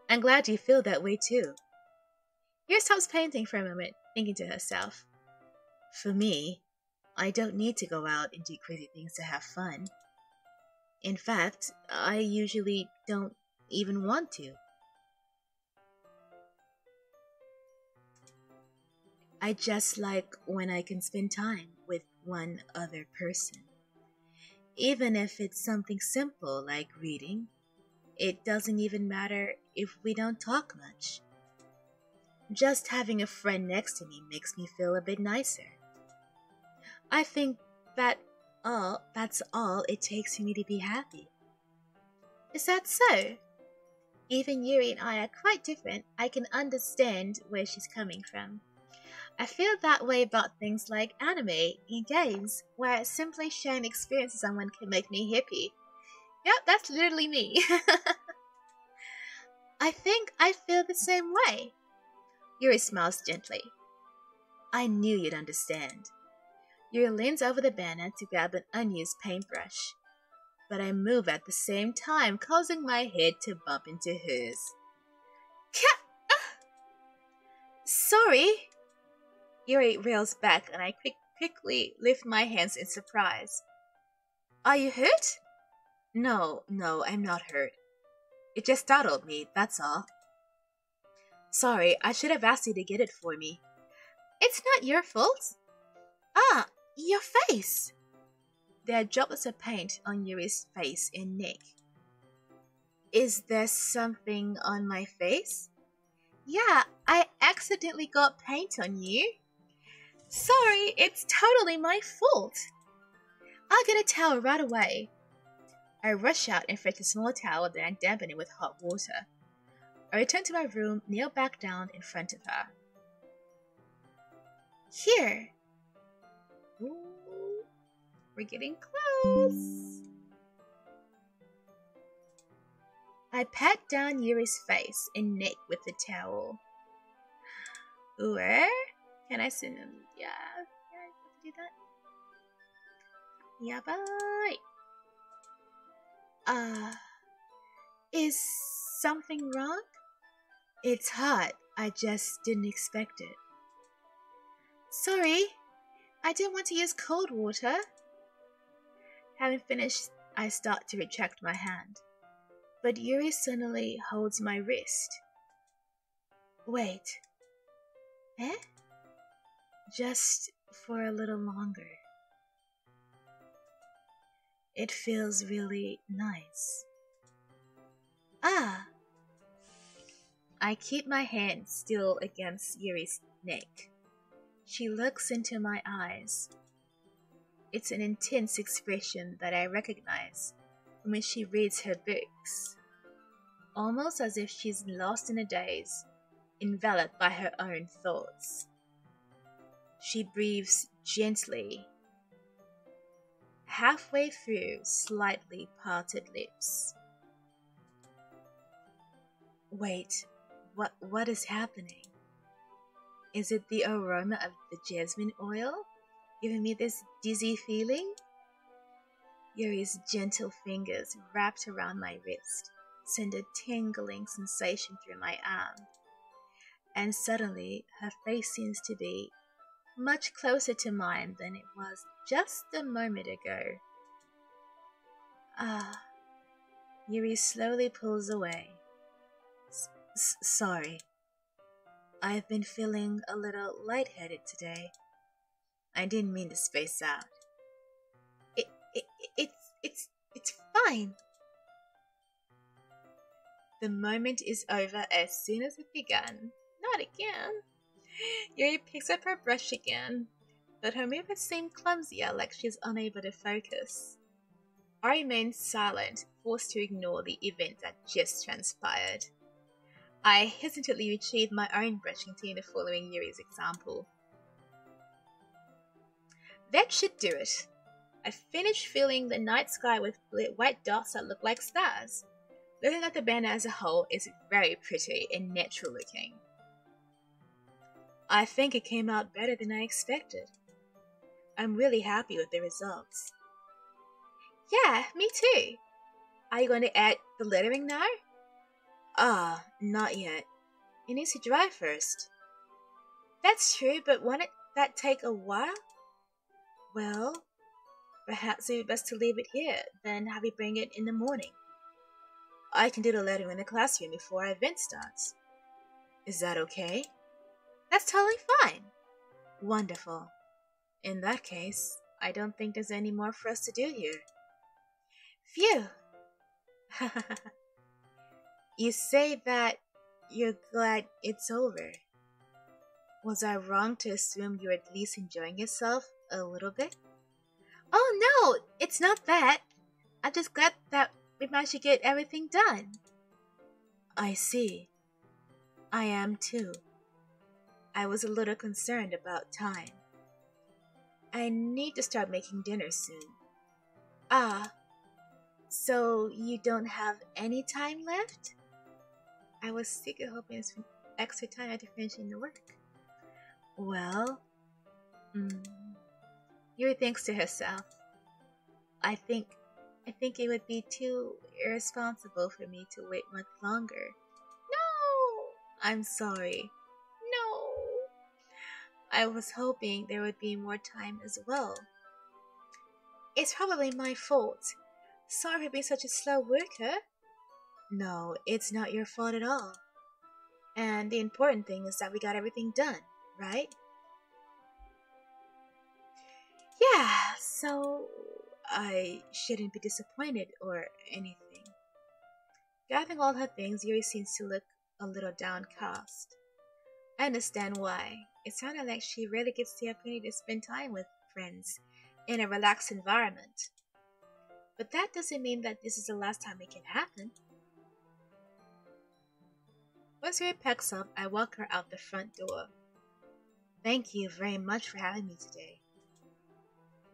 I'm glad you feel that way too. Yuri stops painting for a moment, thinking to herself. For me, I don't need to go out and do crazy things to have fun. In fact, I usually don't even want to. I just like when I can spend time with one other person. Even if it's something simple like reading, it doesn't even matter if we don't talk much. Just having a friend next to me makes me feel a bit nicer. I think that's all it takes for me to be happy. Is that so? Even Yuri and I are quite different. I can understand where she's coming from. I feel that way about things like anime and games, where simply sharing experience with someone can make me happy. Yep, that's literally me. I think I feel the same way. Yuri smiles gently. I knew you'd understand. Yuri leans over the banner to grab an unused paintbrush, but I move at the same time, causing my head to bump into hers. Sorry. Yuri reels back and I quickly lift my hands in surprise. Are you hurt? No, I'm not hurt. It just startled me, that's all. Sorry, I should have asked you to get it for me. It's not your fault. Ah, your face. There are droplets of paint on Yuri's face and neck. Is there something on my face? Yeah, I accidentally got paint on you. Sorry, it's totally my fault. I'll get a towel right away. I rush out and fetch a small towel, then I dampen it with hot water. I return to my room, kneel back down in front of her. Here. Ooh, we're getting close. I pat down Yuri's face and neck with the towel. Where? Can I send him? Yeah, I have to do that. Yeah, bye. Is something wrong? It's hot. I just didn't expect it. Sorry, I didn't want to use cold water. Having finished, I start to retract my hand, but Yuri suddenly holds my wrist. Wait. Eh? Just for a little longer. It feels really nice. Ah. I keep my hand still against Yuri's neck. She looks into my eyes. It's an intense expression that I recognize from when she reads her books, almost as if she's lost in a daze, enveloped by her own thoughts. She breathes gently, halfway through slightly parted lips. Wait, what is happening? Is it the aroma of the jasmine oil giving me this dizzy feeling? Yuri's gentle fingers wrapped around my wrist send a tingling sensation through my arm, and suddenly her face seems to be much closer to mine than it was just a moment ago. Ah, Yuri slowly pulls away. Sorry. I've been feeling a little lightheaded today. I didn't mean to space out. It's fine. The moment is over as soon as it began. Not again. Yuri picks up her brush again, but her movements seem clumsier, like she's unable to focus. I remain silent, forced to ignore the event that just transpired. I hesitantly retrieve my own brush and continue following Yuri's example. That should do it. I finished filling the night sky with white dots that look like stars. Looking at the banner as a whole, it's very pretty and natural looking. I think it came out better than I expected. I'm really happy with the results. Yeah, me too. Are you going to add the lettering now? Not yet. It needs to dry first. That's true, but won't that take a while? Well, perhaps it would be best to leave it here, then have you bring it in the morning. I can do the lettering in the classroom before our event starts. Is that okay? That's totally fine. Wonderful. In that case, I don't think there's any more for us to do here. Phew! You say that you're glad it's over. Was I wrong to assume you're at least enjoying yourself a little bit? Oh no, it's not that. I'm just glad that we managed to get everything done. I see. I am too. I was a little concerned about time. I need to start making dinner soon. Ah, so you don't have any time left? I was secretly hoping it's extra time after finishing the work. Well, Yuri thinks to herself. I think it would be too irresponsible for me to wait much longer. No! I'm sorry. No! I was hoping there would be more time as well. It's probably my fault. Sorry for being such a slow worker. No, it's not your fault at all. And the important thing is that we got everything done, right? Yeah, so I shouldn't be disappointed or anything. Gathering all her things, Yuri seems to look a little downcast. I understand why. It sounded like she rarely gets the opportunity to spend time with friends in a relaxed environment. But that doesn't mean that this is the last time it can happen. Once Yuri packs up, I walk her out the front door. Thank you very much for having me today.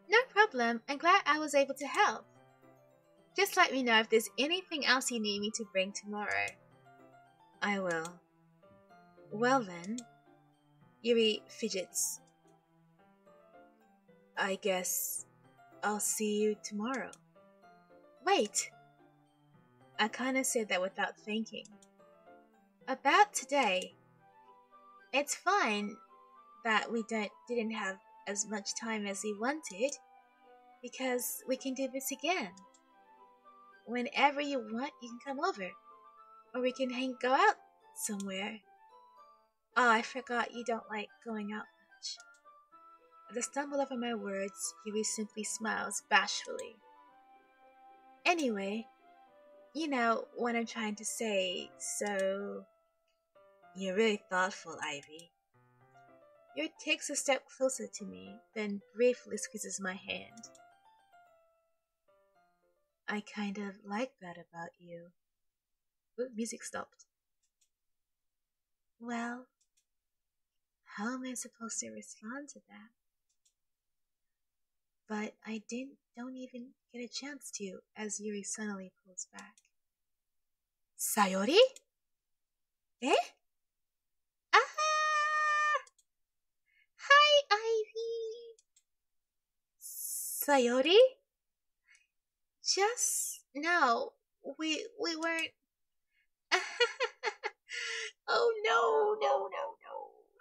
No problem. I'm glad I was able to help. Just let me know if there's anything else you need me to bring tomorrow. I will. Well then, Yuri fidgets. I guess I'll see you tomorrow. Wait! I kinda said that without thinking. About today, it's fine that we didn't have as much time as we wanted, because we can do this again. Whenever you want, you can come over, or we can go out somewhere. Oh, I forgot you don't like going out much. As I stumble over my words, Yuri simply smiles bashfully. Anyway, you know what I'm trying to say, so... You're really thoughtful, Ivy. Yuri takes a step closer to me, then briefly squeezes my hand. I kind of like that about you. Ooh, music stopped. Well, how am I supposed to respond to that? But I don't even get a chance to, as Yuri suddenly pulls back. Sayori? Eh? Ah! Hi, Ivy! Sayori? Just no, we weren't. Oh no.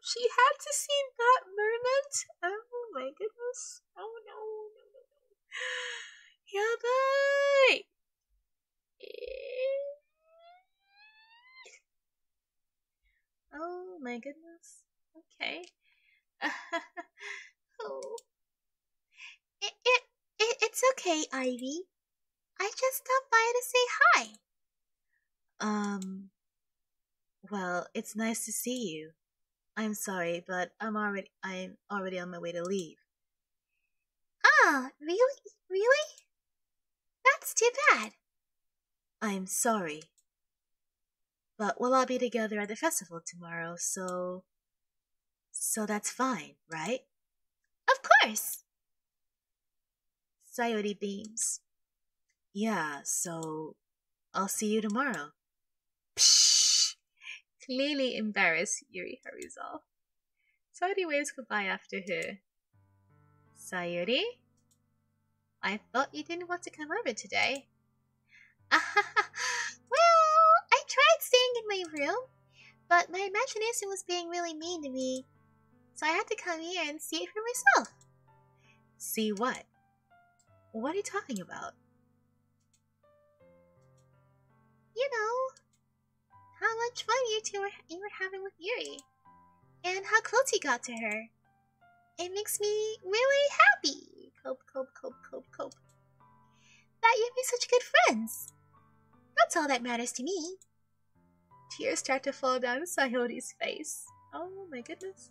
She had to see that moment. Oh my goodness. Oh no. Yabai! Oh my goodness. Okay. Oh. It's okay, Ivy. I just stopped by to say hi. Well, it's nice to see you. I'm sorry, but I'm already on my way to leave. Ah, really? Really? That's too bad. I'm sorry. But we'll all be together at the festival tomorrow, so that's fine, right? Of course. Sayori beams. Yeah, so I'll see you tomorrow. Pshh! Clearly embarrassed, Yuri hurries off. Sayori waves goodbye after her. Sayori? I thought you didn't want to come over today. Well, I tried staying in my room, but my imagination was being really mean to me. So I had to come here and see it for myself. See what? What are you talking about? You much fun you were having with Yuri, and how close you got to her. It makes me really happy. Cope. That you'd be such good friends. That's all that matters to me. Tears start to fall down Sayori's face. Oh my goodness.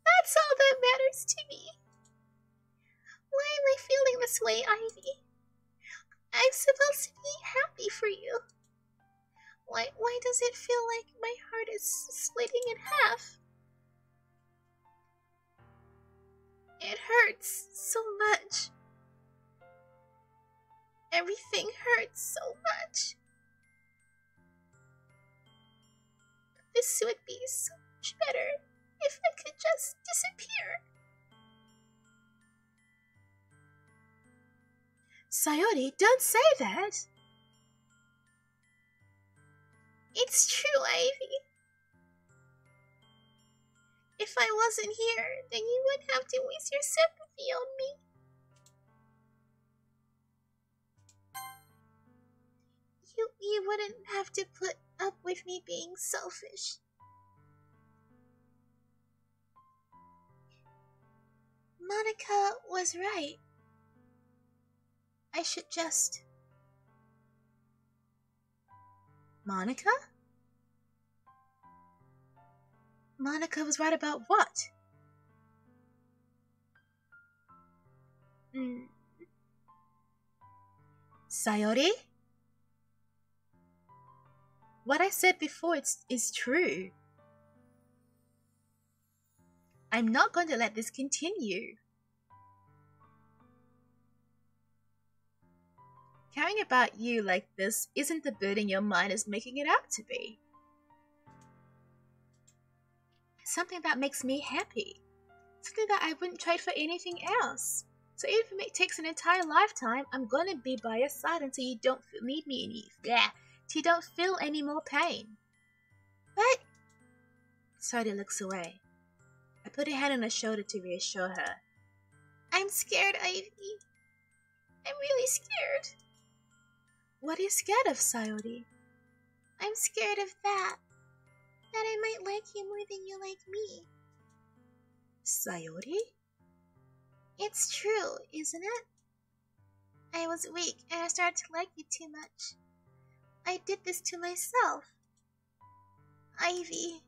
That's all that matters to me. Why am I feeling this way, Ivy? I'm supposed to be happy for you. Why does it feel like my heart is splitting in half? It hurts so much. Everything hurts so much. This would be so much better if I could just disappear. Sayori, don't say that! It's true, Ivy. If I wasn't here, then you wouldn't have to waste your sympathy on me. You wouldn't have to put up with me being selfish. Monica was right. I should just... Monica? Monica was right about what? Sayori? What I said before is true. I'm not going to let this continue. Caring about you like this isn't the burden your mind is making it out to be. It's something that makes me happy. Something that I wouldn't trade for anything else. So even if it takes an entire lifetime, I'm gonna be by your side until you don't need me till you don't feel any more pain. But Sayori looks away. I put a hand on her shoulder to reassure her. I'm scared, Ivy. I'm really scared. What are you scared of, Sayori? I'm scared of that. That I might like you more than you like me. Sayori? It's true, isn't it? I was weak and I started to like you too much. I did this to myself. Ivy,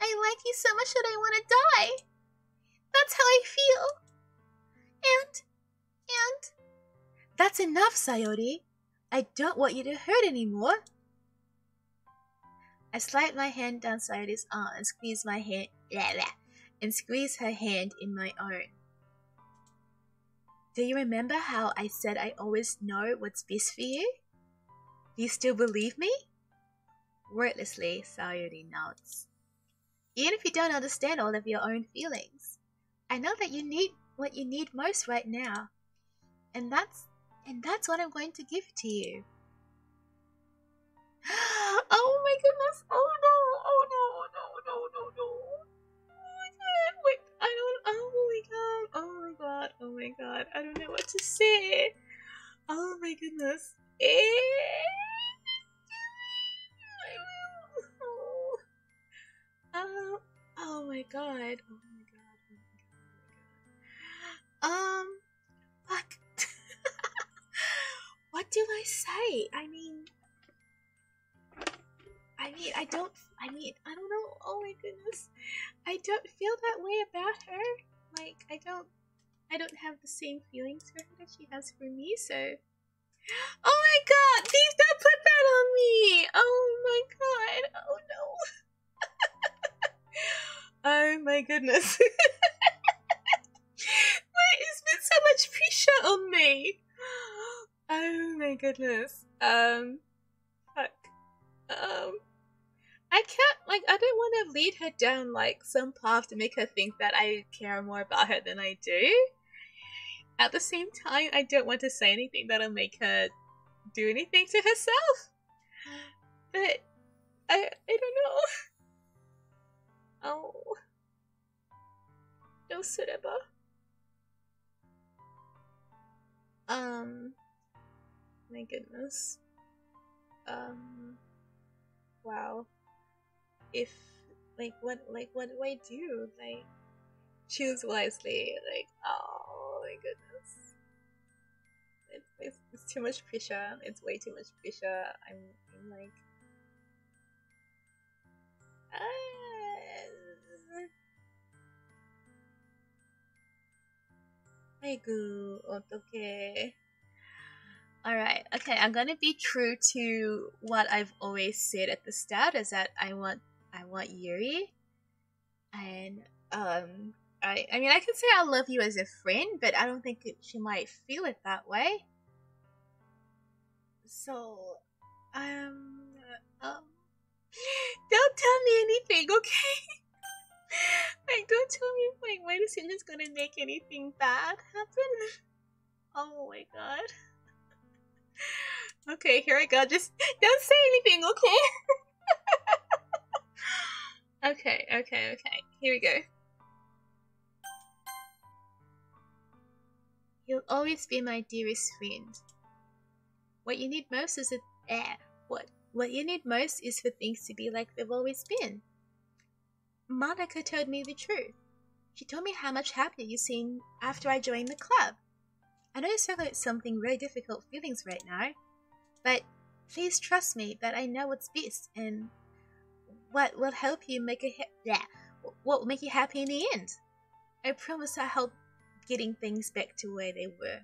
I like you so much that I want to die. That's how I feel. And... That's enough, Sayori. I don't want you to hurt anymore. I slide my hand down Sayori's arm and squeeze her hand in my own. Do you remember how I said I always know what's best for you? Do you still believe me? Wordlessly, Sayori nods. Even if you don't understand all of your own feelings, I know that you need what you need most right now. And that's what I'm going to give to you. Oh my goodness! Oh no! Wait, oh my god, I don't know what to say. Oh my goodness. Oh my god. Fuck. What do I say? I don't know. Oh my goodness. I don't feel that way about her. Like, I don't have the same feelings for her that she has for me, so... Oh my god! Please don't put that on me! Oh my god! Oh no! Oh my goodness. Why is there so much pressure on me? Oh my goodness. Fuck. I don't want to lead her down like some path to make her think that I care more about her than I do. At the same time, I don't want to say anything that'll make her do anything to herself. But I don't know. Oh. No Sureba. My goodness. Wow. if what do I do? Like, choose wisely. Like, oh my goodness, it's too much pressure. It's way too much pressure. I'm like, 아이고 어떡해. Alright, okay, I'm gonna be true to what I've always said at the start, is that I want Yuri. And I mean, I can say I love you as a friend, but I don't think she might feel it that way. So, um don't tell me anything, okay? Like, don't tell me like my decision is gonna make anything bad happen. Oh my god. Okay, here I go. Just don't say anything, okay? Okay. Here we go. You'll always be my dearest friend. What you need most is what you need most is for things to be like they've always been. Monica told me the truth. She told me how much happier you seem after I joined the club. I know you struggle with something really difficult feelings right now, but please trust me that I know what's best and what will help you what will make you happy in the end. I promise I'll help getting things back to where they were.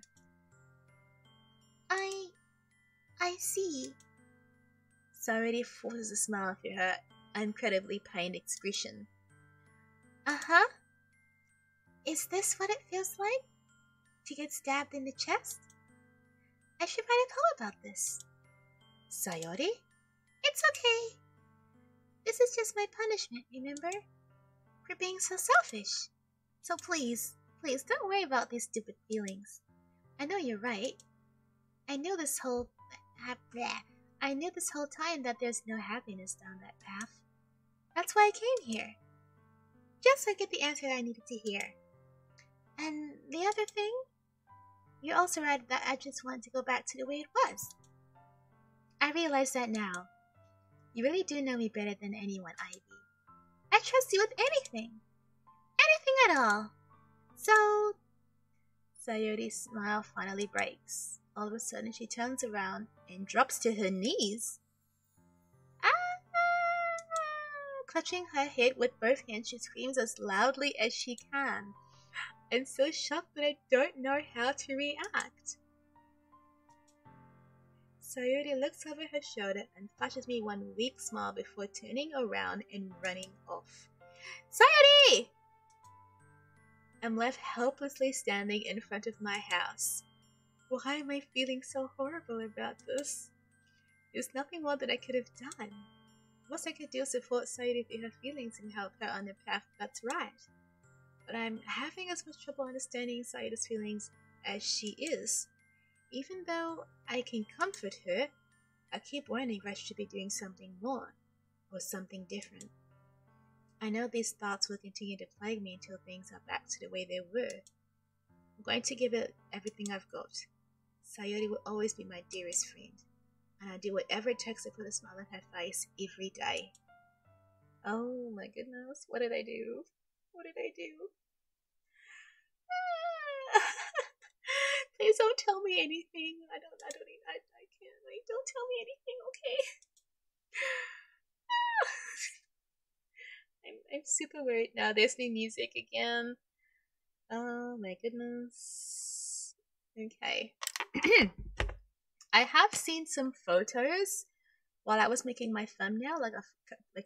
I see. Sayori forces a smile through her incredibly pained expression. Uh-huh. Is this what it feels like? To get stabbed in the chest? I should write a poem about this. Sayori? It's okay. This is just my punishment, remember? For being so selfish. So please don't worry about these stupid feelings. I know you're right. I knew this whole time that there's no happiness down that path. That's why I came here. Just to get the answer I needed to hear. And the other thing, you're also right that I just want to go back to the way it was. I realize that now. You really do know me better than anyone, Ivy. I trust you with anything. Anything at all. So... Sayori's smile finally breaks. All of a sudden she turns around and drops to her knees. Clutching her head with both hands, she screams as loudly as she can. I'm so shocked that I don't know how to react. Sayori looks over her shoulder and flashes me one weak smile before turning around and running off. Sayori! I'm left helplessly standing in front of my house. Why am I feeling so horrible about this? There's nothing more that I could have done. Most I could do is support Sayori through her feelings and help her on the path that's right. But I'm having as much trouble understanding Sayori's feelings as she is. Even though I can comfort her, I keep wondering if I should be doing something more, or something different. I know these thoughts will continue to plague me until things are back to the way they were. I'm going to give it everything I've got. Sayori will always be my dearest friend, and I'll do whatever it takes to put a smile on her face every day. Oh my goodness, what did I do? What did I do? Please don't tell me anything. I can't. Like, don't tell me anything, okay? I'm super worried now. There's new music again. Oh my goodness. Okay. I have seen some photos while I was making my thumbnail like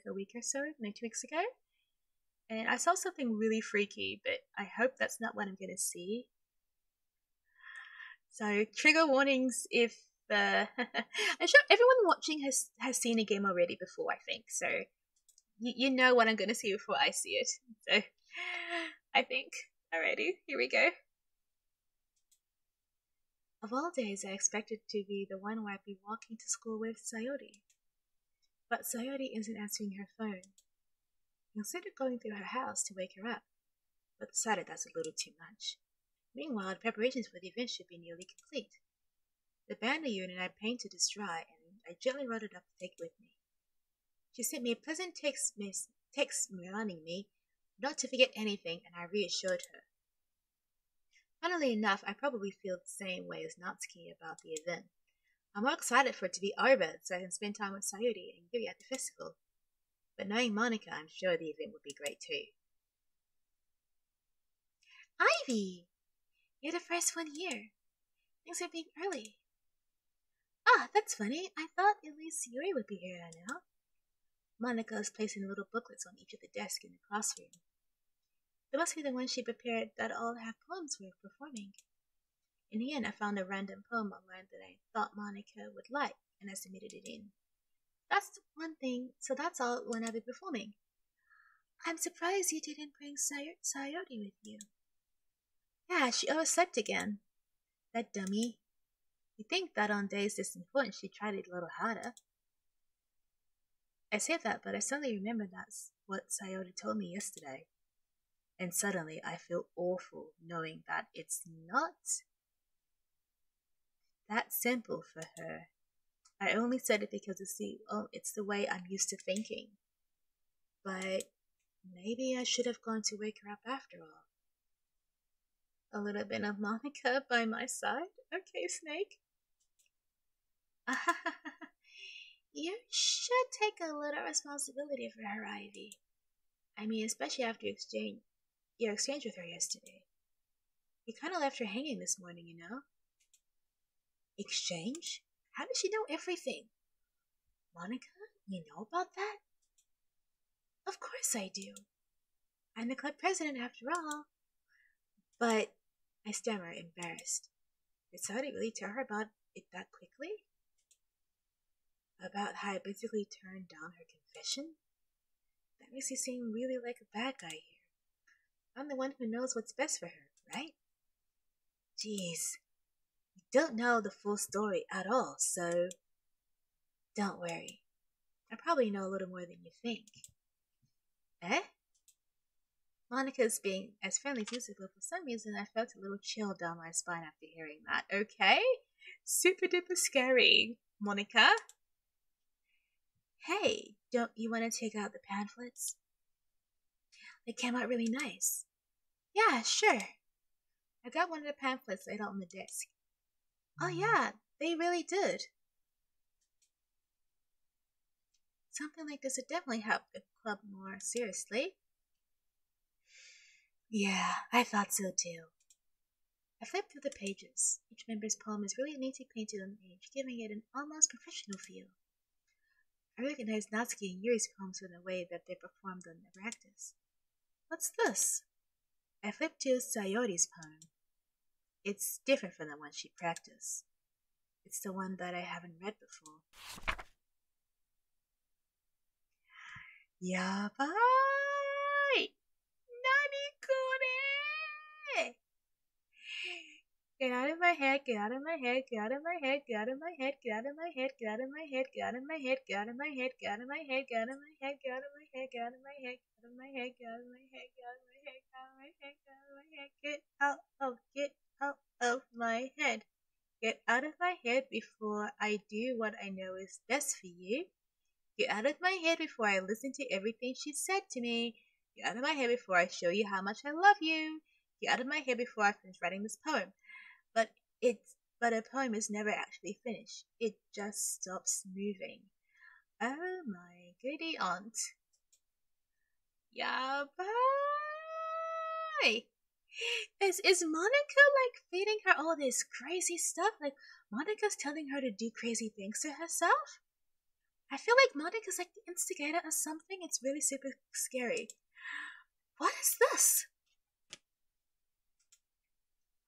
a week or so, maybe 2 weeks ago. And I saw something really freaky, but I hope that's not what I'm going to see. So, trigger warnings if I'm sure everyone watching has seen a game already before, I think. So, you know what I'm going to see before I see it. So, I think. Alrighty, here we go. Of all days, I expected to be the one where I'd be walking to school with Sayori. But Sayori isn't answering her phone. I considered going through her house to wake her up, but decided that's a little too much. Meanwhile, the preparations for the event should be nearly complete. The banner unit I painted is dry, and I gently wrote it up to take with me. She sent me a pleasant text warning me not to forget anything, and I reassured her. Funnily enough, I probably feel the same way as Natsuki about the event. I'm more excited for it to be over so I can spend time with Sayori and Yuri at the festival. But knowing Monika, I'm sure the event would be great too. Ivy! You're the first one here. Things are being early. Ah, that's funny. I thought at least Yuri would be here by now. Monika is placing little booklets on each of the desks in the classroom. They must be the ones she prepared that all have poems worth performing. In the end, I found a random poem online that I thought Monika would like, and I submitted it in. That's one thing, so that's all when I'll be performing. I'm surprised you didn't bring Sayori with you. Yeah, she overslept again. That dummy. You'd think that on days this important she'd try it a little harder. I say that, but I suddenly remember that's what Sayori told me yesterday. And suddenly I feel awful knowing that it's not that simple for her. I only said it because it's the way I'm used to thinking. But maybe I should have gone to wake her up after all. A little bit of Monika by my side? Okay, Snake. You should take a little responsibility for her, Ivy. I mean, especially after your exchange with her yesterday. You kind of left her hanging this morning, you know? Exchange? How does she know everything? Monika, you know about that? Of course I do. I'm the club president after all. But, I stammer, embarrassed. Did somebody really tell her about it that quickly? About how I basically turned down her confession? That makes you seem really like a bad guy here. I'm the one who knows what's best for her, right? Jeez. You don't know the full story at all, so don't worry. I probably know a little more than you think. Eh? Monika's being as friendly as usual, but for some reason I felt a little chill down my spine after hearing that. Okay? Super duper scary, Monika. Hey, don't you want to check out the pamphlets? They came out really nice. Yeah, sure. I got one of the pamphlets laid out on the desk. Oh yeah, they really did. Something like this would definitely help the club more seriously. Yeah, I thought so too. I flipped through the pages. Each member's poem is really neatly painted on the page, giving it an almost professional feel. I recognized Natsuki and Yuri's poems in the way that they performed on the practice. What's this? I flipped to Sayori's poem. It's different from the one she practiced. It's the one that I haven't read before. Yabai! Nanikore! Get out of my head, get out of my head, get out of my head, get out of my head, get out of my head, get out of my head, get out of my head, get out of my head, get out of my head, get out of my head, get out of my head, get out of my head, get out of my head, get out of my head, get out of my head, get out of my head, get out of my head, get out of my head. Get out of my head before I do what I know is best for you. Get out of my head before I listen to everything she said to me. Get out of my head before I show you how much I love you. Get out of my head before I finish writing this poem. But a poem is never actually finished. It just stops moving. Oh my goody aunt. Yabai! Is Monika like feeding her all this crazy stuff? Like Monika's telling her to do crazy things to herself? I feel like Monika's like the instigator or something. It's really super scary. What is this?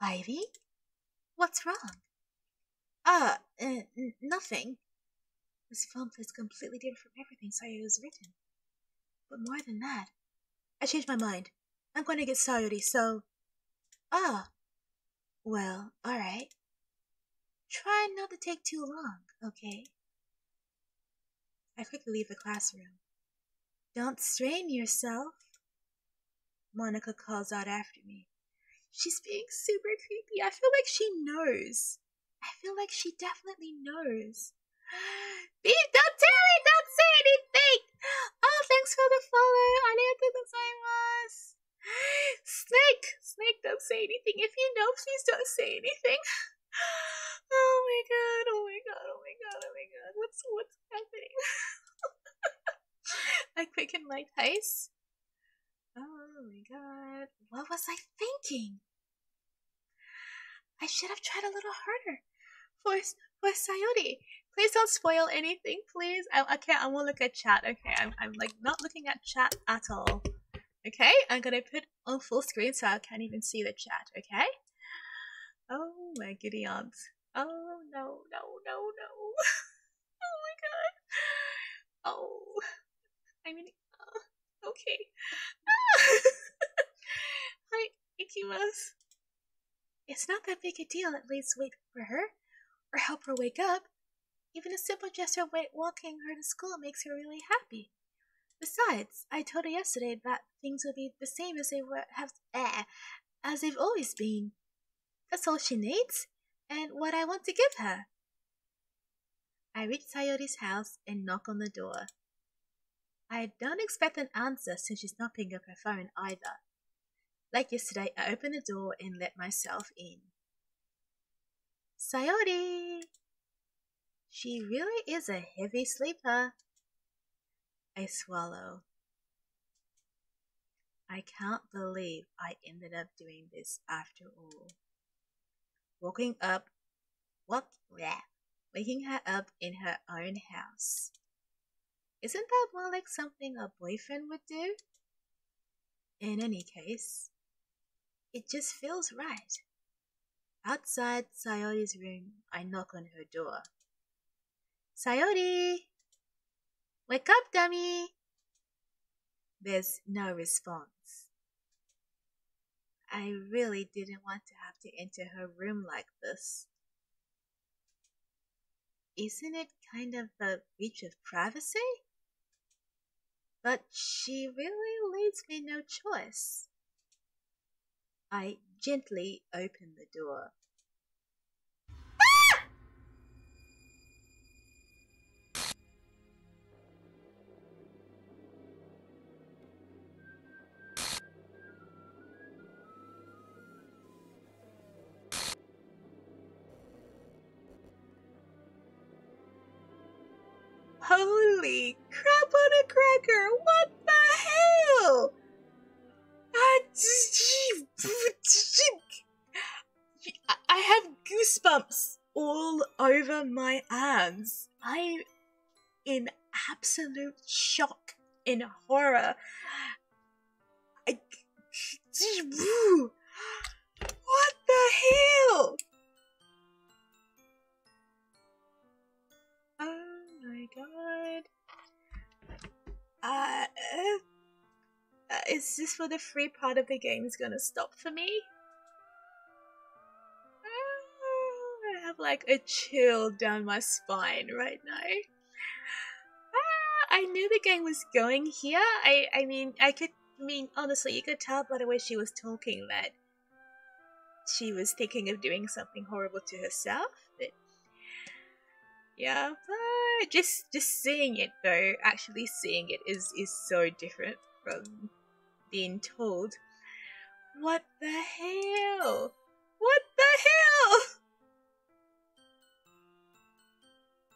Ivy? What's wrong? Nothing. This poem is completely different from everything Sayori has written. But more than that, I changed my mind. I'm going to get Sayori, so... Well, alright. Try not to take too long, okay? I quickly leave the classroom. Don't strain yourself, Monika calls out after me. She's being super creepy. I feel like she knows. I feel like she definitely knows. Beef, don't tell me! Don't say anything! thanks for the follow. Arigatou gozaimasu. Snake, don't say anything. If you know, please don't say anything. Oh my god, oh my god, oh my god, oh my god. What's happening? I quicken my pace. Oh my god. What was I thinking? I should have tried a little harder. For Sayori. Please don't spoil anything, please. Okay, I won't look at chat. Okay, I'm like not looking at chat at all. Okay, I'm gonna put on full screen so I can't even see the chat, okay? Oh my giddy aunt. Oh no. Oh my god. Oh. I mean, okay. Hi, ikimasu. It's not that big a deal, at least wait for her, or help her wake up. Even a simple gesture of walking her to school makes her really happy. Besides, I told her yesterday that things will be the same as as they've always been. That's all she needs, and what I want to give her. I reach Sayori's house and knock on the door. I don't expect an answer since she's not picking up her phone either. Like yesterday, I open the door and let myself in. Sayori! She really is a heavy sleeper. I swallow. I can't believe I ended up doing this after all. Waking her up in her own house. Isn't that more like something a boyfriend would do? In any case, it just feels right. Outside Sayori's room, I knock on her door. Sayori! Wake up, dummy! There's no response. I really didn't want to have to enter her room like this. Isn't it kind of a breach of privacy? But she really leaves me no choice. I gently open the door. Holy crap on a cracker! What the hell? I have goosebumps all over my arms. I'm in absolute shock and horror. What the hell? Oh my god. Is this where the free part of the game is gonna stop for me? I have like a chill down my spine right now. I knew the game was going here. I mean, honestly, you could tell by the way she was talking that she was thinking of doing something horrible to herself. But yeah, but just seeing it though, actually seeing it is so different from being told. What the hell? What the hell?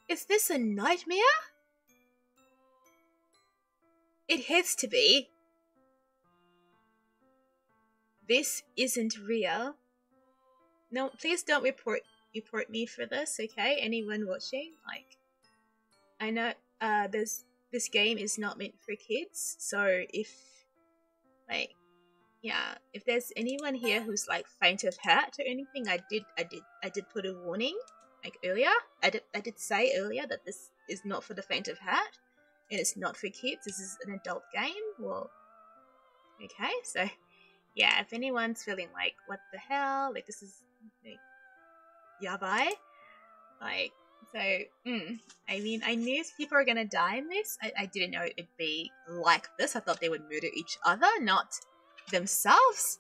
Is this a nightmare? It has to be. This isn't real. No, please don't report me for this, okay? Anyone watching, like, I know this game is not meant for kids, so if there's anyone here who's like faint of heart or anything, I did put a warning like earlier. I did say earlier that this is not for the faint of heart and it's not for kids. This is an adult game. Well, okay, so yeah, if anyone's feeling like what the hell, like this is like yabai, like, so I mean, I knew people were gonna die in this. I didn't know it'd be like this. I thought they would murder each other, not themselves.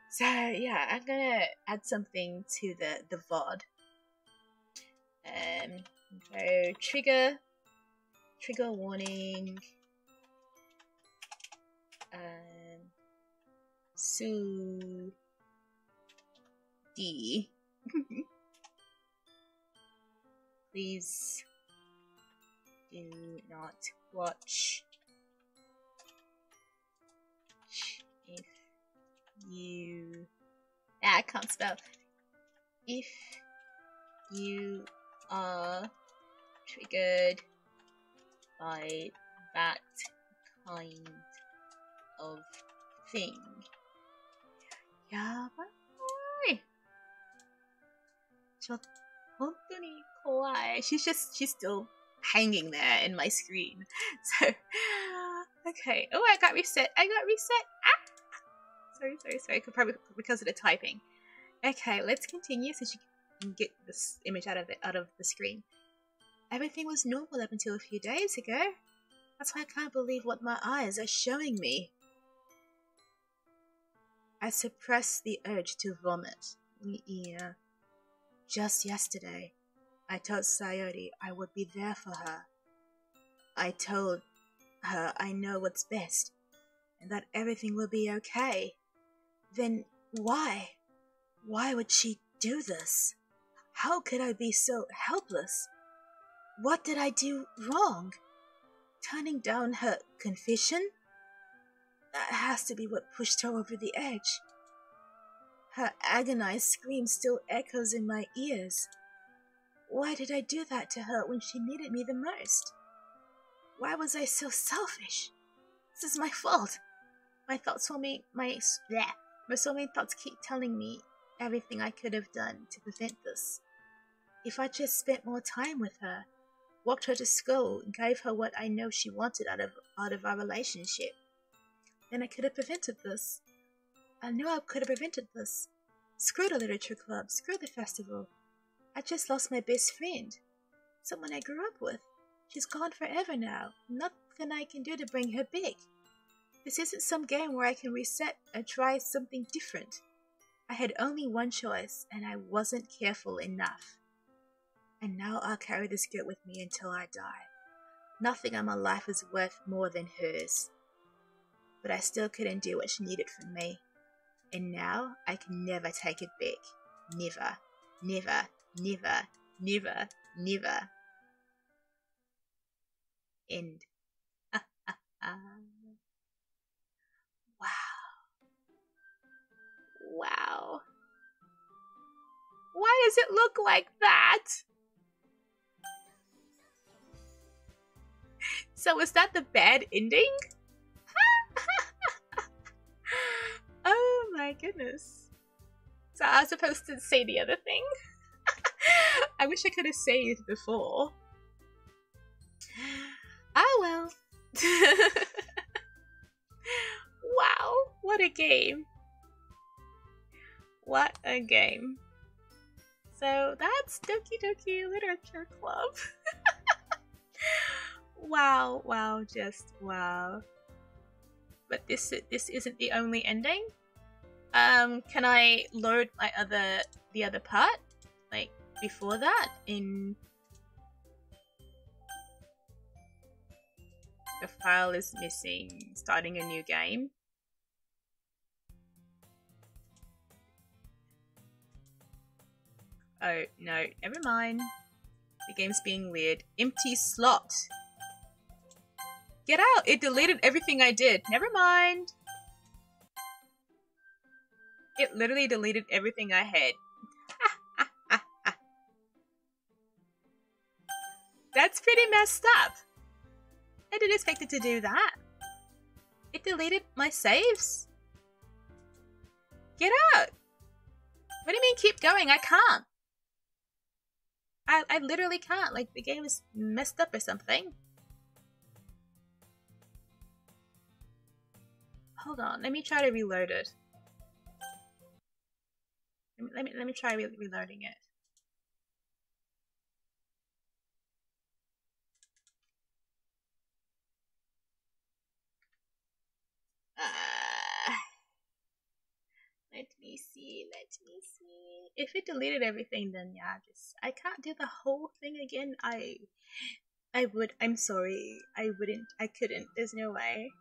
So yeah, I'm gonna add something to the VOD. So trigger warning. Su D. Please do not watch if you... I can't spell. If you are triggered by that kind of thing. やばい。ちょっと本当に怖い。She's still hanging there in my screen. So, okay. Oh, I got reset. Sorry. Probably because of the typing. Okay, let's continue so she can get this image out of the screen. Everything was normal up until a few days ago. That's why I can't believe what my eyes are showing me. I suppressed the urge to vomit. Yeah. Just yesterday, I told Sayori I would be there for her. I told her I know what's best, and that everything will be okay. Then why? Why would she do this? How could I be so helpless? What did I do wrong? Turning down her confession? That has to be what pushed her over the edge. Her agonized scream still echoes in my ears. Why did I do that to her when she needed me the most? Why was I so selfish? This is my fault. My so many thoughts keep telling me everything I could have done to prevent this. If I just spent more time with her, walked her to school, and gave her what I know she wanted out of our relationship, then I could have prevented this. I knew I could have prevented this. Screw the literature club, screw the festival. I just lost my best friend. Someone I grew up with. She's gone forever now. Nothing I can do to bring her back. This isn't some game where I can reset and try something different. I had only one choice, and I wasn't careful enough. And now I'll carry this guilt with me until I die. Nothing in my life is worth more than hers. But I still couldn't do what she needed from me. And now I can never take it back. Never. Never. Never. Never. Never. End. Wow. Why does it look like that? So is that the bad ending? Oh my goodness. So I was supposed to say the other thing? I wish I could have saved before. Oh well. Wow, what a game. What a game. So that's Doki Doki Literature Club. Wow, just wow. But this isn't the only ending. Can I load the other part? Like before that in the file is missing, starting a new game. Oh no, never mind. The game's being weird. Empty slot. Get out! It deleted everything I did. Never mind. It literally deleted everything I had. That's pretty messed up. I didn't expect it to do that. It deleted my saves. Get out! What do you mean keep going? I can't. I literally can't. Like, the game is messed up or something. Hold on, let me try to reload it. Let me try reloading it. Let me see. If it deleted everything, then yeah, I can't do the whole thing again. I'm sorry. I couldn't. There's no way.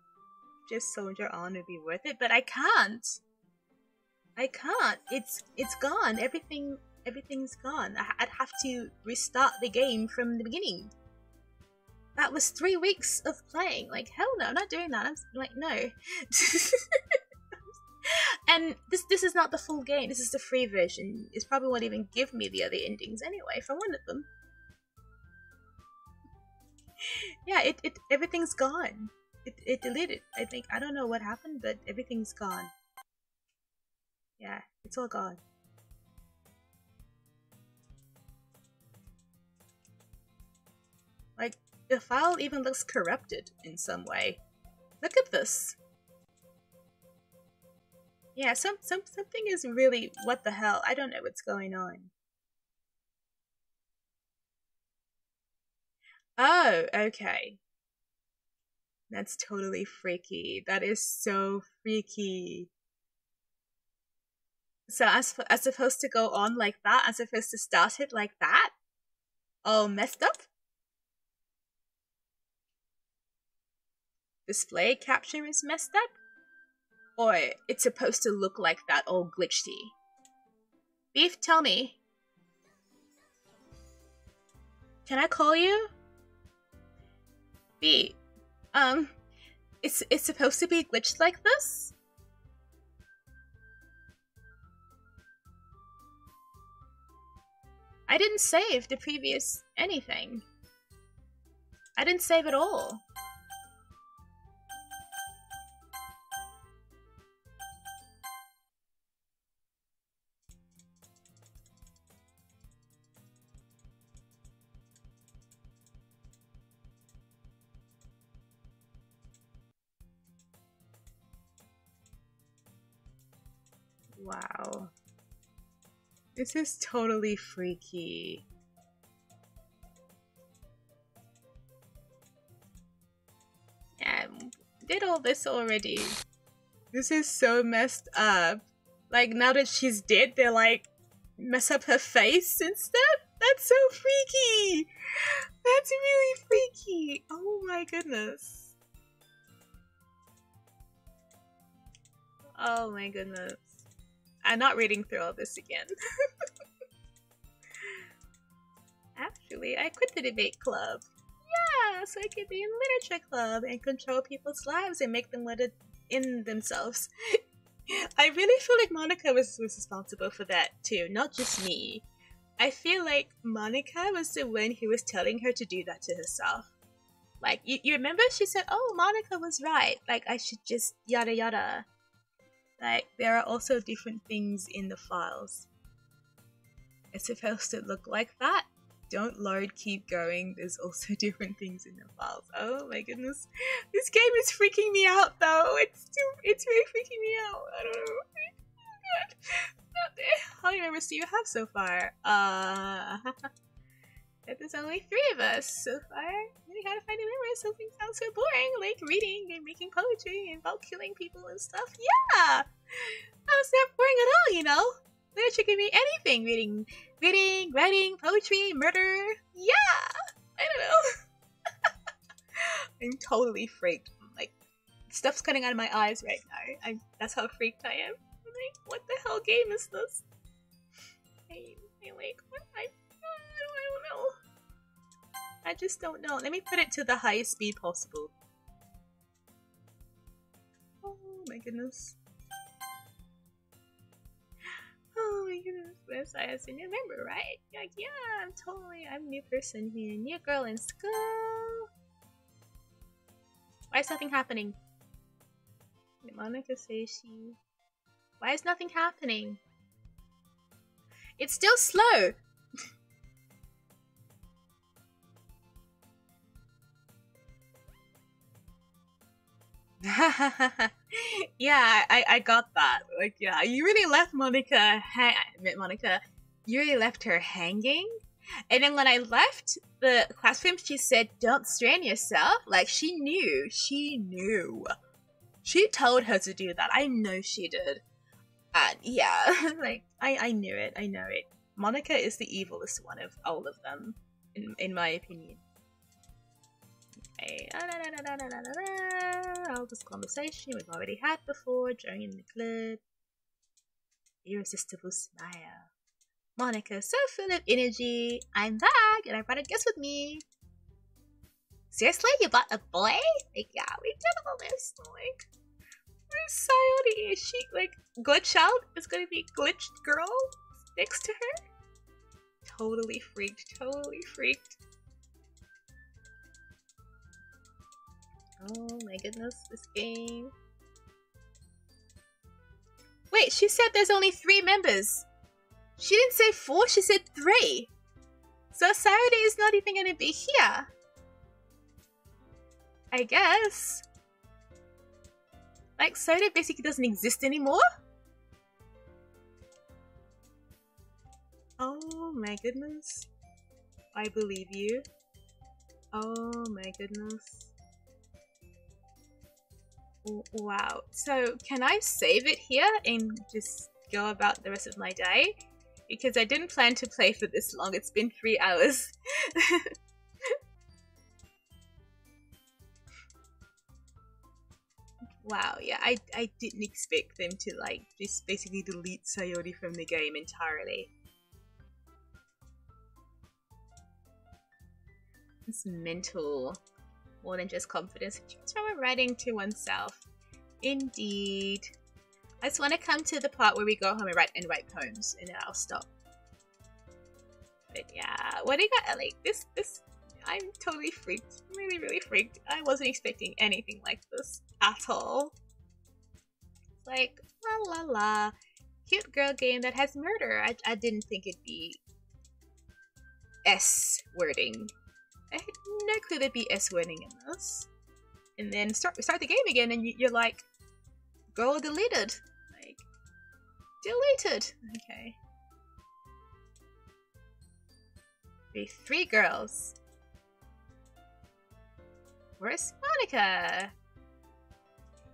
just soldier on and be worth it, but I can't. I can't. It's gone. Everything's gone. I'd have to restart the game from the beginning. That was 3 weeks of playing. Like, hell no, I'm not doing that. I'm like, no. And this is not the full game. This is the free version. It probably won't even give me the other endings anyway from one of them. Yeah, everything's gone. It deleted. I think, I don't know what happened, but everything's gone. Yeah, it's all gone. Like, the file even looks corrupted in some way. Look at this. Yeah, something is really, what the hell? I don't know what's going on. Oh, okay. That's totally freaky. That is so freaky. So I'm supposed to go on like that? I'm supposed to start it like that? All messed up? Display capture is messed up? Or it's supposed to look like that, all glitchy? Beef, tell me. Can I call you? B. It's supposed to be glitched like this? I didn't save the previous anything. I didn't save at all. Wow. This is totally freaky. Yeah, did all this already. This is so messed up. Like, now that she's dead, they're like, mess up her face and stuff? That's so freaky! That's really freaky! Oh my goodness. Oh my goodness. I'm not reading through all this again. Actually, I quit the debate club. Yeah, so I could be in literature club and control people's lives and make them let it in themselves. I really feel like Monika was responsible for that too, not just me. I feel like Monika was the one who was telling her to do that to herself. Like, you remember she said, oh, Monika was right, like I should just yada yada. Like, there are also different things in the files. It's supposed to look like that. Don't load, keep going. There's also different things in the files. Oh my goodness. This game is freaking me out though. It's really freaking me out. I don't know. Oh god. How many members do you have so far? There's only 3 of us so far. Really how to find a member. Something sounds so boring, like reading and making poetry and about killing people and stuff. Yeah! That's not boring at all, you know? Literature can be anything. Reading, writing, poetry, murder. Yeah! I don't know. I'm totally freaked. Like, stuff's coming out of my eyes right now. That's how freaked I am. I'm like, what the hell game is this? I like, what? I don't know. I just don't know. Let me put it to the highest speed possible. Oh my goodness. Oh my goodness. Yes, I have a new member, right? Like, yeah, I'm a new person here. New girl in school. Why is nothing happening? Did Monika say she... Why is nothing happening? It's still slow. Yeah, I got that. Like, yeah, you really left Monika you really left her hanging. And then when I left the classroom, she said, don't strain yourself. Like, she knew. She told her to do that. I know she did. And yeah, like, I knew it. I know it. Monika is the evilest one of all of them, in my opinion. Okay. All this conversation we've already had before during the clip. Irresistible smile. Monica, so full of energy. I'm back, and I brought a guest with me. Seriously, you bought a boy? Like, yeah, we did all this. Like, where's Sayori? Is she like good child? Is gonna be glitched girl next to her? Totally freaked. Totally freaked. Oh my goodness, this game. Wait, she said there's only 3 members. She didn't say 4, she said 3. So Sayori is not even gonna be here. I guess. Like, Sayori basically doesn't exist anymore? Oh my goodness. I believe you. Oh my goodness. Wow. So, can I save it here and just go about the rest of my day? Because I didn't plan to play for this long. It's been 3 hours. Wow, yeah, I didn't expect them to, like, just basically delete Sayori from the game entirely. It's mental. More than just confidence. It's from writing to oneself. Indeed. I just want to come to the part where we go home and write poems, and then I'll stop. But yeah, what do you got? Like this, I'm totally freaked. Really, really freaked. I wasn't expecting anything like this at all. It's like la la la, cute girl game that has murder. I didn't think it'd be S wording. I had no clue there'd be S wording in this. And then start the game again, and you're like, girl deleted. Like, deleted. Okay. 3 girls. Where's Monica?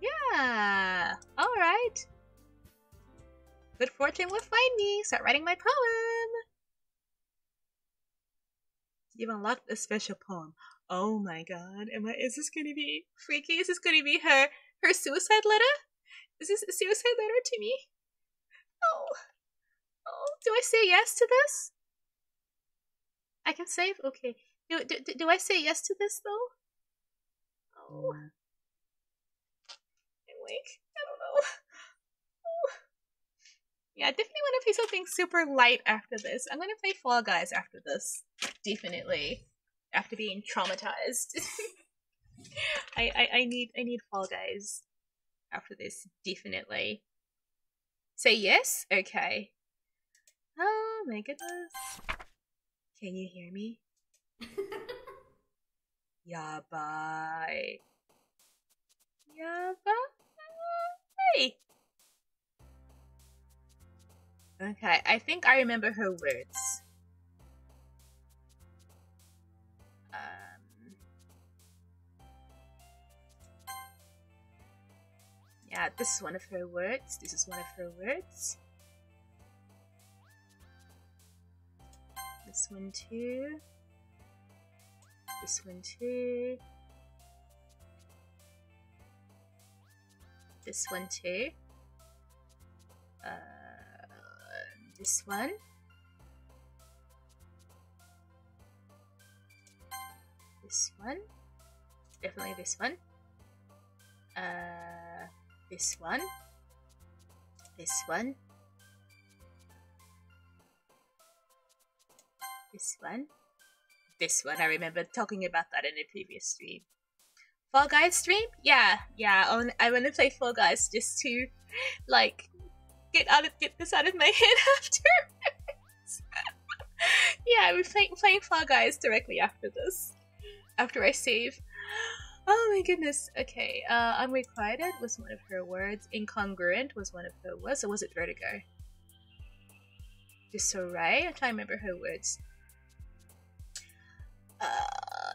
Yeah. Alright. Good fortune will find me. Start writing my poem. You've unlocked a special poem. Oh my god. Is this gonna be freaky? Is this gonna be her suicide letter? Is this a suicide letter to me? Oh. Do I say yes to this? I can save? Okay. Do I say yes to this though? Oh. Like, I don't know. Oh. Yeah, I definitely want to play something super light after this. I'm gonna play Fall Guys after this. Definitely. After being traumatized. I need Fall Guys after this, definitely. Say yes? Okay. Oh my goodness. Can you hear me? Yabai. Yabai. Okay, I think I remember her words. Yeah, this is one of her words. This is one of her words. This one too. This one too. This one too. This one. This one. Definitely this one. This one. This one. This one. This one. I remember talking about that in a previous stream. Fall Guys stream? Yeah. I want to play Fall Guys just to, like, get this out of my head afterwards. Yeah, we're playing Fall Guys directly after this. After I save. Oh my goodness. Okay, unrequited was one of her words. Incongruent was one of her words. Or was it vertigo? Disarray? I'm trying to remember her words.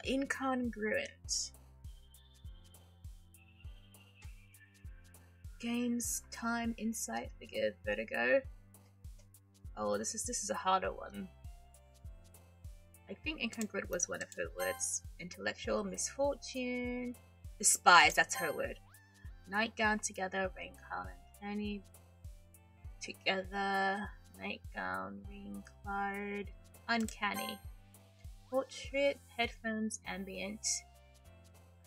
Incongruent. Games, time, insight, figure, vertigo. Oh, this is a harder one. Like think incongruent was one of her words. Intellectual misfortune. Despise, that's her word. Nightgown together, ring collar, canny together, nightgown, ring card, uncanny. Portrait, headphones, ambient,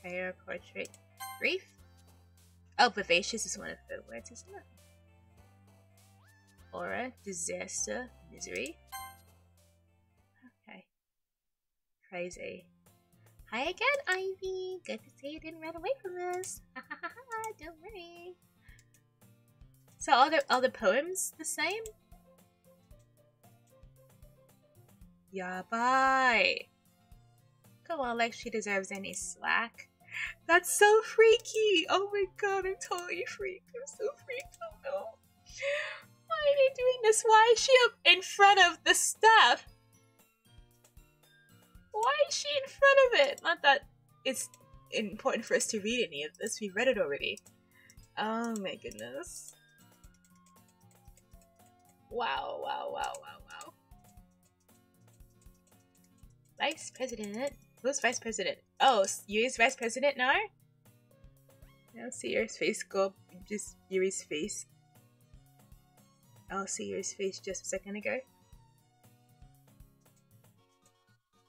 prayer, portrait, grief. Oh, vivacious is one of her words, isn't it? Aura, disaster, misery. Okay. Crazy. Hi again, Ivy. Good to see you didn't run away from us. Don't worry. So are the poems the same? Yabai. Come on, like she deserves any slack. That's so freaky. Oh my god, I'm totally freaked. I'm so freaked. Oh no. Why are they doing this? Why is she up in front of the stuff? Why is she in front of it? Not that it's important for us to read any of this. We read it already. Oh my goodness. Wow, wow, wow, wow, wow. Vice President? Who's Vice President? Oh, Yuri's Vice President now? I'll see Yuri's face go up. Just Yuri's face. I'll see Yuri's face just a second ago.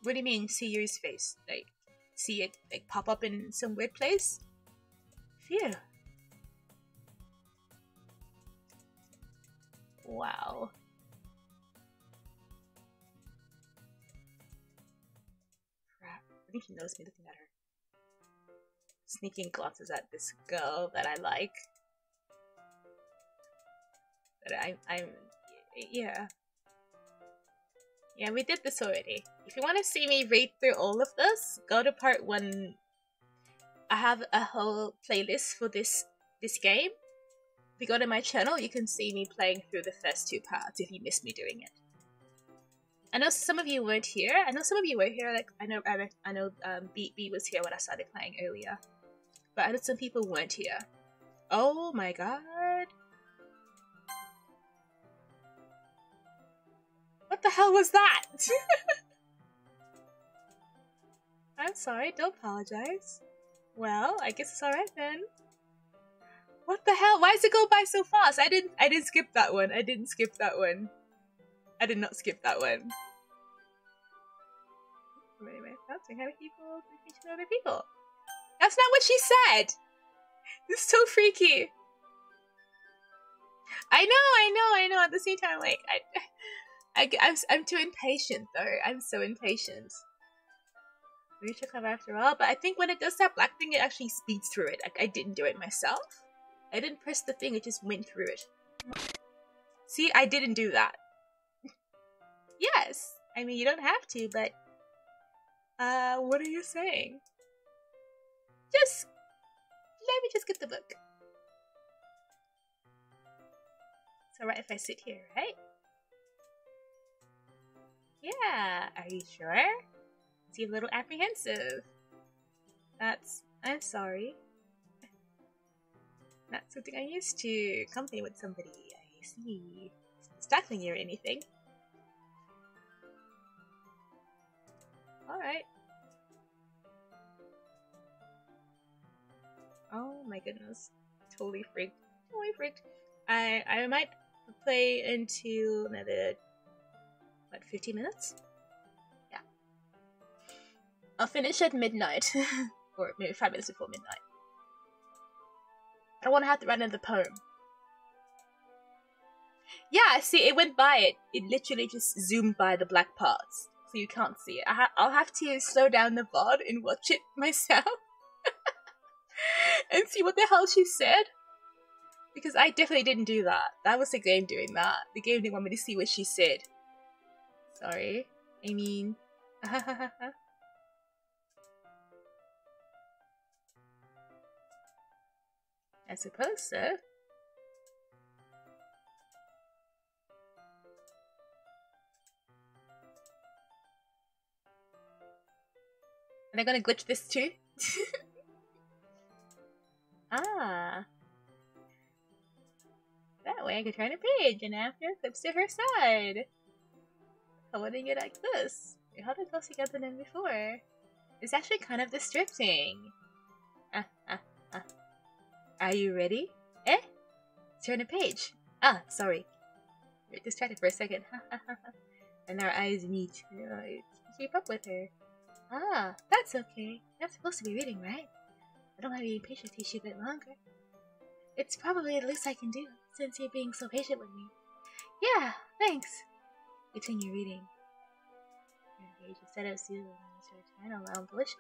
What do you mean, see Yuri's face? Like, see it like pop up in some weird place? Phew. Wow. Crap. I think he knows me looking at her. Sneaking glances at this girl that I like. That I'm yeah. Yeah, we did this already. If you want to see me read through all of this, go to part 1. I have a whole playlist for this game. If you go to my channel, you can see me playing through the first 2 parts if you missed me doing it. I know some of you weren't here. I know some of you were here. Like I know B was here when I started playing earlier, but I know some people weren't here. Oh my god! What the hell was that? I'm sorry. Don't apologize. Well, I guess it's alright then. What the hell? Why does it go by so fast? I didn't skip that one. I didn't skip that one. I did not skip that one. How many people to other people? That's not what she said! This is so freaky. I know. At the same time, like, I'm too impatient though. I'm so impatient. Reach a cover after all, but I think when it does that black thing, it actually speeds through it. Like, I didn't do it myself. I didn't press the thing, it just went through it. See, I didn't do that. Yes! I mean, you don't have to, but... what are you saying? Just... let me just get the book. It's alright if I sit here, right? Yeah, are you sure? Seem a little apprehensive. I'm sorry. Not something I'm used to. Company with somebody, I see. Stifling you or anything. Alright. Oh my goodness. Totally freaked. Totally freaked. I might play into another, what, 50 minutes? Yeah. I'll finish at midnight. Or maybe 5 minutes before midnight. I don't want to have to run into the poem. Yeah, see, it went by it. It literally just zoomed by the black parts. So you can't see it. I'll have to slow down the VOD and watch it myself. And see what the hell she said. Because I definitely didn't do that. That was the game doing that. The game didn't want me to see what she said. Sorry. I mean... I suppose so. Are they gonna glitch this too? Ah. That way I can turn a page and after it flips to her side. Holding it like this. We held it close together than before. It's actually kind of distracting. Are you ready? Eh? Turn a page. Ah, sorry. You're distracted for a second. And our eyes meet. Keep up with her. Ah, that's okay. You're not supposed to be reading, right? I don't have any patience to teach you a bit longer. It's probably the least I can do, since you're being so patient with me. Yeah, thanks. Continue reading. Your page instead of soothing your turn allow volition.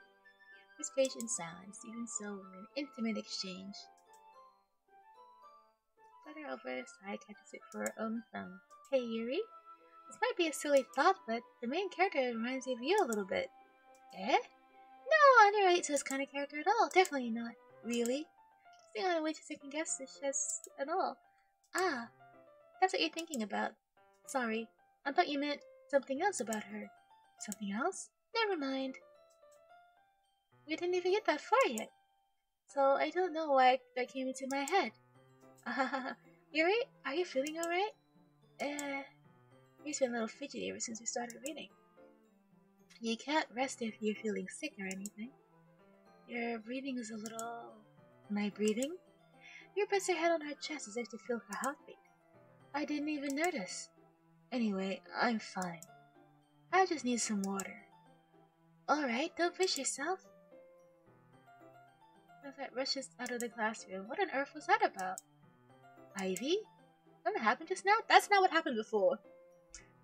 This page in silence, even so, in an intimate exchange. Flutter over her side, catches it for her own thumb. Hey, Yuri? This might be a silly thought, but the main character reminds me of you a little bit. Eh? No, I never relate to this kind of character at all. Definitely not. Really? It's the only way to second guess this just at all. Ah, that's what you're thinking about. Sorry, I thought you meant something else about her. Something else? Never mind. We didn't even get that far yet. So I don't know why that came into my head. Yuri, are you feeling alright? You've been a little fidgety ever since we started reading. You can't rest if you're feeling sick or anything. Your breathing is a little... Am I breathing? You press her head on her chest as if to feel her heartbeat. I didn't even notice. Anyway, I'm fine. I just need some water. Alright, don't push yourself. That rushes out of the classroom. What on earth was that about? Ivy? What happened just now? That's not what happened before.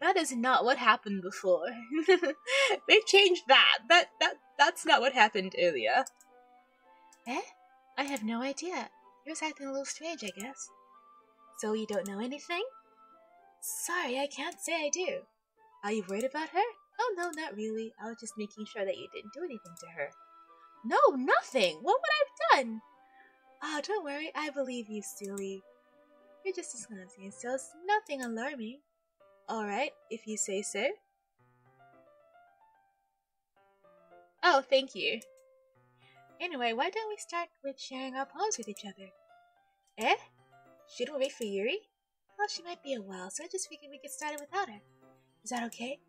That is not what happened before. They've changed that. That's not what happened earlier. Eh? I have no idea. You're acting a little strange, I guess. So you don't know anything? Sorry, I can't say I do. Are you worried about her? Oh no, not really. I was just making sure that you didn't do anything to her. No, nothing! What would I have done? Oh, don't worry, I believe you, silly. You're just as clumsy, so it's nothing alarming. Alright, if you say so. Oh, thank you. Anyway, why don't we start with sharing our poems with each other? Eh? Shouldn't we wait for Yuri? Well, she might be a while, so I just figured we could start it without her. Is that okay?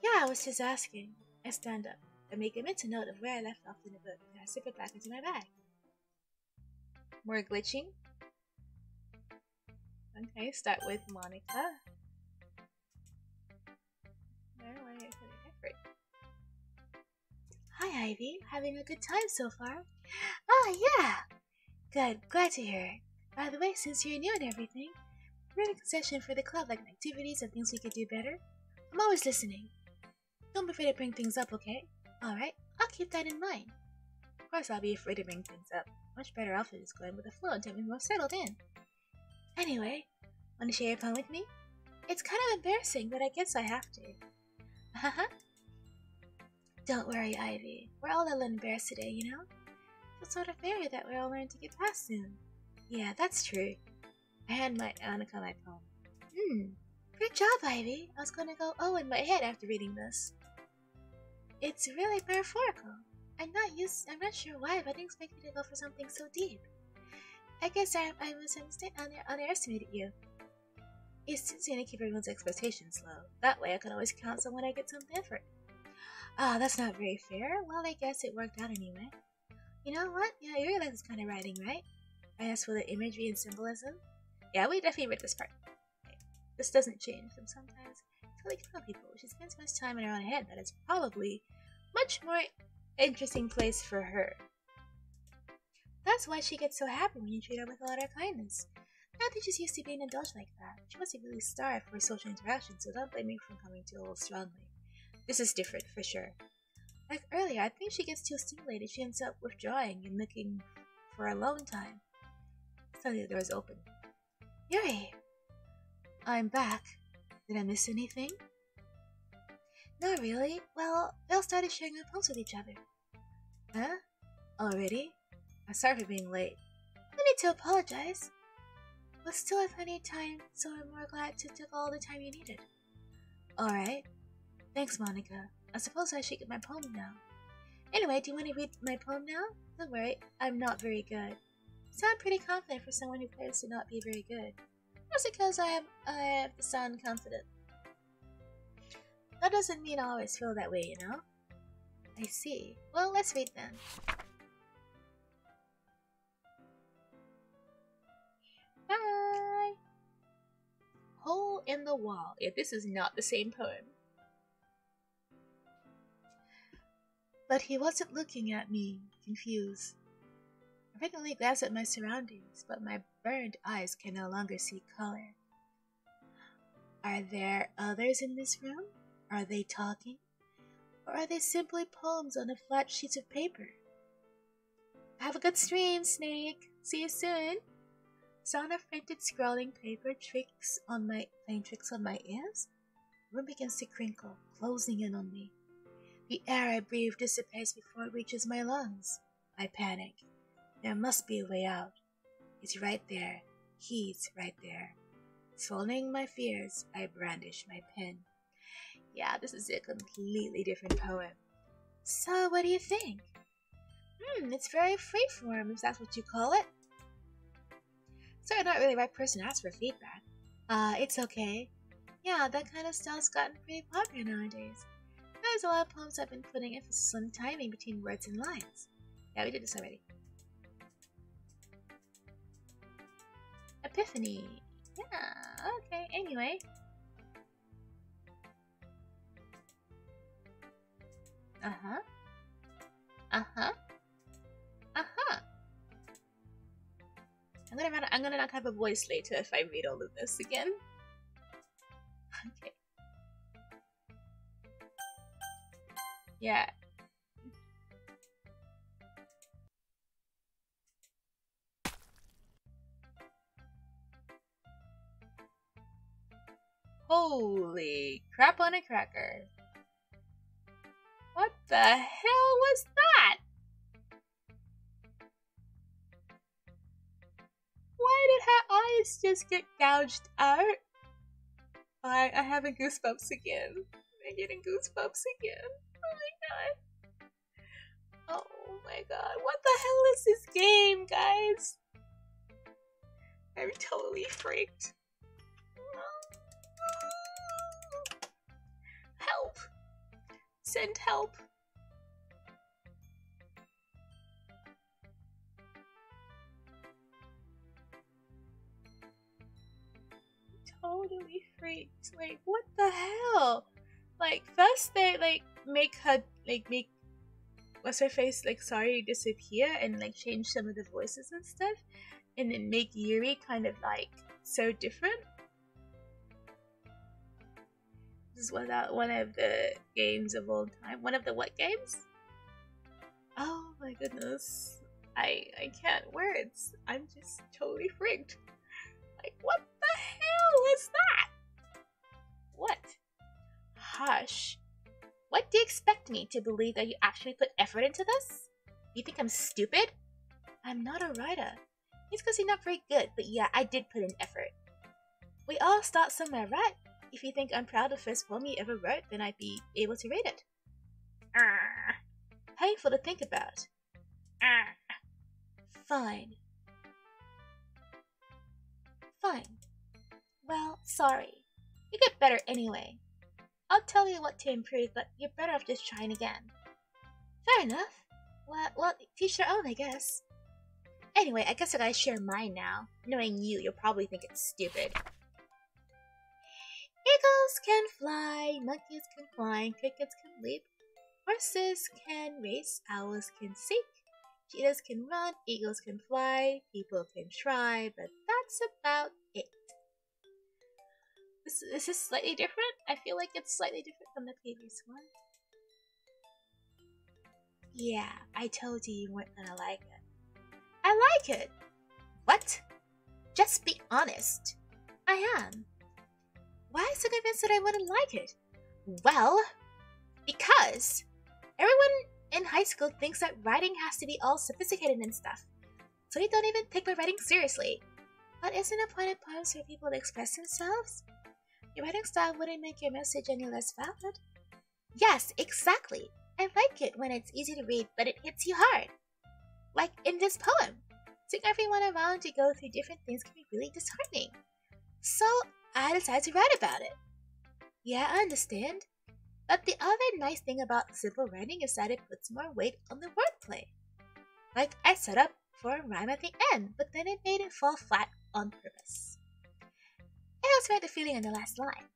Yeah, I was just asking. I stand up. I make a mental note of where I left off in the book, and I slip it back into my bag. More glitching. Okay, start with Monica. Hi, Ivy. Having a good time so far? Ah, yeah! Good, glad to hear it. By the way, since you're new and everything, we're in a concession for the club, like activities and things we could do better. I'm always listening. Don't be afraid to bring things up, okay? Alright, I'll keep that in mind. Of course I'll be afraid to bring things up. Much better off is going with the flow until we're more settled in. Anyway, want to share your poem with me? It's kind of embarrassing, but I guess I have to. Haha. Don't worry, Ivy. We're all a little embarrassed today, you know? It's sort of fair that we're all learning to get past soon. Yeah, that's true. I hand Monica my poem. Great job, Ivy. I was gonna go in my head after reading this. It's really metaphorical. I'm not sure why, but I didn't expect you to go for something so deep. I guess I underestimated you. It's easy to keep everyone's expectations low. That way I can always count on when I get some effort. Ah, that's not very fair. Well, I guess it worked out anyway. You know what? Yeah, you realize this kind of writing, right? I asked for the imagery and symbolism. Yeah, we definitely read this part. Okay. This doesn't change, and sometimes it's really kill people. She spends so much time in her own head that it's probably much more interesting place for her. That's why she gets so happy when you treat her with a lot of kindness. Not that she's used to being indulged like that. She must be really starved for social interaction, so don't blame me for coming to a little strongly. This is different, for sure. Like earlier, I think she gets too stimulated. She ends up withdrawing and looking for a long time. Suddenly the door is open. Yuri! I'm back. Did I miss anything? Not really. Well, we all started sharing our poems with each other. Huh? Already? I'm sorry for being late. No need to apologize. We'll still have plenty of time, so I'm more glad to take all the time you needed. Alright. Thanks, Monica. I suppose I should get my poem now. Anyway, do you want to read my poem now? Don't worry, I'm not very good. You sound pretty confident for someone who claims to not be very good. Just because I have to sound confident. that doesn't mean I always feel that way, you know? I see. Well, let's read then. Bye! Hole in the Wall. Yeah, this is not the same poem. But he wasn't looking at me, confused. I frequently glance at my surroundings, but my burned eyes can no longer see color. Are there others in this room? Are they talking? Or are they simply poems on a flat sheet of paper? Have a good stream, Snake. See you soon. Sound of printed scrolling paper playing tricks on my ears? The room begins to crinkle, closing in on me. The air I breathe dissipates before it reaches my lungs. I panic. There must be a way out. It's right there. He's right there. Swallowing my fears, I brandish my pen. Yeah, this is a completely different poem. So, what do you think? It's very freeform, if that's what you call it. So I'm not really the right person to ask for feedback. It's okay. Yeah, that kind of stuff's gotten pretty popular nowadays. There's a lot of poems I've been putting emphasis on timing between words and lines. Yeah, we did this already. Epiphany. Yeah, okay, anyway. Uh-huh. Uh-huh. Uh-huh. I'm gonna not have a voice later if I read all of this again. Okay. Yeah. Holy crap on a cracker. What the hell was that? Why did her eyes just get gouged out? I having goosebumps again. I'm getting goosebumps again. Oh my god. Oh my god. What the hell is this game, guys? I'm totally freaked. Help. Send help. Totally freaked. Like, what the hell? Like, first they make her make what's her face Sari disappear and change some of the voices and stuff, and then make Yuri kind of so different. This is one of the games of all time. One of the what games? Oh my goodness. I can't words. I'm just totally freaked. Like, what the hell is that? What? Hush. What do you expect me to believe that you actually put effort into this? You think I'm stupid? I'm not a writer. It's because you're not very good, but yeah, I did put in effort. We all start somewhere, right? If you think I'm proud of the first poem you ever wrote, then I'd be able to read it. Painful to think about. Fine. Fine. Well, sorry. You get better anyway. I'll tell you what to improve, but you're better off just trying again. Fair enough. Well, teach their own, I guess. Anyway, I guess I gotta share mine now. Knowing you'll probably think it's stupid. Eagles can fly, monkeys can climb, crickets can leap, horses can race, owls can seek, cheetahs can run, eagles can fly, people can try, but that's about it. This is slightly different. I feel like it's slightly different from the previous one. Yeah, I told you you weren't gonna like it. I like it! What? Just be honest. I am. Why are you so convinced that I wouldn't like it? Well, because everyone in high school thinks that writing has to be all sophisticated and stuff, so they don't even take my writing seriously. But isn't a point in poems for people to express themselves? Your writing style wouldn't make your message any less valid. Yes, exactly. I like it when it's easy to read, but it hits you hard. Like in this poem. Seeing everyone around you go through different things can be really disheartening. So I decided to write about it. Yeah, I understand. But the other nice thing about simple writing is that it puts more weight on the wordplay. Like I set up for a rhyme at the end, but then it made it fall flat on purpose. I also had the feeling in the last line.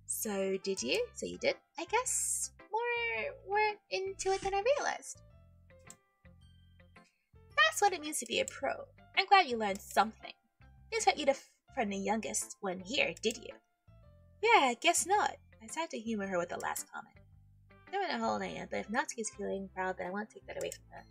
So did you? So you did? I guess more weren't into it than I realized. That's what it means to be a pro. I'm glad you learned something. You expect you from the youngest one here, did you? Yeah, guess not. I tried to humor her with the last comment. Doing a whole name, but if Natsuki's feeling proud, then I won't take that away from her.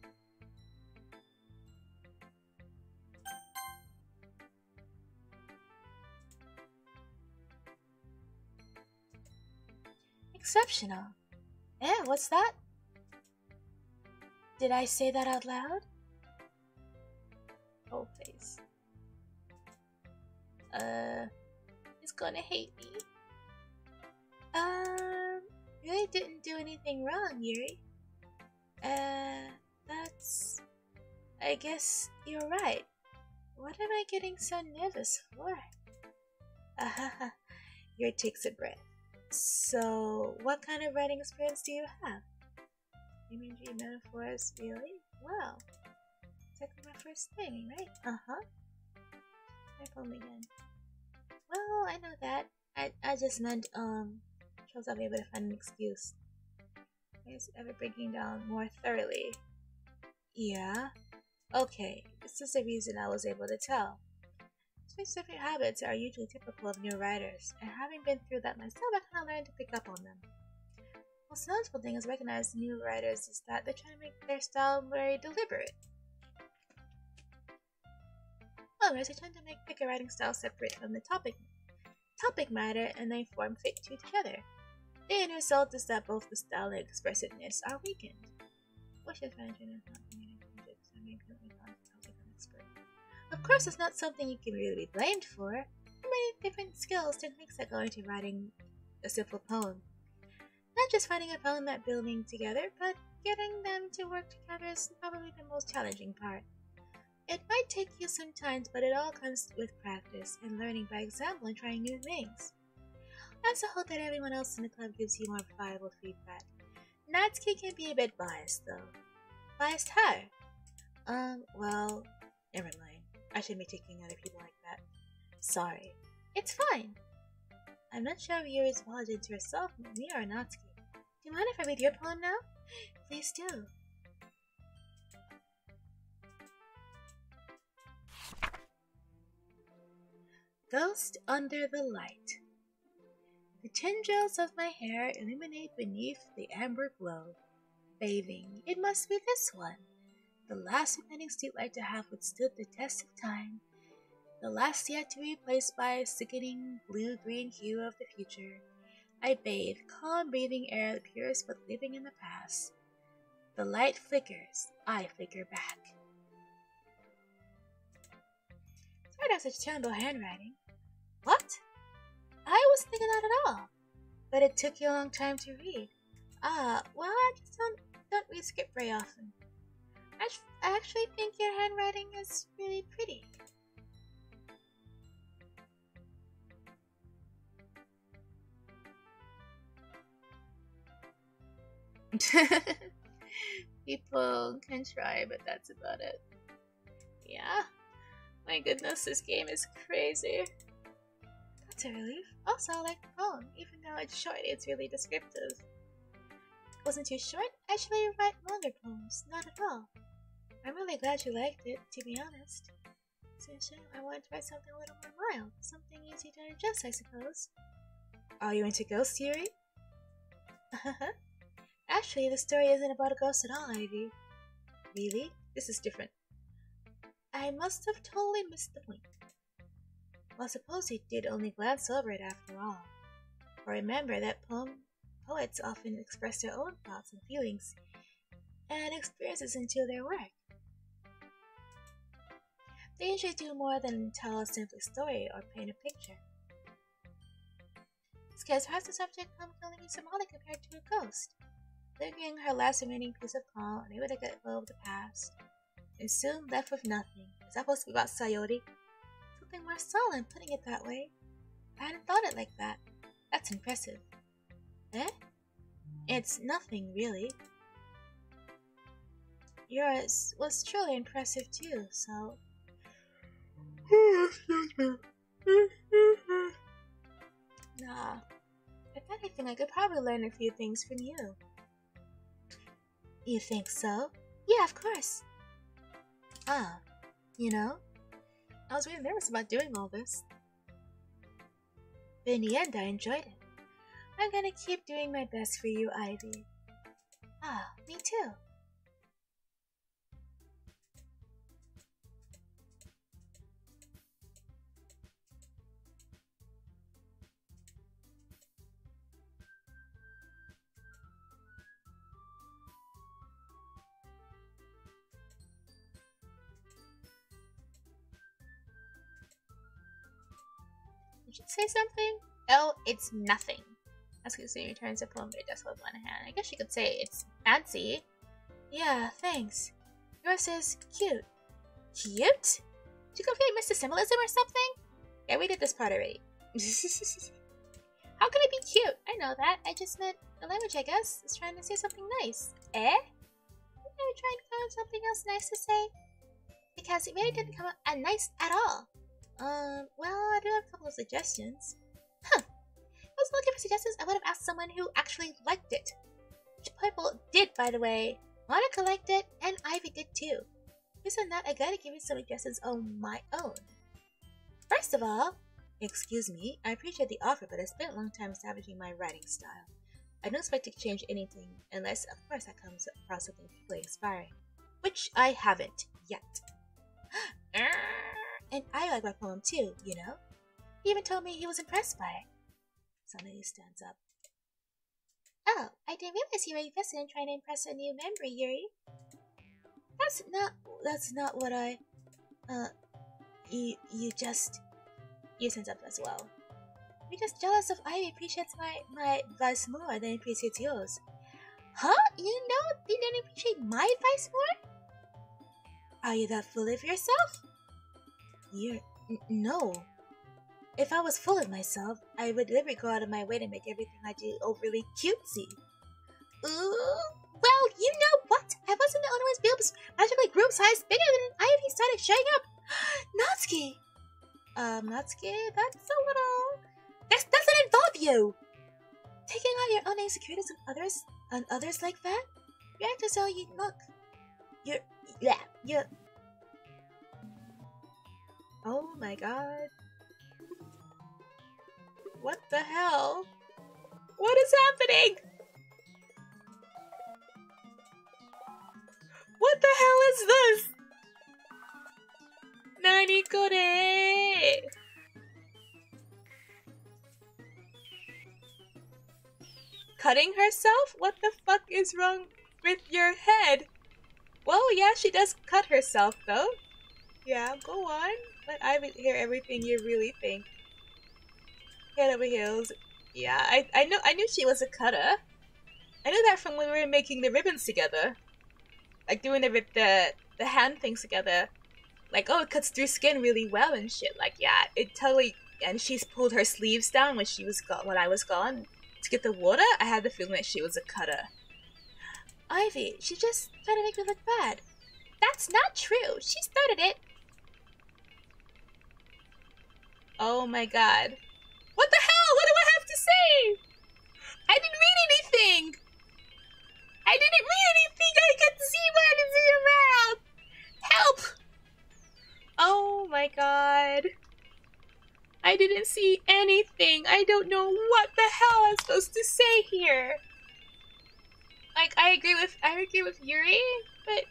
Exceptional. Eh, what's that? Did I say that out loud? Oh, face. He's gonna hate me. Really didn't do anything wrong, Yuri. That's... I guess you're right. What am I getting so nervous for? Yuri takes a breath. So, what kind of writing experience do you have? Imagery, metaphors, really? Wow. It's like my first thing, right? My phone again. Well, I know that. I just meant, shows I'll be able to find an excuse. Is ever breaking down more thoroughly. Yeah? Okay, this is the reason I was able to tell. Specific habits are usually typical of new writers, and having been through that myself, I kind of learned to pick up on them. Most notable thing is recognizing new writers is that they're trying to make their style very deliberate. Others are trying to pick a writing style separate from the topic matter, and they form fit two together. The end result is that both the style and expressiveness are weakened. Of course, it's not something you can really be blamed for. Many different skills to mix that go into writing a simple poem. Not just finding a poem that building together, but getting them to work together is probably the most challenging part. It might take you some time, but it all comes with practice and learning by example and trying new things. I also hope that everyone else in the club gives you more viable feedback. Natsuki can be a bit biased, though. Biased how? Well, never mind. I shouldn't be taking other people like that. Sorry. It's fine. I'm not sure if Yuri's apologizing to herself, me or Natsuki. Do you mind if I read your poem now? Please do. Ghost under the light. The tendrils of my hair illuminate beneath the amber glow. Bathing, it must be this one. The last remaining streetlight to have withstood the test of time. The last yet to be replaced by a sickening blue-green hue of the future. I bathe, calm breathing air, the purest but living in the past. The light flickers, I flicker back. Sorry to have such terrible handwriting. What? I wasn't thinking that at all. But it took you a long time to read. Well, I just don't read script very often. I actually think your handwriting is really pretty. People can try, but that's about it. Yeah. My goodness, this game is crazy. That's a relief. Also, I like the poem. Even though it's short, it's really descriptive. It wasn't too short. I actually write longer poems. Not at all. I'm really glad you liked it, to be honest. Since I wanted to write something a little more mild. Something easy to digest, I suppose. Are you into ghost theory? Actually, the story isn't about a ghost at all, Ivy. Really? This is different. I must have totally missed the point. Well, suppose he did only glance over it after all. For remember that poets often express their own thoughts and feelings and experiences into their work. They usually do more than tell a simple story or paint a picture. This case, perhaps the subject feeling symbolic compared to a ghost, lingering her last remaining piece of calm, unable to get hold of the past, and soon left with nothing. Is that supposed to be about Sayori? Something more solemn, putting it that way. I hadn't thought it like that. That's impressive. Eh? It's nothing, really. Yours was truly impressive too, so... Nah. If anything, I could probably learn a few things from you. You think so? Yeah, of course. Ah, you know, I was really nervous about doing all this. But in the end, I enjoyed it. I'm gonna keep doing my best for you, Ivy. Ah, me too. Did you say something? Oh, it's nothing. Askusu returns a poem to her desk with one hand. I guess you could say it's fancy. Yeah, thanks. Yours is cute. Cute? Did you completely miss the symbolism or something? Yeah, we did this part already. How can it be cute? I know that. I just meant the language, I guess, is trying to say something nice. Eh? You never trying to come up with something else nice to say? Because it really didn't come out nice at all. Well, I do have a couple of suggestions. Huh. If I was looking for suggestions, I would have asked someone who actually liked it. Which people did, by the way. Monica liked it, and Ivy did too. Based on that, I gotta give you some suggestions on my own. First of all, excuse me, I appreciate the offer, but I spent a long time establishing my writing style. I don't expect to change anything, unless, of course, I come across something particularly inspiring. Which I haven't, yet. And I like my poem too, you know? He even told me he was impressed by it. Somebody stands up. Oh, I didn't realize you were invested in trying to impress a new member, Yuri. That's not what I... You stands up as well. You're just jealous of Ivy appreciates my advice more than appreciates yours. Huh? You didn't appreciate my advice more? Are you that full of yourself? No. If I was full of myself, I would deliberately go out of my way to make everything I do overly cutesy. Well, you know what? I wasn't the only one's build magically group size bigger than Ivy started showing up. Natsuki! Natsuki, that's a little... This doesn't involve you! Taking out your own insecurities on others like that? You act as though you look. You're... Oh my god. What the hell? What is happening? What the hell is this? Nani kore? Cutting herself? What the fuck is wrong with your head? Well, yeah, she does cut herself though. Yeah, go on. Let Ivy hear everything you really think. Head over heels. Yeah, I knew she was a cutter. I knew that from when we were making the ribbons together. Like doing the hand things together. Like, oh, it cuts through skin really well and shit. Like, yeah, it totally. And she's pulled her sleeves down when she was gone. When I was gone to get the water, I had the feeling that she was a cutter. Ivy, she just tried to make me look bad. That's not true. She started it. Oh my god. What the hell? What do I have to say? I didn't read anything. I didn't read anything. I can see what is in your mouth. Help. Oh my god. I didn't see anything. I don't know what the hell I'm supposed to say here. Like, I agree with Yuri, but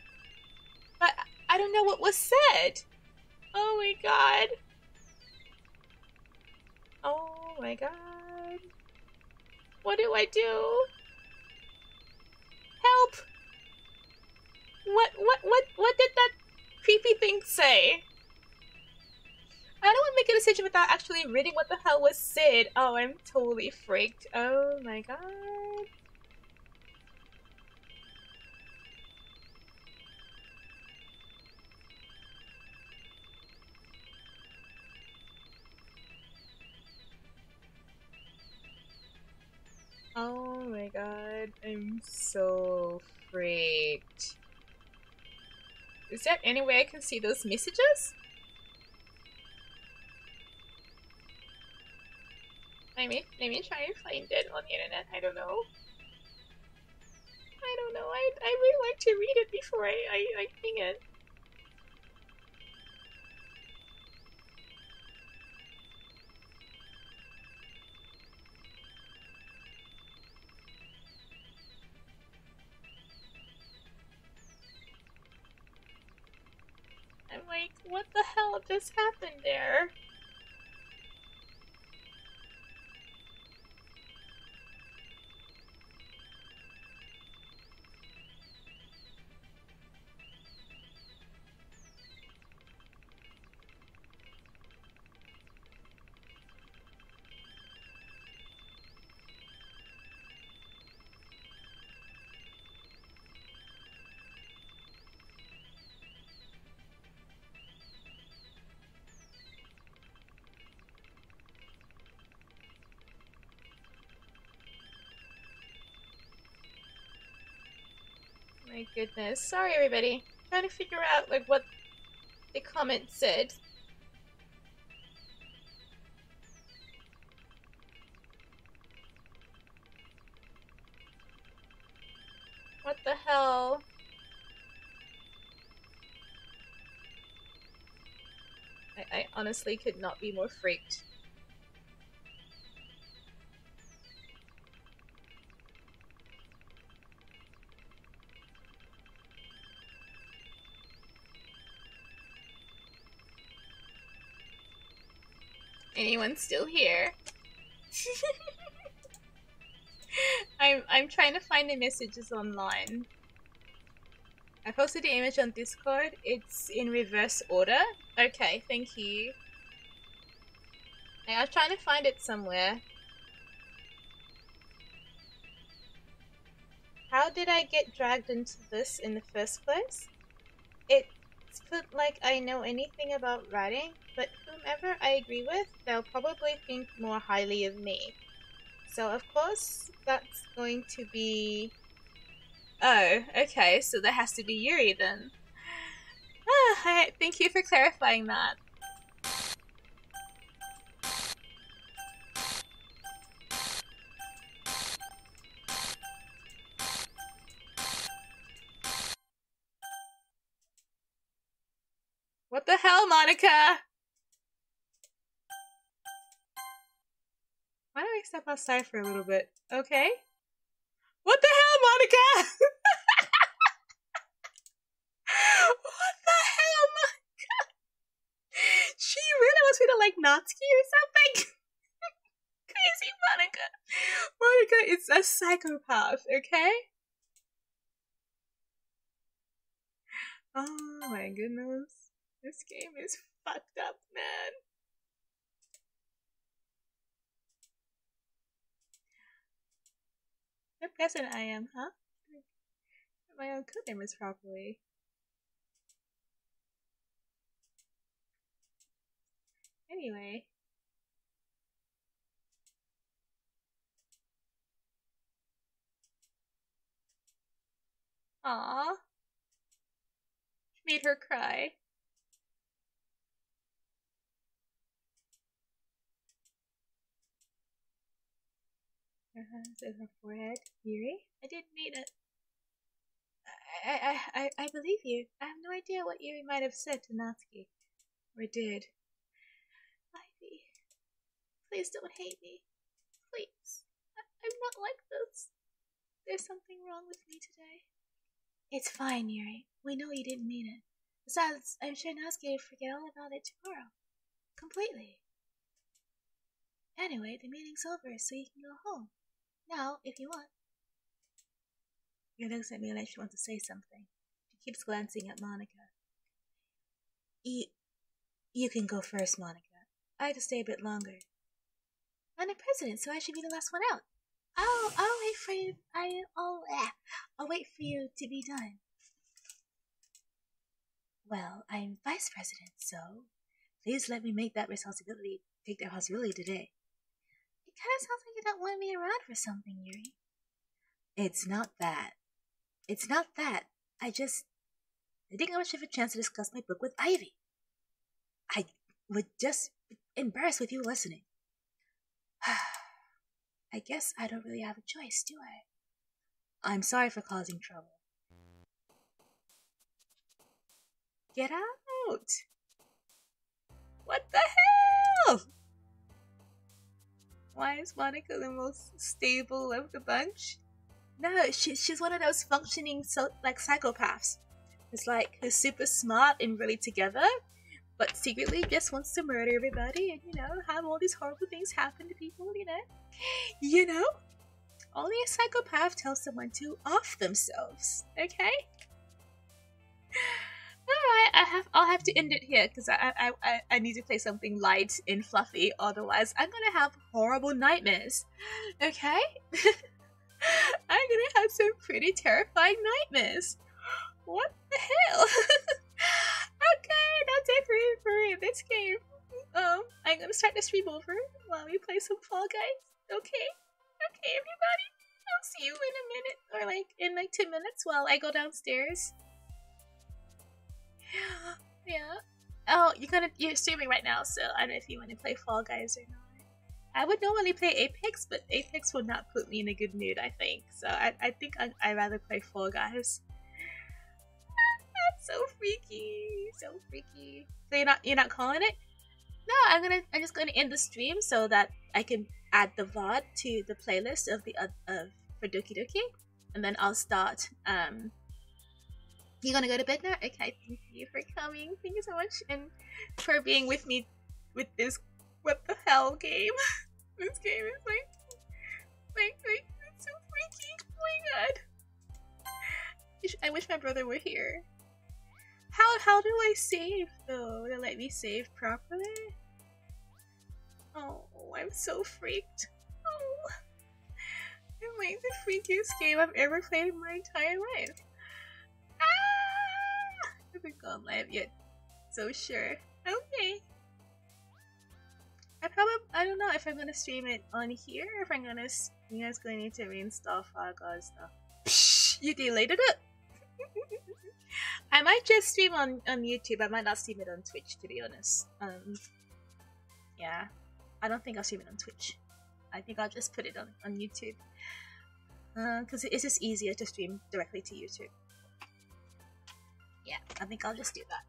I don't know what was said. Oh my god. Oh my god. What do I do? Help! What did that creepy thing say? I don't want to make a decision without actually reading what the hell was said. Oh, I'm totally freaked. Oh my god. Oh my god, freaked. Is there any way I can see those messages? Let me try and find it on the internet. I don't know. I really like to read it before I ping it. I'm like, what the hell just happened there? My goodness. Sorry, everybody. Trying to figure out, like, what the comment said. What the hell? I honestly could not be more freaked. Anyone still here? I'm trying to find the messages online. I posted the image on Discord. It's in reverse order. Okay, thank you. I was trying to find it somewhere. How did I get dragged into this in the first place? It's put like I know anything about writing, but whomever I agree with, they'll probably think more highly of me. So of course, that's going to be... Oh, okay, so that has to be Yuri then. Thank you for clarifying that. What the hell, Monica? Why don't I step outside for a little bit? Okay. What the hell, Monica? What the hell, Monica? She really wants me to like Natsuki or something? Crazy Monica. Monica is a psychopath, okay? Oh my goodness. This game is fucked up, man. What peasant I am, huh? My own code name is properly. Anyway. Aww. Made her cry. Her hands in her forehead. Yuri? I didn't mean it. I believe you. I have no idea what Yuri might have said to Natsuki. Or did. Ivy. Please don't hate me. Please. I'm not like this. There's something wrong with me today. It's fine, Yuri. We know you didn't mean it. Besides, I'm sure Natsuki will forget all about it tomorrow. Completely. Anyway, the meeting's over, so you can go home. Now, if you want. Yuri looks at me like she wants to say something. She keeps glancing at Monica. You can go first, Monica. I have to stay a bit longer. I'm the president, so I should be the last one out. I'll wait for you. I'll wait for you to be done. Well, I'm vice president, so please let me take that responsibility today. It kind of sounds like you don't want me around for something, Yuri. It's not that. It's not that. I didn't have much of a chance to discuss my book with Ivy. I would just be embarrassed with you listening. I guess I don't really have a choice, do I? I'm sorry for causing trouble. Get out! What the hell? Why is Monica the most stable of the bunch? No, she's one of those functioning psychopaths. It's like who's super smart and really together, but secretly just wants to murder everybody and have all these horrible things happen to people. Only a psychopath tells someone to off themselves. Okay. Alright, I'll have to end it here because I need to play something light and fluffy, otherwise I'm gonna have horrible nightmares. Okay? I'm gonna have some pretty terrifying nightmares. What the hell? Okay, that's it for this game. I'm gonna start the stream over while we play some Fall Guys. Okay? Okay, everybody? I'll see you in a minute, or in 10 minutes while I go downstairs. Yeah. Oh, you're streaming right now, so I don't know if you want to play Fall Guys or not. I would normally play Apex, but Apex would not put me in a good mood, I think. So I think I'd rather play Fall Guys. That's so freaky. So freaky. So you're not calling it? No, I'm just gonna end the stream so that I can add the VOD to the playlist of for Doki Doki. And then I'll start You gonna go to bed now? Okay, thank you for coming. Thank you so much, and for being with me with this what the hell game. This game is it's so freaky. Oh my god. I wish my brother were here. How do I save though? To let me save properly? Oh, I'm so freaked. Oh, it's like the freakiest game I've ever played in my entire life. I haven't gone live yet, so sure. Okay. I don't know if I'm gonna stream it on here or if you guys gonna need to reinstall Fall Guys stuff. Psh, you deleted it? I might just stream on YouTube. I might not stream it on Twitch, to be honest. Yeah. I don't think I'll stream it on Twitch. I think I'll just put it on YouTube. Because it's just easier to stream directly to YouTube. Yeah, I think I'll just do that.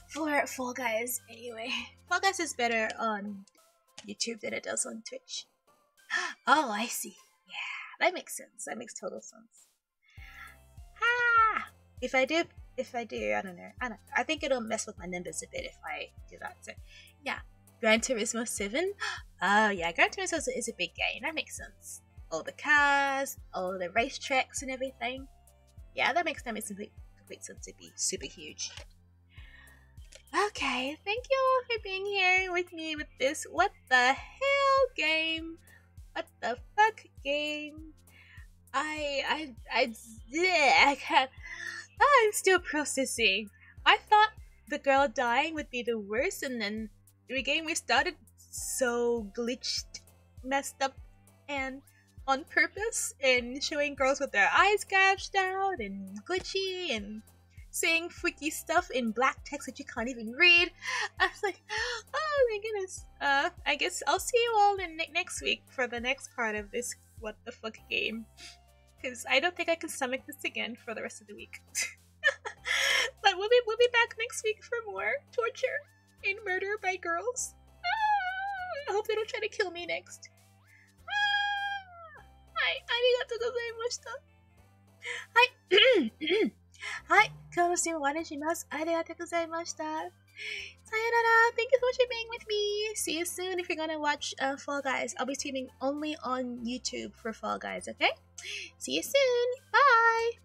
For Fall Guys, anyway. Fall Guys is better on YouTube than it does on Twitch. Oh, I see. Yeah, that makes sense. That makes total sense. Ah! If I do, I don't know. I think it'll mess with my numbers a bit if I do that. So, yeah. Gran Turismo 7? Oh, yeah, Gran Turismo is a big game. That makes sense. All the cars, all the racetracks and everything. Yeah, that makes complete sense to be super huge. Okay, thank you all for being here with me with this what the hell game. What the fuck game? I can't. I'm still processing. I thought the girl dying would be the worst, and then the game we started so glitched, messed up, and on purpose, and showing girls with their eyes gouged out, and glitchy, and saying freaky stuff in black text that you can't even read. I was like, oh my goodness. I guess I'll see you all next week for the next part of this what the fuck game. Because I don't think I can stomach this again for the rest of the week. But we'll be back next week for more torture and murder by girls. I hope they don't try to kill me next. Hi, 今日のストリーム終わりにします。ありがとうございました。さよなら。Thank you so much for being with me. See you soon if you're gonna watch Fall Guys. I'll be streaming only on YouTube for Fall Guys, okay? See you soon. Bye.